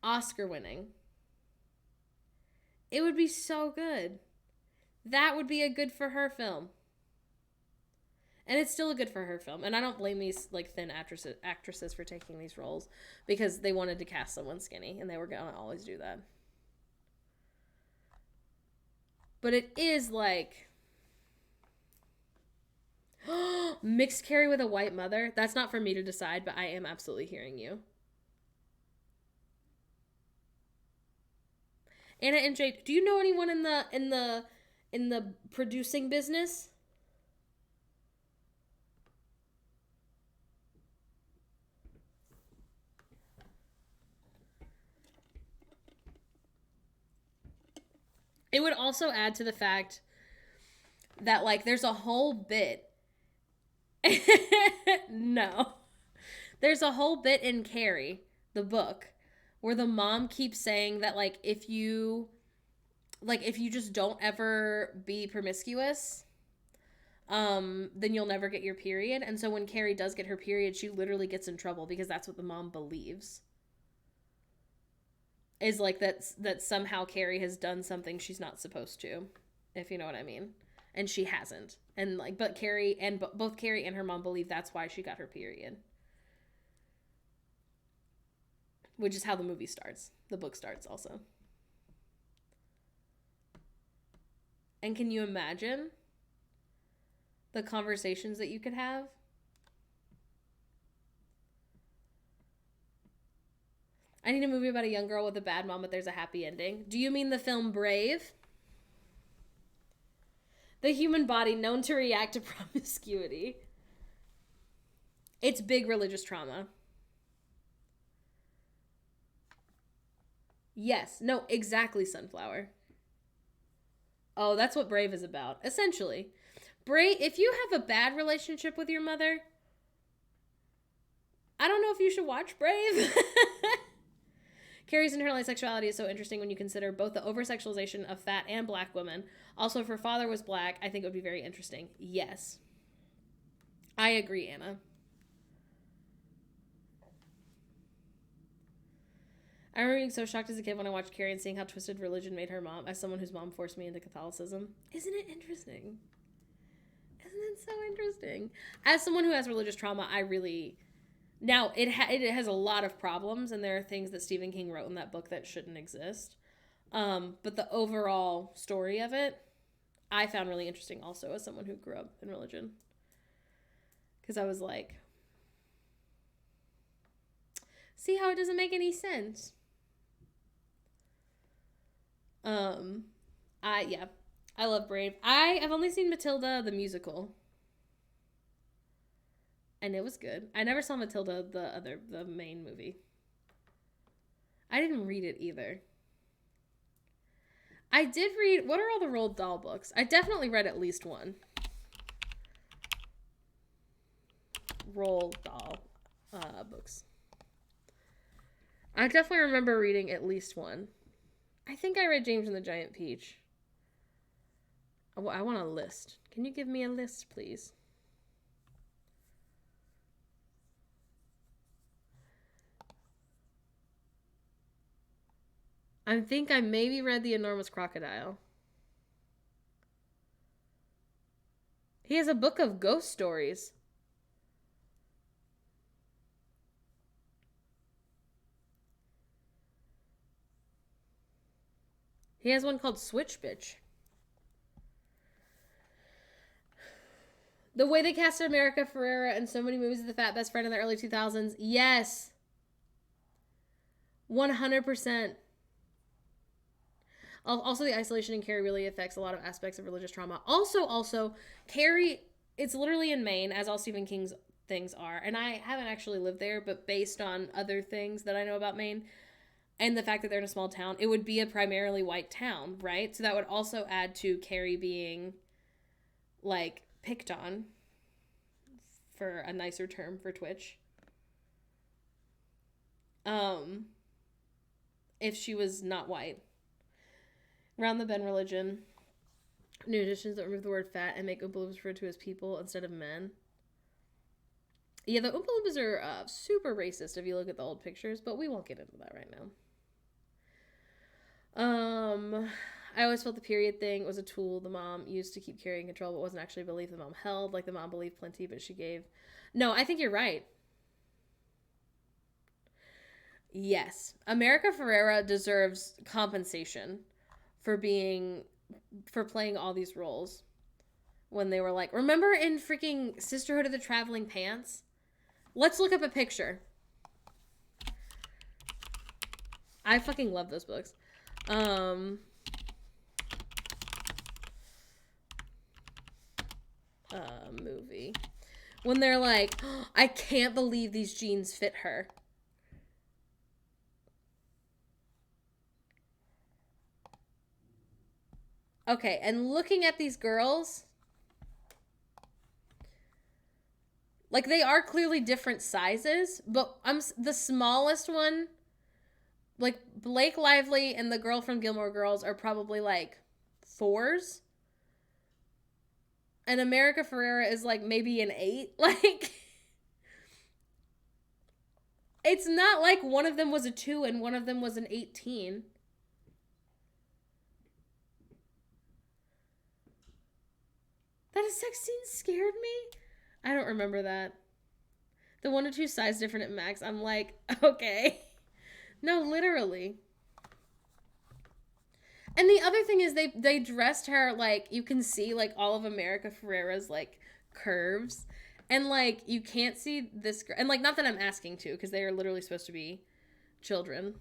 Oscar winning. It would be so good. That would be a good for her film. And it's still a good for her film. And I don't blame these, like, thin actresses for taking these roles because they wanted to cast someone skinny and they were going to always do that. But it is like mixed Carrie with a white mother. That's not for me to decide, but I am absolutely hearing you. Anna and Jade, do you know anyone in the producing business? It would also add to the fact that, like, there's a whole bit. No. There's a whole bit in Carrie, the book, where the mom keeps saying that, like, if you just don't ever be promiscuous, then you'll never get your period. And so when Carrie does get her period, she literally gets in trouble because that's what the mom believes. Is, like, that somehow Carrie has done something she's not supposed to, if you know what I mean. And she hasn't. And, like, but Carrie and both Carrie and her mom believe that's why she got her period. Which is how the movie starts. The book starts also. And can you imagine the conversations that you could have? I need a movie about a young girl with a bad mom, but there's a happy ending. Do you mean the film Brave? The human body known to react to promiscuity. It's big religious trauma. Yes. No, exactly, Sunflower. Oh, that's what Brave is about. Essentially. Brave, if you have a bad relationship with your mother, I don't know if you should watch Brave. Carrie's internalized sexuality is so interesting when you consider both the over-sexualization of fat and black women. Also, if her father was black, I think it would be very interesting. Yes. I agree, Anna. I remember being so shocked as a kid when I watched Carrie and seeing how twisted religion made her mom, as someone whose mom forced me into Catholicism. Isn't it interesting? Isn't it so interesting? As someone who has religious trauma, I really... Now, it has a lot of problems, and there are things that Stephen King wrote in that book that shouldn't exist. But the overall story of it, I found really interesting also as someone who grew up in religion. Because I was like, see how it doesn't make any sense? I love Brave. I have only seen Matilda the musical. And it was good. I never saw Matilda, the main movie. I didn't read it either. I did read, what are all the Roald Dahl books? I definitely read at least one. Roald Dahl books. I definitely remember reading at least one. I think I read James and the Giant Peach. I want a list. Can you give me a list, please? I think I maybe read The Enormous Crocodile. He has a book of ghost stories. He has one called Switch Bitch. The way they casted America Ferrera in so many movies of the Fat Best Friend in the early 2000s. Yes. 100%. Also, the isolation in Carrie really affects a lot of aspects of religious trauma. Also, Carrie, it's literally in Maine, as all Stephen King's things are. And I haven't actually lived there, but based on other things that I know about Maine, and the fact that they're in a small town, it would be a primarily white town, right? So that would also add to Carrie being, like, picked on, for a nicer term for Twitch. If she was not white. Round the Bend religion. New additions that remove the word fat and make Oompa Loompas referred to as people instead of men. Yeah, the Oompa Loompas are super racist if you look at the old pictures, but we won't get into that right now. I always felt the period thing was a tool the mom used to keep Carrie in control, but wasn't actually a belief the mom held. Like, the mom believed plenty, but she gave... No, I think you're right. Yes. America Ferrera deserves compensation for playing all these roles. When they were like... Remember in freaking Sisterhood of the Traveling Pants? Let's look up a picture. I fucking love those books. Movie. When they're like, oh, I can't believe these jeans fit her. Okay, and looking at these girls, like, they are clearly different sizes, but the smallest one, like, Blake Lively and the girl from Gilmore Girls are probably, like, 4s. And America Ferrera is, like, maybe an 8. Like, it's not like one of them was a 2 and one of them was an 18. That sex scene scared me. I don't remember that. The 1 to 2 size different at max. I'm like, okay. No, literally. And the other thing is they dressed her, like, you can see, like, all of America Ferrera's, like, curves. And, like, you can't see this girl. And, like, not that I'm asking to, because they are literally supposed to be children.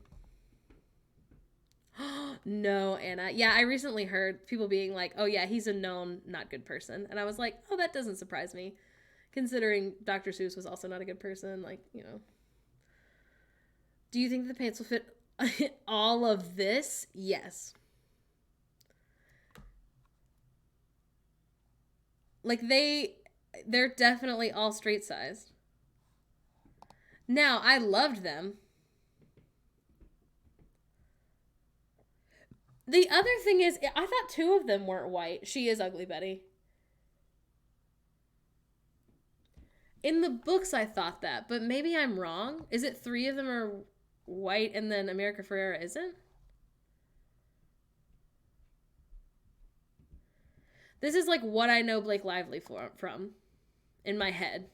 No, Anna. Yeah, I recently heard people being like, oh, yeah, he's a known not good person. And I was like, oh, that doesn't surprise me. Considering Dr. Seuss was also not a good person. Like, you know. Do you think the pants will fit all of this? Yes. Like, they're definitely all straight sized. Now, I loved them. The other thing is, I thought 2 of them weren't white. She is Ugly Betty. In the books, I thought that, but maybe I'm wrong. Is it 3 of them are white and then America Ferrera isn't? This is like what I know Blake Lively from in my head.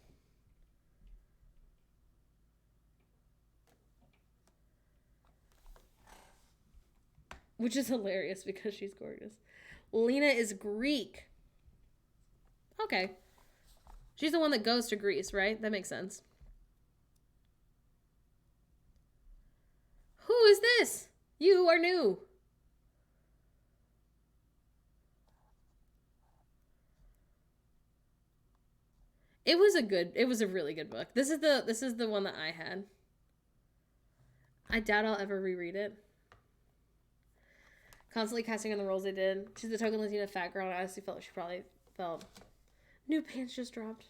Which is hilarious because she's gorgeous. Lena is Greek. Okay. She's the one that goes to Greece, right? That makes sense. Who is this? You are new. It was a really good book. This is the one that I had. I doubt I'll ever reread it. Constantly casting on the roles they did. She's the token Latina fat girl, and I honestly felt like she probably felt... New pants just dropped.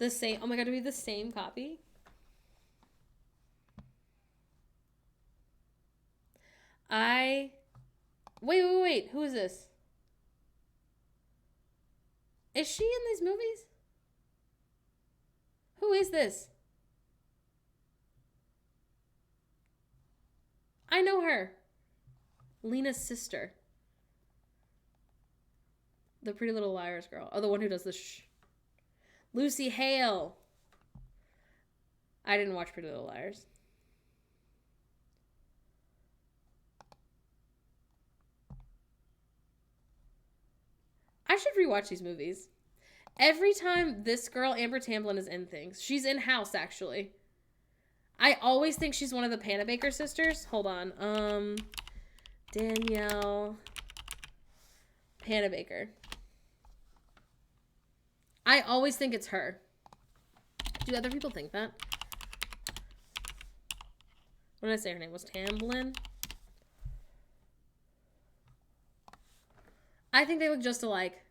The same. Oh my god, do we have the same copy? Wait. Who is this? Is she in these movies? Who is this? I know her. Lena's sister. The Pretty Little Liars girl. Oh, the one who does the shh. Lucy Hale. I didn't watch Pretty Little Liars. I should rewatch these movies. Every time this girl, Amber Tamblyn, is in things. She's in House, actually. I always think she's one of the Panabaker sisters. Hold on. Danielle Panabaker. I always think it's her. Do other people think that? What did I say her name was? Tamblyn? I think they look just alike.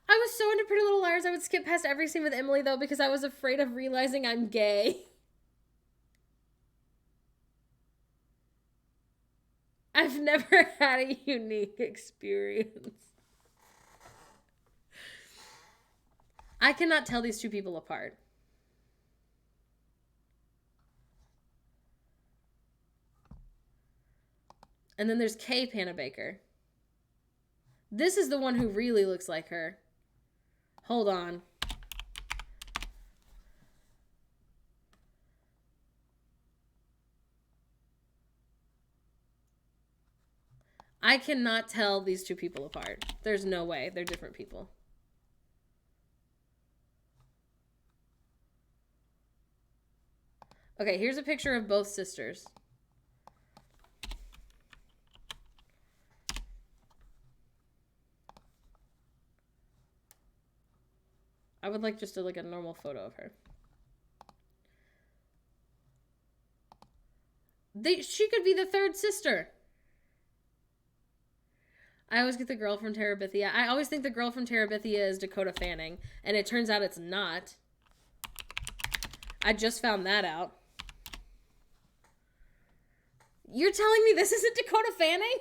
I was so into Pretty Little Liars, I would skip past every scene with Emily, though, because I was afraid of realizing I'm gay. I've never had a unique experience. I cannot tell these two people apart. And then there's Kay Panabaker. This is the one who really looks like her. Hold on. I cannot tell these two people apart. There's no way. They're different people. Okay, here's a picture of both sisters. I would like just a normal photo of her. She could be the third sister. I always get the girl from Terabithia. I always think the girl from Terabithia is Dakota Fanning, and it turns out it's not. I just found that out. You're telling me this isn't Dakota Fanning?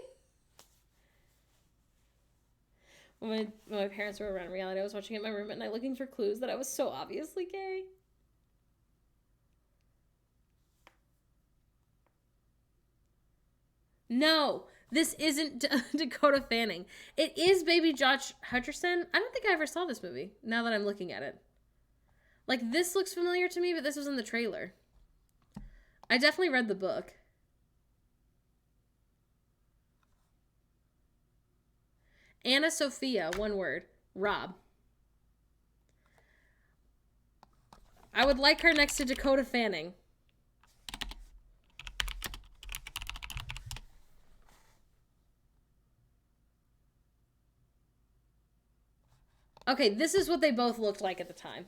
When my parents were around reality, I was watching it in my room at night looking for clues that I was so obviously gay. No, this isn't Dakota Fanning. It is baby Josh Hutcherson. I don't think I ever saw this movie, now that I'm looking at it. Like, this looks familiar to me, but this was in the trailer. I definitely read the book. Anna Sophia, one word. Rob. I would like her next to Dakota Fanning. Okay, this is what they both looked like at the time.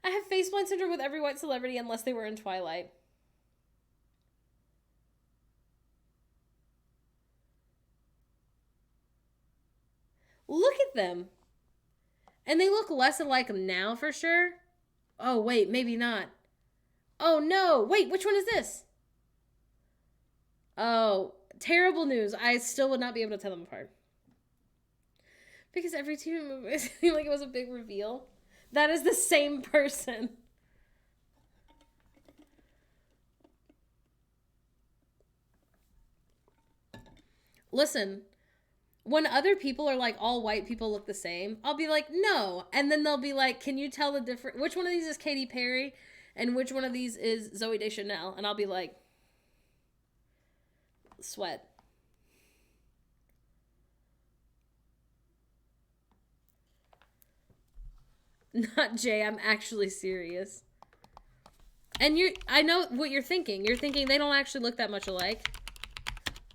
I have faceblind syndrome with every white celebrity unless they were in Twilight. Look at them. And they look less alike now for sure. Oh, wait, maybe not. Oh, no. Wait, which one is this? Oh, terrible news. I still would not be able to tell them apart. Because every TV movie seemed like it was a big reveal. That is the same person. Listen, when other people are like, all white people look the same, I'll be like, no. And then they'll be like, can you tell the difference? Which one of these is Katy Perry? And which one of these is Zooey Deschanel? And I'll be like, sweat. Not Jay, I'm actually serious. And I know what you're thinking. You're thinking they don't actually look that much alike.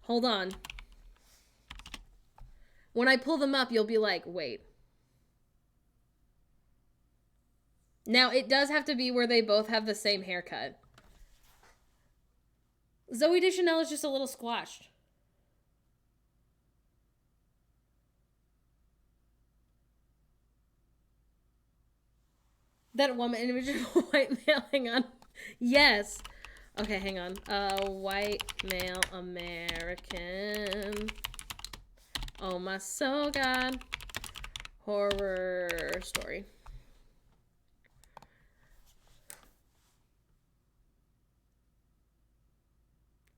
Hold on. When I pull them up, you'll be like, wait. Now, it does have to be where they both have the same haircut. Zooey Deschanel is just a little squashed. That woman, individual white male, hang on. Yes. Okay, hang on. White male American. Oh my soul, God. Horror story.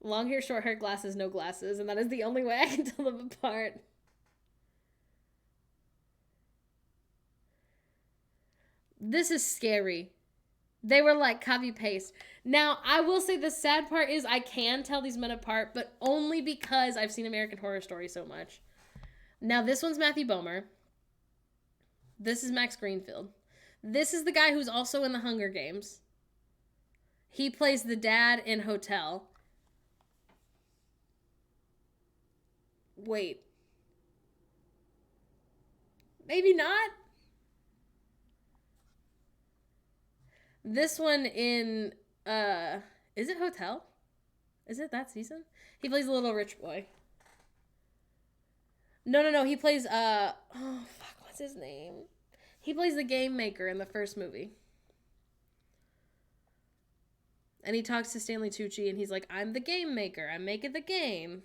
Long hair, short hair, glasses, no glasses. And that is the only way I can tell them apart. This is scary. They were like copy paste. Now, I will say the sad part is I can tell these men apart, but only because I've seen American Horror Story so much. Now, this one's Matthew Bomer. This is Max Greenfield. This is the guy who's also in the Hunger Games. He plays the dad in Hotel. Wait. Maybe not? This one in, is it Hotel? Is it that season? He plays a little rich boy. No. He plays, what's his name? He plays the game maker in the first movie. And he talks to Stanley Tucci and he's like, I'm the game maker. I'm making the game.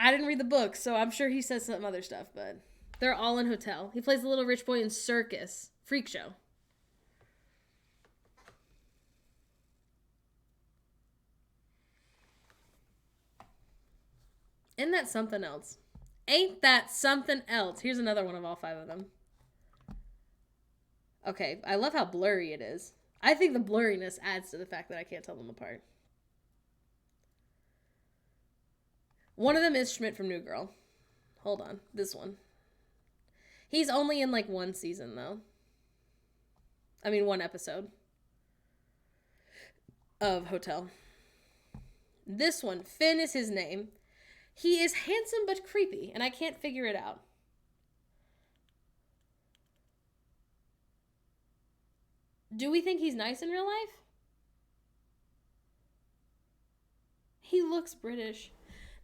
I didn't read the book, so I'm sure he says some other stuff, but they're all in Hotel. He plays the little rich boy in Circus. Freak Show. Isn't that something else? Ain't that something else? Here's another one of all 5 of them. Okay, I love how blurry it is. I think the blurriness adds to the fact that I can't tell them apart. One of them is Schmidt from New Girl. Hold on, this one. He's only in like 1 season though. I mean 1 episode of Hotel. This one, Finn is his name. He is handsome but creepy, and I can't figure it out. Do we think he's nice in real life? He looks British.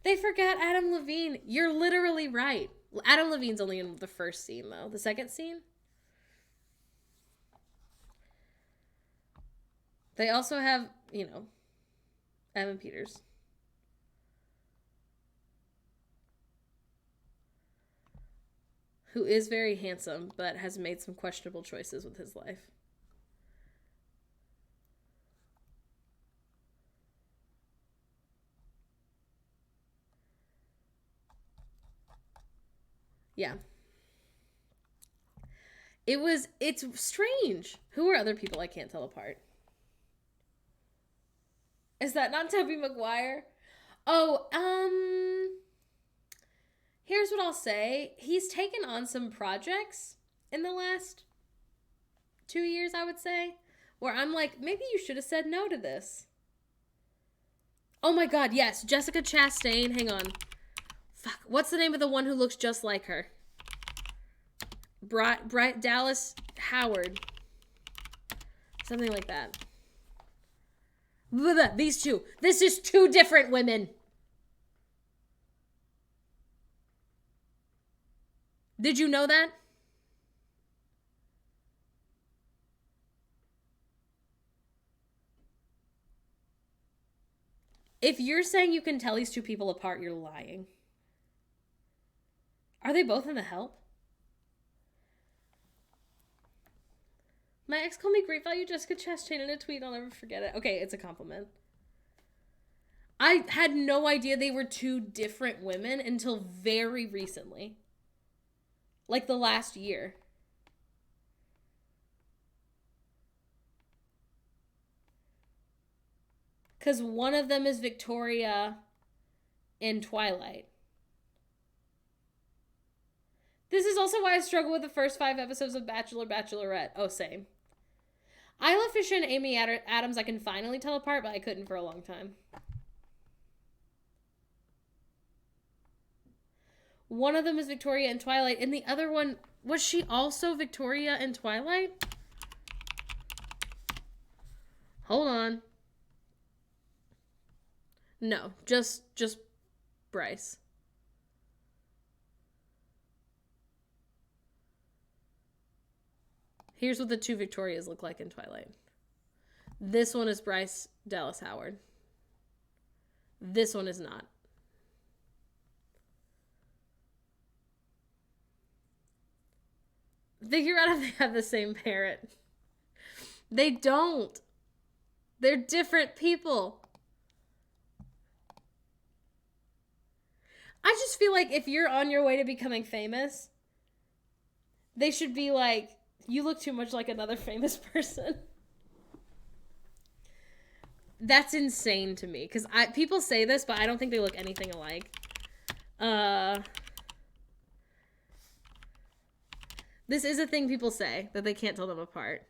They forgot Adam Levine. You're literally right. Adam Levine's only in the first scene, though. The second scene? They also have, Evan Peters. Who is very handsome, but has made some questionable choices with his life. Yeah. It's strange. Who are other people I can't tell apart? Is that not Tobey Maguire? Oh, here's what I'll say. He's taken on some projects in the last 2 years, I would say, where I'm like, maybe you should have said no to this. Oh my God, yes, Jessica Chastain. Hang on. Fuck, what's the name of the one who looks just like her? Bright Dallas Howard. Something like that. These two. This is 2 different women. Did you know that? If you're saying you can tell these 2 people apart, you're lying. Are they both in The Help? My ex called me great value Jessica Chastain in a tweet. I'll never forget it. Okay, it's a compliment. I had no idea they were 2 different women until very recently. Like the last year. Because one of them is Victoria in Twilight. This is also why I struggle with the first 5 episodes of Bachelor, Bachelorette. Oh, same. Isla Fisher and Amy Adams I can finally tell apart, but I couldn't for a long time. One of them is Victoria in Twilight, and the other one, was she also Victoria in Twilight? Hold on. No, just Bryce. Here's what the two Victorias look like in Twilight. This one is Bryce Dallas Howard. This one is not. Figure out if they have the same parent. They don't. They're different people. I just feel like if you're on your way to becoming famous, they should be like, you look too much like another famous person. That's insane to me. Because people say this, but I don't think they look anything alike. This is a thing people say, that they can't tell them apart.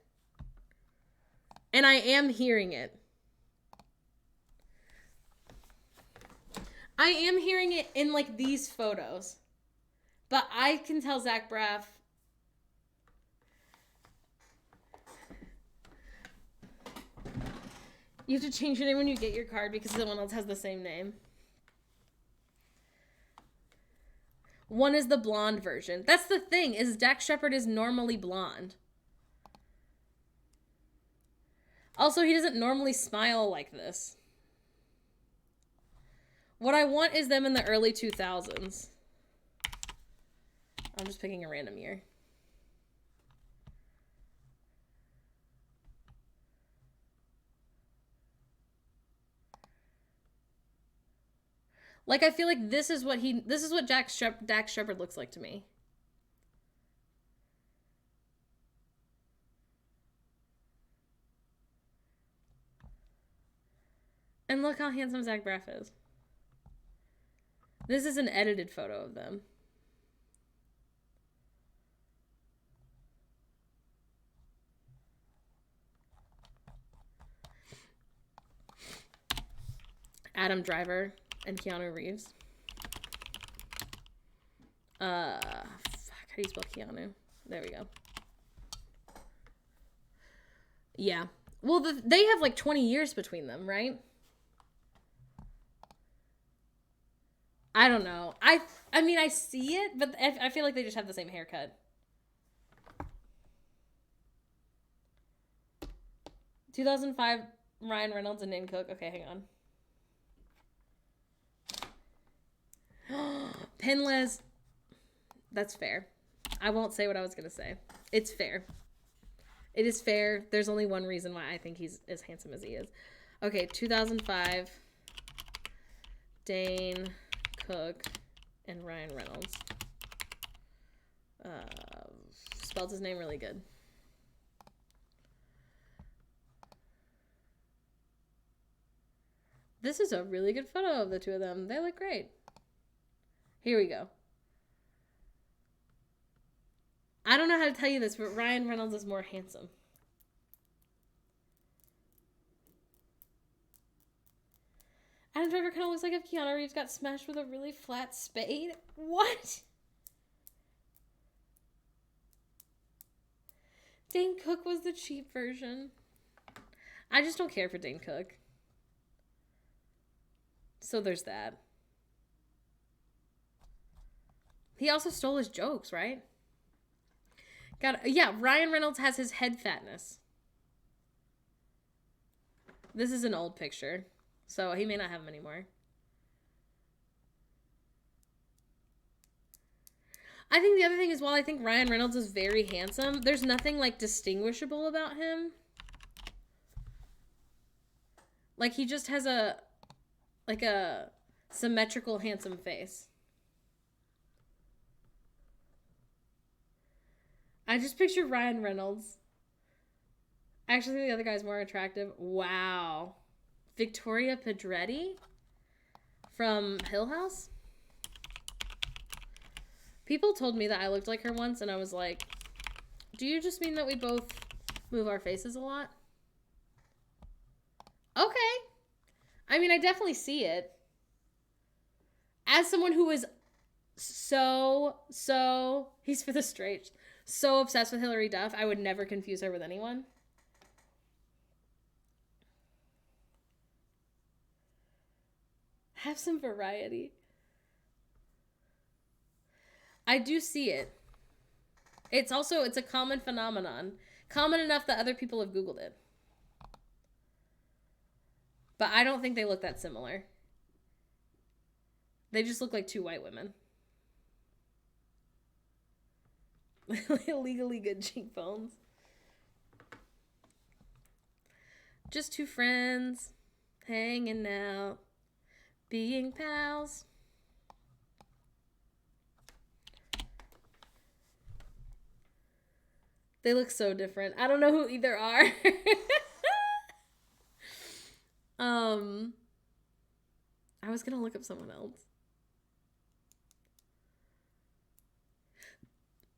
And I am hearing it. I am hearing it in, like, these photos. But I can tell Zach Braff. You have to change your name when you get your card because someone else has the same name. One is the blonde version. That's the thing, is Dax Shepard is normally blonde. Also, he doesn't normally smile like this. What I want is them in the early 2000s. I'm just picking a random year. Like, I feel like this is what Dax Shepard looks like to me. And look how handsome Zach Braff is. This is an edited photo of them. Adam Driver and Keanu Reeves. How do you spell Keanu? There we go. Yeah. Well, they have like 20 years between them, right? I don't know. I mean, I see it, but I feel like they just have the same haircut. 2005, Ryan Reynolds and Dane Cook. Okay, hang on. Pinless. That's fair. I won't say what I was going to say. It's fair. It is fair. There's only one reason why I think he's as handsome as he is. Okay, 2005. Dane Cook and Ryan Reynolds. Spelled his name really good. This is a really good photo of the two of them. They look great. Here we go. I don't know how to tell you this, but Ryan Reynolds is more handsome. Adam Driver kind of looks like if Keanu Reeves got smashed with a really flat spade. What? Dane Cook was the cheap version. I just don't care for Dane Cook. So there's that. He also stole his jokes, right? Yeah, Ryan Reynolds has his head fatness. This is an old picture, so he may not have them anymore. I think the other thing is, while I think Ryan Reynolds is very handsome, there's nothing, like, distinguishable about him. Like, he just has a symmetrical, handsome face. I just picture Ryan Reynolds. I actually think the other guy's more attractive. Wow. Victoria Pedretti from Hill House. People told me that I looked like her once, and I was like, do you just mean that we both move our faces a lot? Okay. I mean, I definitely see it. As someone who is he's for the straight, so obsessed with Hilary Duff, I would never confuse her with anyone. Have some variety. I do see it. It's a common phenomenon. Common enough that other people have Googled it. But I don't think they look that similar. They just look like two white women. Legally good cheekbones. Just two friends hanging out, being pals. They look so different. I don't know who either are. I was gonna look up someone else.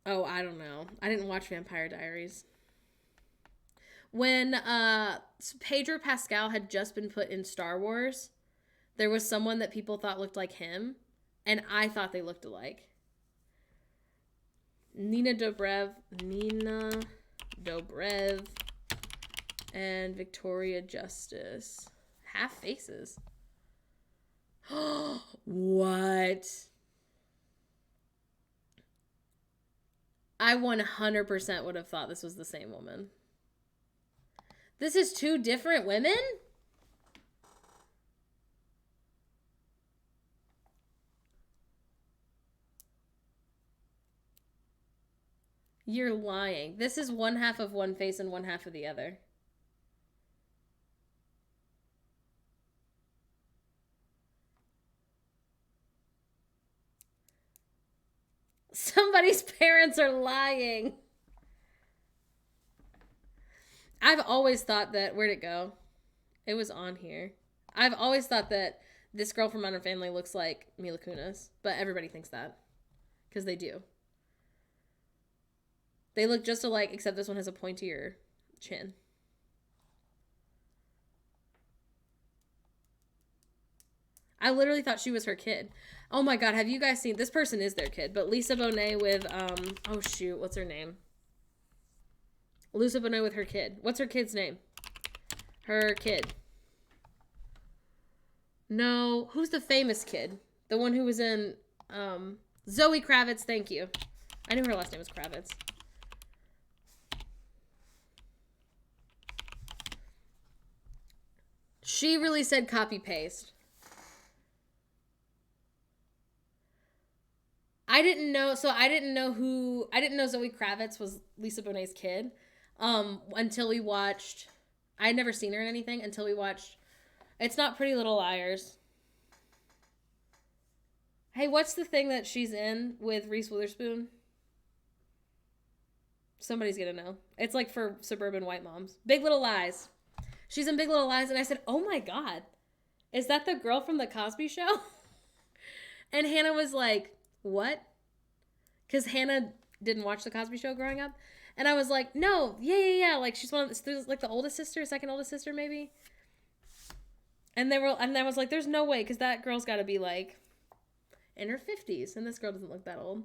Oh, I don't know. I didn't watch Vampire Diaries. When Pedro Pascal had just been put in Star Wars, there was someone that people thought looked like him, and I thought they looked alike. Nina Dobrev, and Victoria Justice. Half faces. What? I 100% would have thought this was the same woman. This is two different women? You're lying. This is one half of one face and one half of the other. Somebody's parents are lying. I've always thought that... Where'd it go? It was on here. I've always thought that this girl from Modern Family looks like Mila Kunis. But everybody thinks that. Because they do. They look just alike, except this one has a pointier chin. I literally thought she was her kid. Oh my god, have you guys seen... This person is their kid, but Lisa Bonet with... Oh shoot, what's her name? Lisa Bonet with her kid. What's her kid's name? Her kid. No, who's the famous kid? The one who was in... Zoe Kravitz, thank you. I knew her last name was Kravitz. She really said copy paste. I didn't know Zoe Kravitz was Lisa Bonet's kid until we watched... I had never seen her in anything until we watched... It's Not Pretty Little Liars. Hey, what's the thing that she's in with Reese Witherspoon? Somebody's gonna know. It's like for suburban white moms. Big Little Lies. She's in Big Little Lies, and I said, oh my god, is that the girl from The Cosby Show? And Hannah was like, what? Because Hannah didn't watch The Cosby Show growing up. And I was like, no, yeah. Like, she's one of the, like the oldest sister, second oldest sister, maybe. And I was like, there's no way, because that girl's got to be like in her 50s, and this girl doesn't look that old.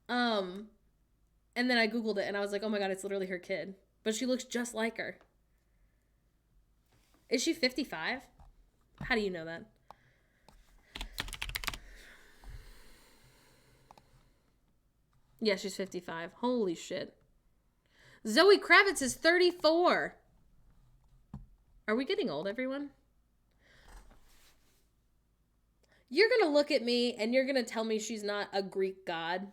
And then I Googled it, and I was like, oh my god, it's literally her kid. But she looks just like her. Is she 55? How do you know that? Yeah, she's 55. Holy shit. Zoe Kravitz is 34. Are we getting old, everyone? You're going to look at me and you're going to tell me she's not a Greek god.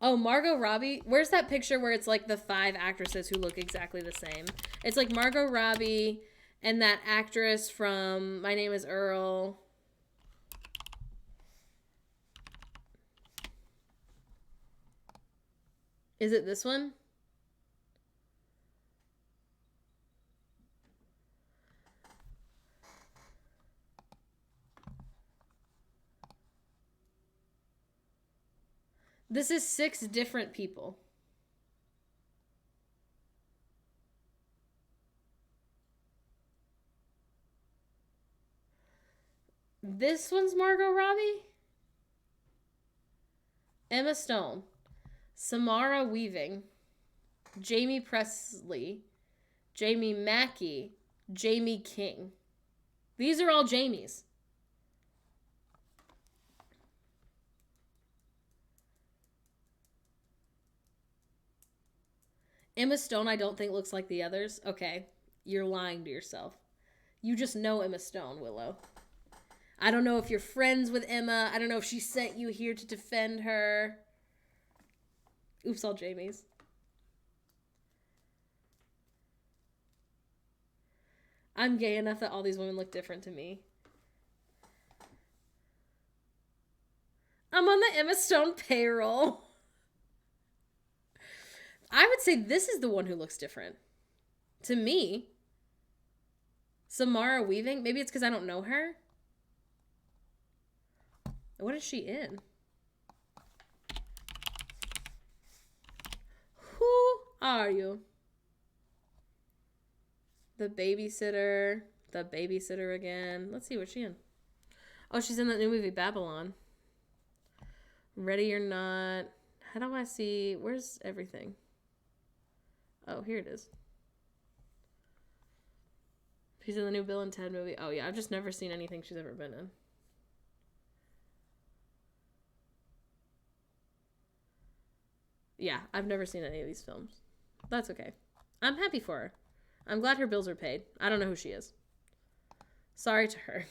Oh, Margot Robbie. Where's that picture where it's like the 5 actresses who look exactly the same? It's like Margot Robbie and that actress from My Name is Earl. Is it this one? This is 6 different people. This one's Margot Robbie. Emma Stone. Samara Weaving. Jamie Presley. Jamie Mackey. Jamie King. These are all Jamies. Emma Stone, I don't think looks like the others. Okay, you're lying to yourself. You just know Emma Stone, Willow. I don't know if you're friends with Emma. I don't know if she sent you here to defend her. Oops, all Jamies. I'm gay enough that all these women look different to me. I'm on the Emma Stone payroll. I would say this is the one who looks different. To me. Samara Weaving. Maybe it's because I don't know her. What is she in? Who are you? The babysitter. The babysitter again. Let's see, what's she in? Oh, she's in that new movie, Babylon. Ready or Not. How do I see? Where's everything? Oh, here it is. She's in the new Bill and Ted movie. Oh, yeah. I've just never seen anything she's ever been in. Yeah, I've never seen any of these films. That's okay. I'm happy for her. I'm glad her bills are paid. I don't know who she is. Sorry to her.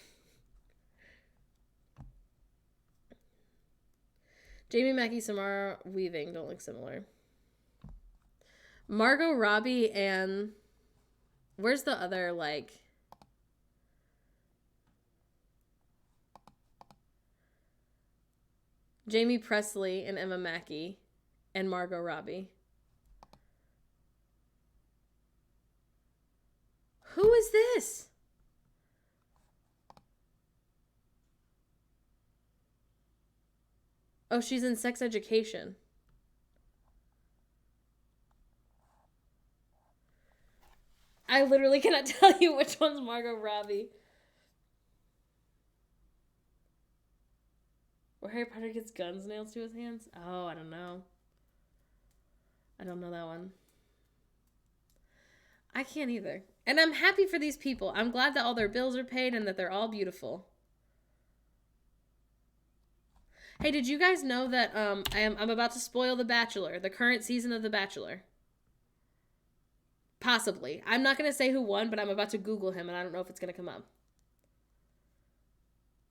Jamie Mackey, Samara Weaving don't look similar. Margot Robbie and... Where's the other, like... Jamie Presley and Emma Mackey and Margot Robbie. Who is this? Oh, she's in Sex Education. I literally cannot tell you which one's Margot Robbie. Where Harry Potter gets guns nailed to his hands? Oh, I don't know. I don't know that one. I can't either. And I'm happy for these people. I'm glad that all their bills are paid and that they're all beautiful. Hey, did you guys know that I'm about to spoil The Bachelor, the current season of The Bachelor? Possibly. I'm not going to say who won, but I'm about to Google him, and I don't know if it's going to come up.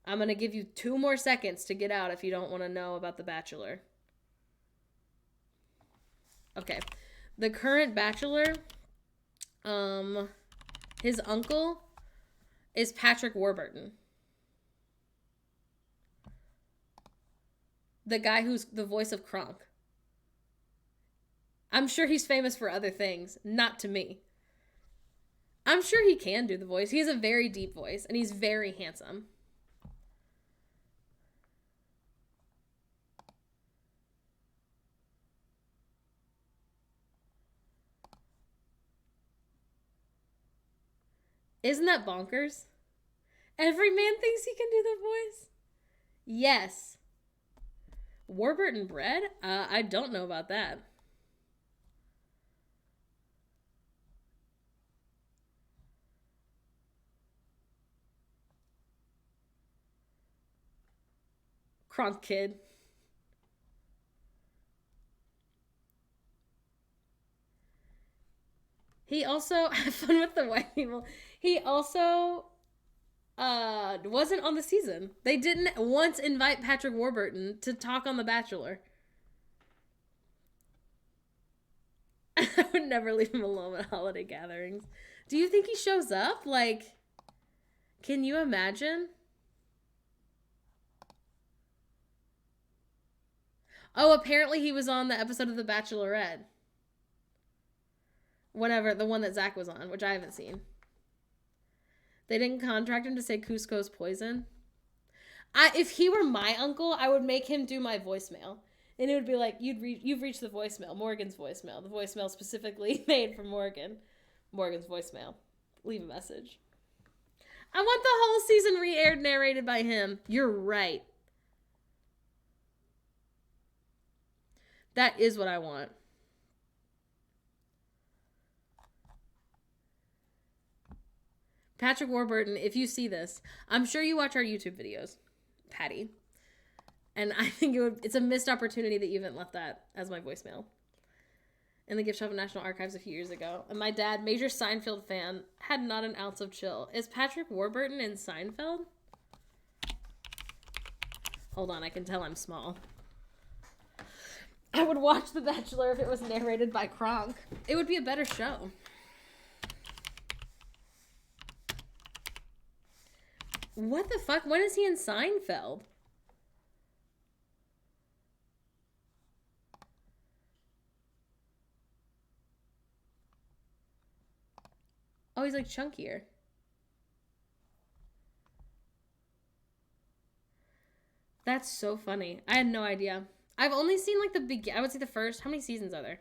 I'm going to give you 2 more seconds to get out if you don't want to know about The Bachelor. Okay. The current Bachelor, his uncle is Patrick Warburton. The guy who's the voice of Kronk. I'm sure he's famous for other things, not to me. I'm sure he can do the voice. He has a very deep voice, and he's very handsome. Isn't that bonkers? Every man thinks he can do the voice? Yes. Warburton bread? I don't know about that. Kronk kid. He also have fun with the white people. He also wasn't on the season. They didn't once invite Patrick Warburton to talk on The Bachelor. I would never leave him alone at holiday gatherings. Do you think he shows up? Like, can you imagine? Oh, apparently he was on the episode of The Bachelorette. Whenever, the one that Zach was on, which I haven't seen. They didn't contract him to say Cusco's poison. If he were my uncle, I would make him do my voicemail. And it would be like, you've reached the voicemail, Morgan's voicemail. The voicemail specifically made for Morgan. Morgan's voicemail. Leave a message. I want the whole season re-aired narrated by him. You're right. That is what I want. Patrick Warburton, if you see this, I'm sure you watch our YouTube videos, Patty. And I think it's a missed opportunity that you haven't left that as my voicemail. in the gift shop of National Archives a few years ago. And my dad, major Seinfeld fan, had not an ounce of chill. Is Patrick Warburton in Seinfeld? Hold on, I can tell I'm small. I would watch The Bachelor if it was narrated by Kronk. It would be a better show. What the fuck? When is he in Seinfeld? Oh, he's like chunkier. That's so funny. I had no idea. I've only seen like I would say the first, how many seasons are there?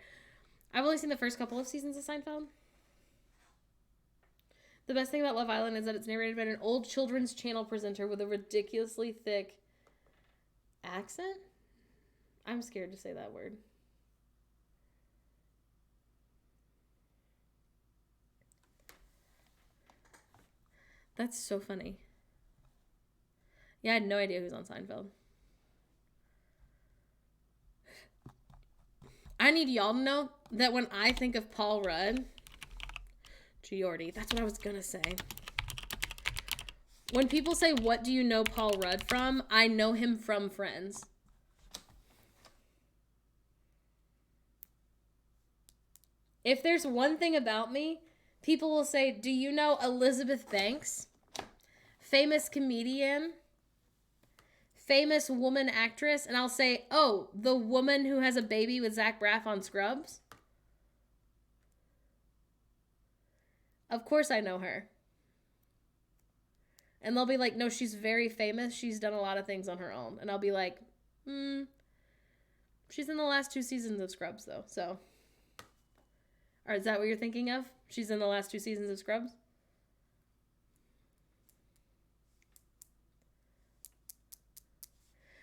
I've only seen the first couple of seasons of Seinfeld. The best thing about Love Island is that it's narrated by an old children's channel presenter with a ridiculously thick accent. I'm scared to say that word. That's so funny. Yeah, I had no idea who was on Seinfeld. I need y'all to know that when I think of Paul Rudd, Giordi, that's what I was gonna say. When people say, what do you know Paul Rudd from? I know him from Friends. If there's one thing about me, people will say, do you know Elizabeth Banks? Famous comedian, famous woman actress, and I'll say, oh, the woman who has a baby with Zach Braff on Scrubs? Of course I know her. And they'll be like, no, she's very famous. She's done a lot of things on her own. And I'll be like, she's in the last 2 seasons of Scrubs, though, so. Or is that what you're thinking of? She's in the last 2 seasons of Scrubs?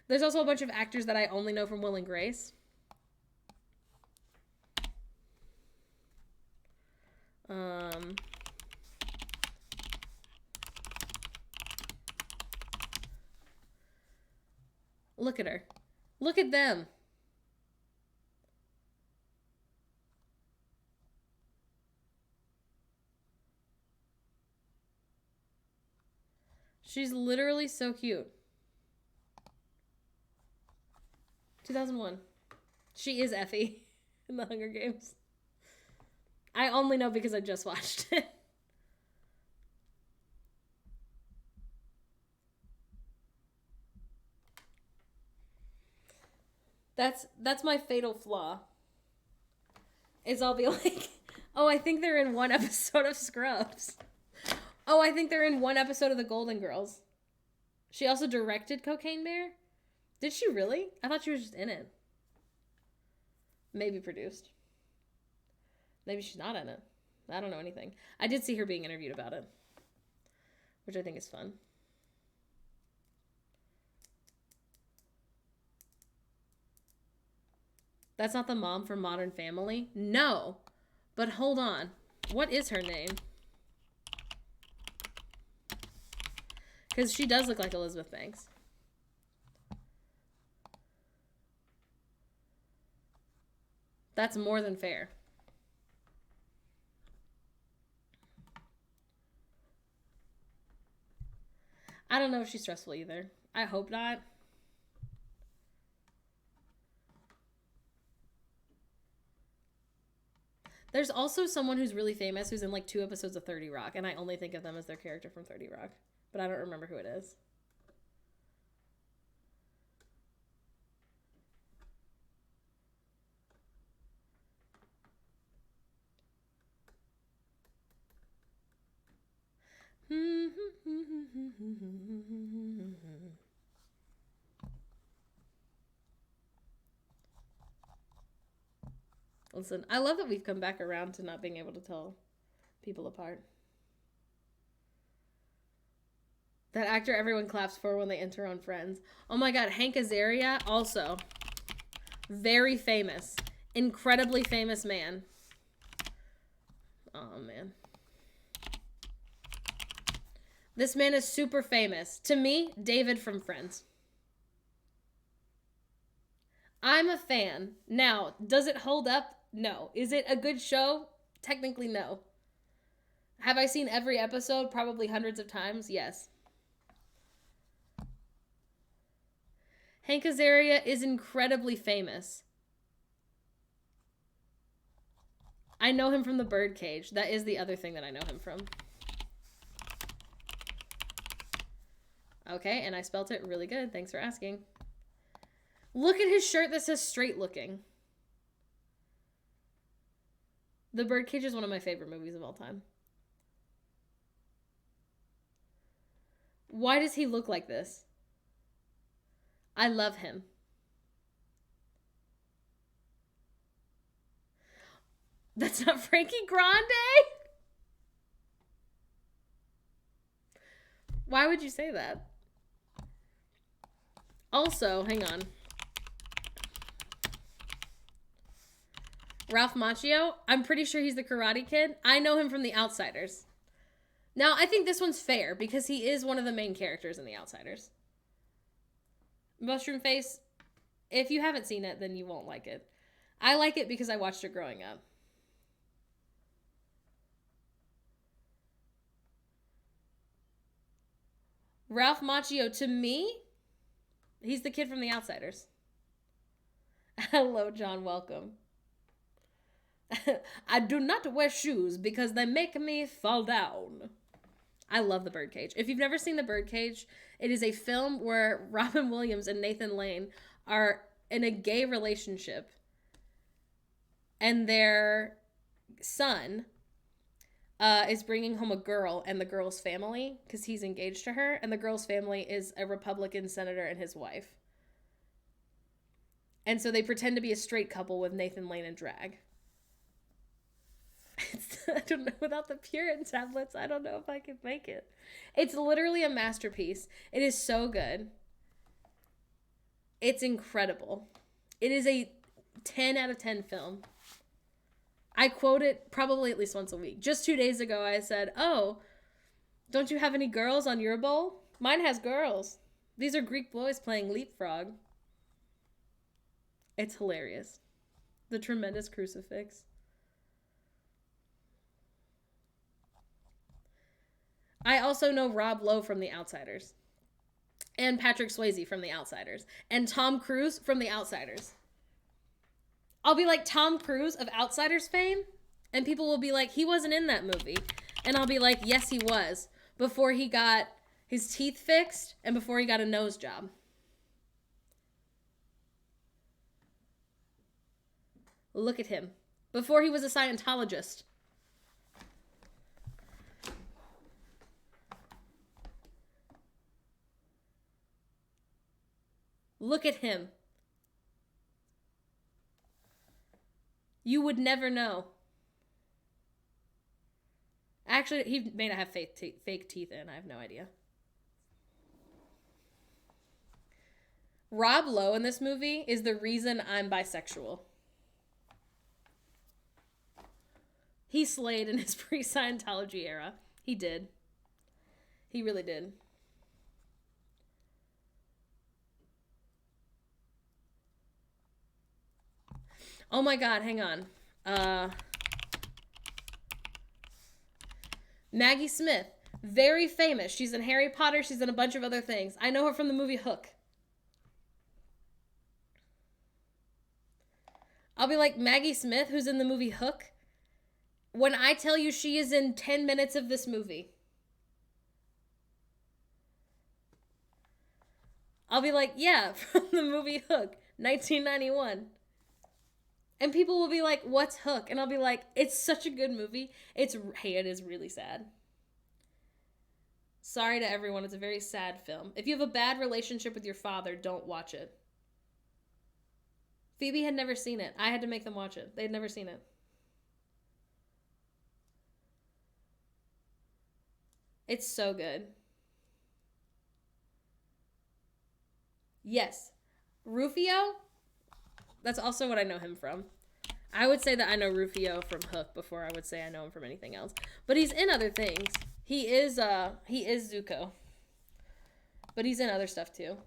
There's also a bunch of actors that I only know from Will and Grace. Look at her. Look at them. She's literally so cute. 2001. She is Effie in the Hunger Games. I only know because I just watched it. That's my fatal flaw. Is I'll be like, oh, I think they're in one episode of Scrubs. Oh, I think they're in one episode of The Golden Girls. She also directed Cocaine Bear? Did she really? I thought she was just in it. Maybe produced. Maybe she's not in it. I don't know anything. I did see her being interviewed about it, which I think is fun. That's not the mom from Modern Family? No. But hold on. What is her name? Because she does look like Elizabeth Banks. That's more than fair. I don't know if she's stressful either. I hope not. There's also someone who's really famous who's in like 2 episodes of 30 Rock, and I only think of them as their character from 30 Rock, but I don't remember who it is. Listen, I love that we've come back around to not being able to tell people apart. That actor everyone claps for when they enter on Friends. Oh my god, Hank Azaria, also. Very famous. Incredibly famous man. Oh man. This man is super famous. To me, David from Friends. I'm a fan. Now, does it hold up No. Is it a good show? Technically, no. Have I seen every episode? Probably hundreds of times. Yes. Hank Azaria is incredibly famous. I know him from The Birdcage. That is the other thing that I know him from. Okay, and I spelt it really good. Thanks for asking. Look at his shirt that says straight looking. The Birdcage is one of my favorite movies of all time. Why does he look like this? I love him. That's not Frankie Grande? Why would you say that? Also, hang on. Ralph Macchio, I'm pretty sure he's the Karate Kid. I know him from The Outsiders. Now, I think this one's fair because he is one of the main characters in The Outsiders. Mushroom Face, if you haven't seen it, then you won't like it. I like it because I watched it growing up. Ralph Macchio, to me, he's the kid from The Outsiders. Hello, John. Welcome. I do not wear shoes because they make me fall down. I love The Birdcage. If you've never seen The Birdcage, it is a film where Robin Williams and Nathan Lane are in a gay relationship. And their son is bringing home a girl and the girl's family because he's engaged to her. And the girl's family is a Republican senator and his wife. And so they pretend to be a straight couple with Nathan Lane and drag. I don't know, without the Puritan tablets, I don't know if I could make it. It's literally a masterpiece. It is so good. It's incredible. It is a 10 out of 10 film. I quote it probably at least once a week. Just 2 days ago, I said, oh, don't you have any girls on your bowl? Mine has girls. These are Greek boys playing leapfrog. It's hilarious. The tremendous crucifix. I also know Rob Lowe from The Outsiders. And Patrick Swayze from The Outsiders. And Tom Cruise from The Outsiders. I'll be like Tom Cruise of Outsiders fame. And people will be like, he wasn't in that movie. And I'll be like, yes, he was. Before he got his teeth fixed and before he got a nose job. Look at him. Before he was a Scientologist. Look at him. You would never know. Actually, he may not have fake teeth in. I have no idea. Rob Lowe in this movie is the reason I'm bisexual. He slayed in his pre-Scientology era. He did. He really did. Oh my god, hang on. Maggie Smith. Very famous. She's in Harry Potter. She's in a bunch of other things. I know her from the movie Hook. I'll be like, Maggie Smith, who's in the movie Hook, when I tell you she is in 10 minutes of this movie. I'll be like, yeah, from the movie Hook, 1991. And people will be like, what's Hook? And I'll be like, it's such a good movie. It is really sad. Sorry to everyone, it's a very sad film. If you have a bad relationship with your father, don't watch it. Phoebe had never seen it. I had to make them watch it. They had never seen it. It's so good. Yes. Rufio? That's also what I know him from. I would say that I know Rufio from Hook before I would say I know him from anything else. But he's in other things. He is Zuko. But he's in other stuff too.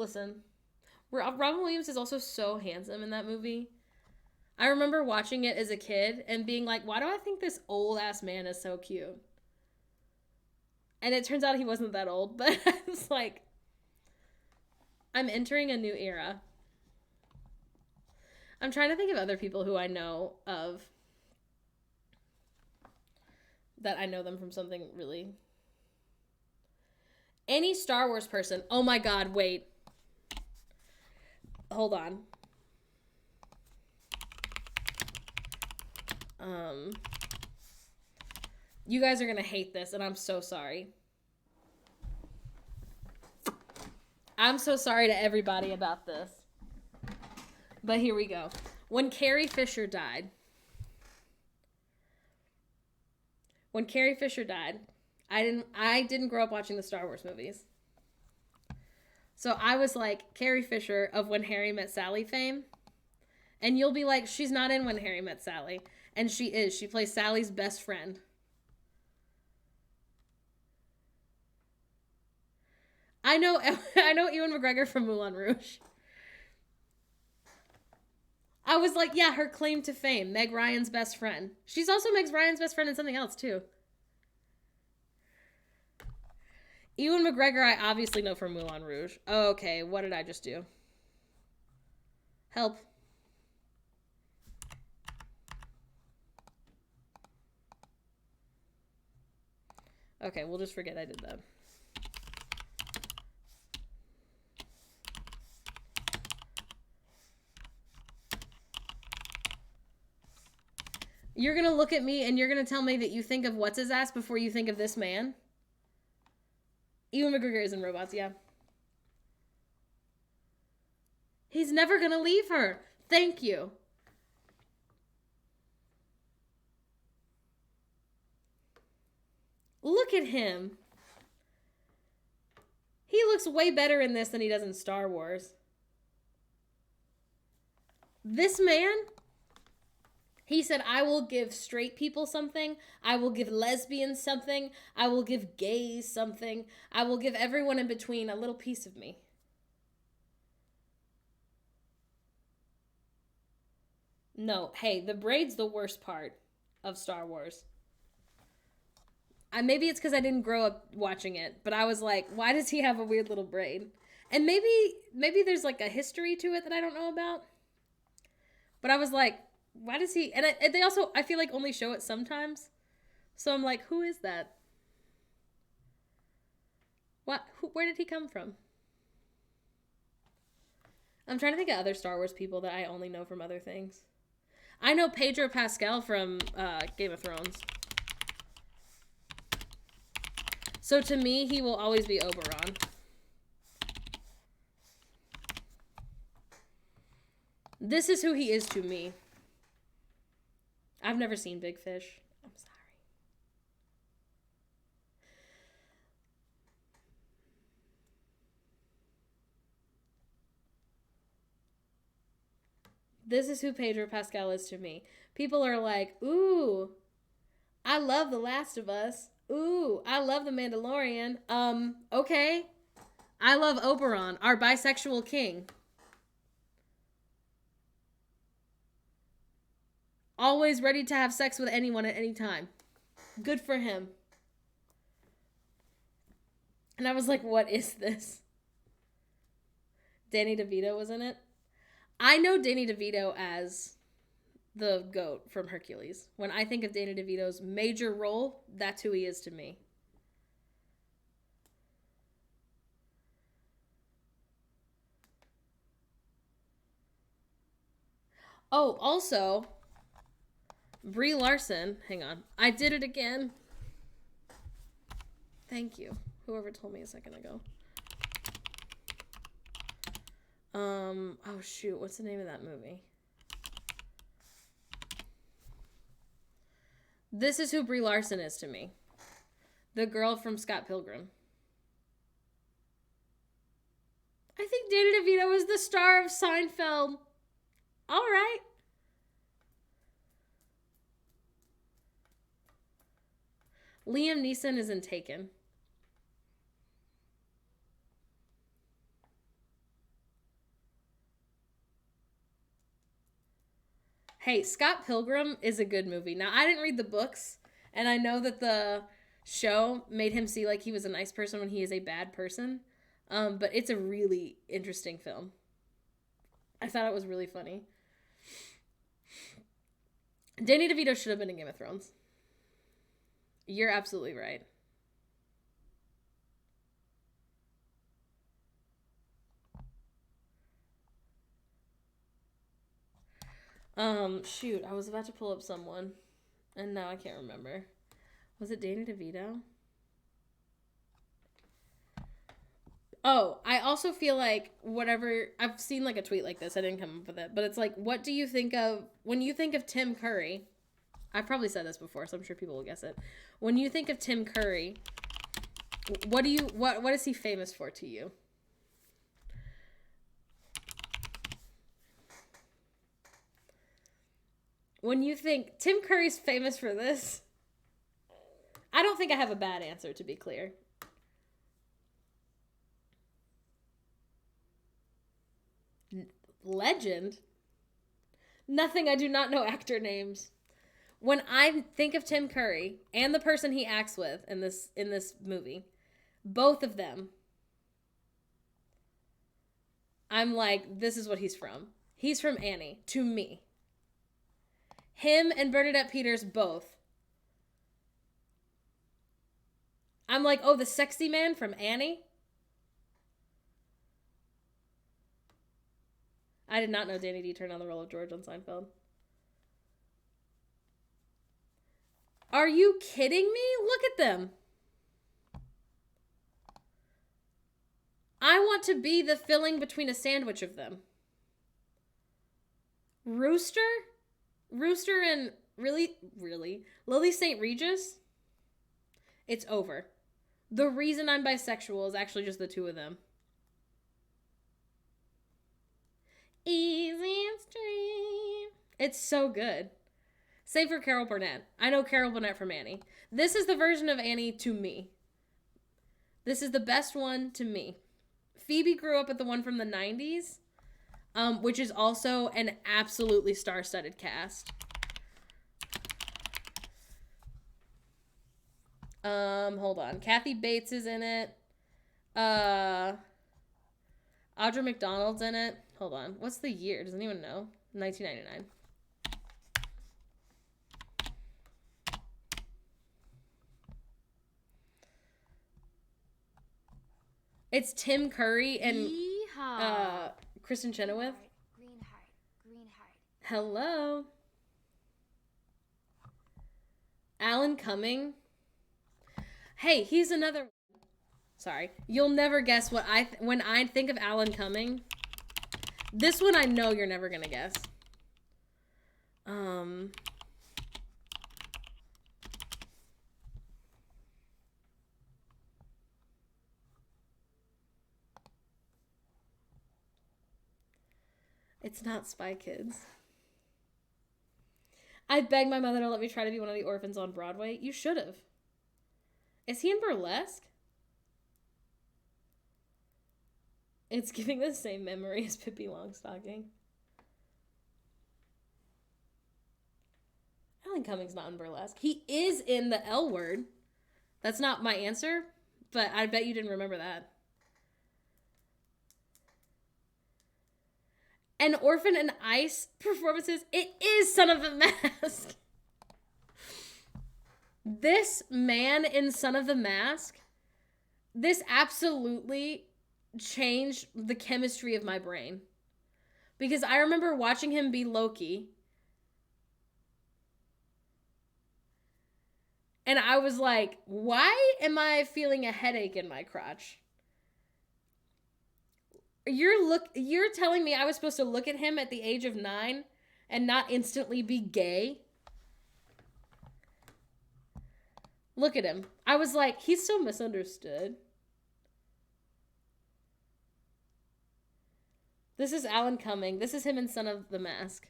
Listen, Robin Williams is also so handsome in that movie. I remember watching it as a kid and being like, why do I think this old ass man is so cute? And it turns out he wasn't that old, but I was like, I'm entering a new era. I'm trying to think of other people who I know of that I know them from something really. Any Star Wars person. Oh my God, wait. Hold on. You guys are gonna hate this, and I'm so sorry. I'm so sorry to everybody about this. But here we go. When Carrie Fisher died, I didn't grow up watching the Star Wars movies. So I was like Carrie Fisher of When Harry Met Sally fame. And you'll be like, she's not in When Harry Met Sally. And she is. She plays Sally's best friend. I know Ewan McGregor from Moulin Rouge. I was like, yeah, her claim to fame, Meg Ryan's best friend. She's also Meg Ryan's best friend in something else, too. Ewan McGregor, I obviously know from Moulin Rouge. Okay, what did I just do? Help. Okay, we'll just forget I did that. You're going to look at me and you're going to tell me that you think of what's his ass before you think of this man? Ewan McGregor is in Robots, yeah. He's never going to leave her. Thank you. Look at him. He looks way better in this than he does in Star Wars. This man, he said, I will give straight people something. I will give lesbians something. I will give gays something. I will give everyone in between a little piece of me. No, hey, the braid's the worst part of Star Wars. Maybe it's because I didn't grow up watching it, but I was like, why does he have a weird little braid? And maybe there's like a history to it that I don't know about. But I was like, why does he... And they also, I feel like, only show it sometimes. So I'm like, who is that? Where did he come from? I'm trying to think of other Star Wars people that I only know from other things. I know Pedro Pascal from Game of Thrones. So to me, he will always be Oberon. This is who he is to me. I've never seen Big Fish. I'm sorry. This is who Pedro Pascal is to me. People are like, ooh, I love The Last of Us. Ooh, I love The Mandalorian. Okay. I love Oberon, our bisexual king. Always ready to have sex with anyone at any time. Good for him. And I was like, what is this? Danny DeVito was in it. I know Danny DeVito as the goat from Hercules. When I think of Danny DeVito's major role, that's who he is to me. Oh, also, Brie Larson. Hang on. I did it again. Thank you. Whoever told me a second ago. Oh shoot, what's the name of that movie? This is who Brie Larson is to me. The girl from Scott Pilgrim. I think Danny DeVito is the star of Seinfeld. All right. Liam Neeson is in Taken. Hey, Scott Pilgrim is a good movie. Now, I didn't read the books, and I know that the show made him see like he was a nice person when he is a bad person. But it's a really interesting film. I thought it was really funny. Danny DeVito should have been in Game of Thrones. You're absolutely right. Shoot, I was about to pull up someone, and now I can't remember. Was it Danny DeVito? Oh, I also feel like whatever, I've seen like a tweet like this, I didn't come up with it, but it's like, what do you think of, when you think of Tim Curry, I've probably said this before, so I'm sure people will guess it. When you think of Tim Curry, what is he famous for to you? When you think Tim Curry's famous for this, I don't think I have a bad answer, to be clear. Legend? Nothing, I do not know actor names. When I think of Tim Curry and the person he acts with in this movie, both of them, I'm like, this is what he's from. He's from Annie, to me. Him and Bernadette Peters both. I'm like, oh, the sexy man from Annie? I did not know Danny D turned on the role of George on Seinfeld. Are you kidding me? Look at them. I want to be the filling between a sandwich of them. Rooster and really Lily St. Regis? It's over. The reason I'm bisexual is actually just the two of them. Easy Stream. It's so good. Save for Carol Burnett. I know Carol Burnett from Annie. This is the version of Annie to me. This is the best one to me. Phoebe grew up with the one from the 90s, which is also an absolutely star-studded cast. Hold on. Kathy Bates is in it. Audra McDonald's in it. Hold on. What's the year? Does anyone know? 1999. It's Tim Curry and Kristen Chenoweth. Greenheart. Hello. Alan Cumming. Hey, he's another. Sorry, you'll never guess what when I think of Alan Cumming. This one I know you're never gonna guess. It's not Spy Kids. I begged my mother to let me try to be one of the orphans on Broadway. You should have. Is he in Burlesque? It's giving the same memory as Pippi Longstocking. Alan Cumming's not in Burlesque. He is in The L Word. That's not my answer, but I bet you didn't remember that. And Orphan and Ice performances. It is Son of the Mask. This man in Son of the Mask, this absolutely changed the chemistry of my brain. Because I remember watching him be Loki. And I was like, why am I feeling a headache in my crotch? You're telling me I was supposed to look at him at the age of 9 and not instantly be gay? Look at him. I was like, he's so misunderstood. This is Alan Cumming. This is him in Son of the Mask,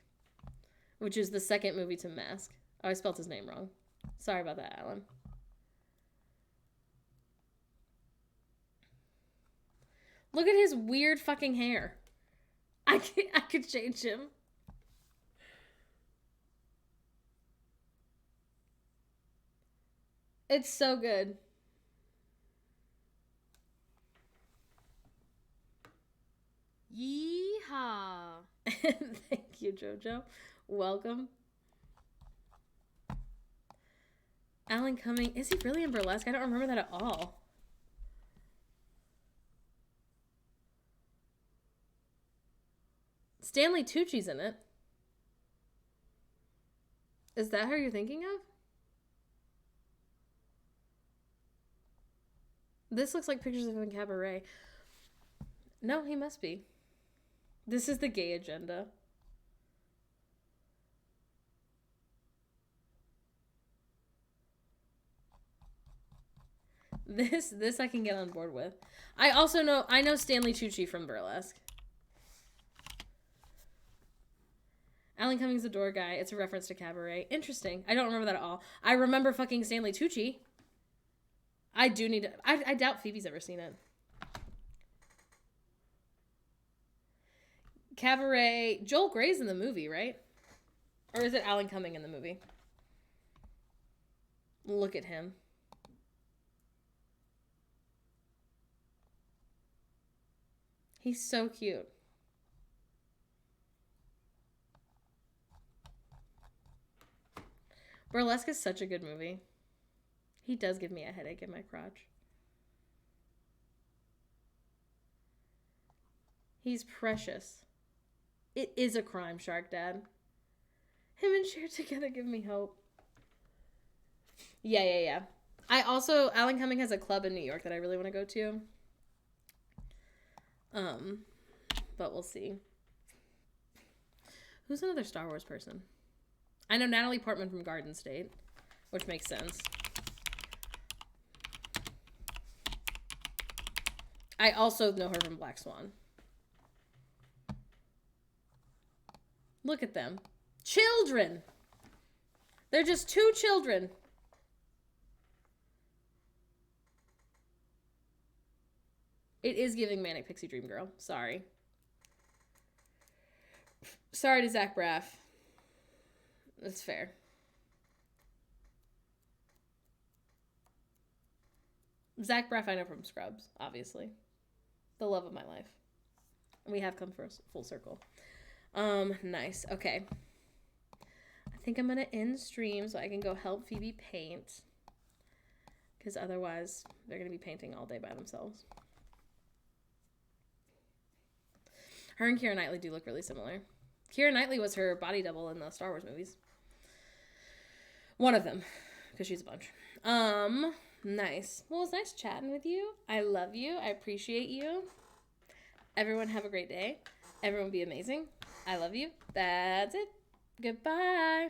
which is the second movie to Mask. Oh, I spelled his name wrong. Sorry about that, Alan. Look at his weird fucking hair. I could change him. It's so good. Yeehaw. Thank you, Jojo. Welcome. Alan Cumming. Is he really in Burlesque? I don't remember that at all. Stanley Tucci's in it. Is that who you're thinking of? This looks like pictures of him in Cabaret. No, he must be. This is the gay agenda. This I can get on board with. I know Stanley Tucci from Burlesque. Alan Cumming's the door guy. It's a reference to Cabaret. Interesting. I don't remember that at all. I remember fucking Stanley Tucci. I do need to... I doubt Phoebe's ever seen it. Cabaret... Joel Gray's in the movie, right? Or is it Alan Cumming in the movie? Look at him. He's so cute. Burlesque is such a good movie. He does give me a headache in my crotch. He's precious. It is a crime, Shark Dad. Him and Cher together give me hope. Yeah. Alan Cumming has a club in New York that I really want to go to. But we'll see. Who's another Star Wars person? I know Natalie Portman from Garden State, which makes sense. I also know her from Black Swan. Look at them. Children! They're just two children. It is giving Manic Pixie Dream Girl. Sorry. Sorry to Zach Braff. That's fair. Zach Braff I know from Scrubs, obviously. The love of my life. We have come full circle. Nice. Okay. I think I'm going to end stream so I can go help Phoebe paint. Because otherwise, they're going to be painting all day by themselves. Her and Keira Knightley do look really similar. Keira Knightley was her body double in the Star Wars movies. One of them. Because she's a bunch. Nice. Well, it was nice chatting with you. I love you. I appreciate you. Everyone have a great day. Everyone be amazing. I love you. That's it. Goodbye.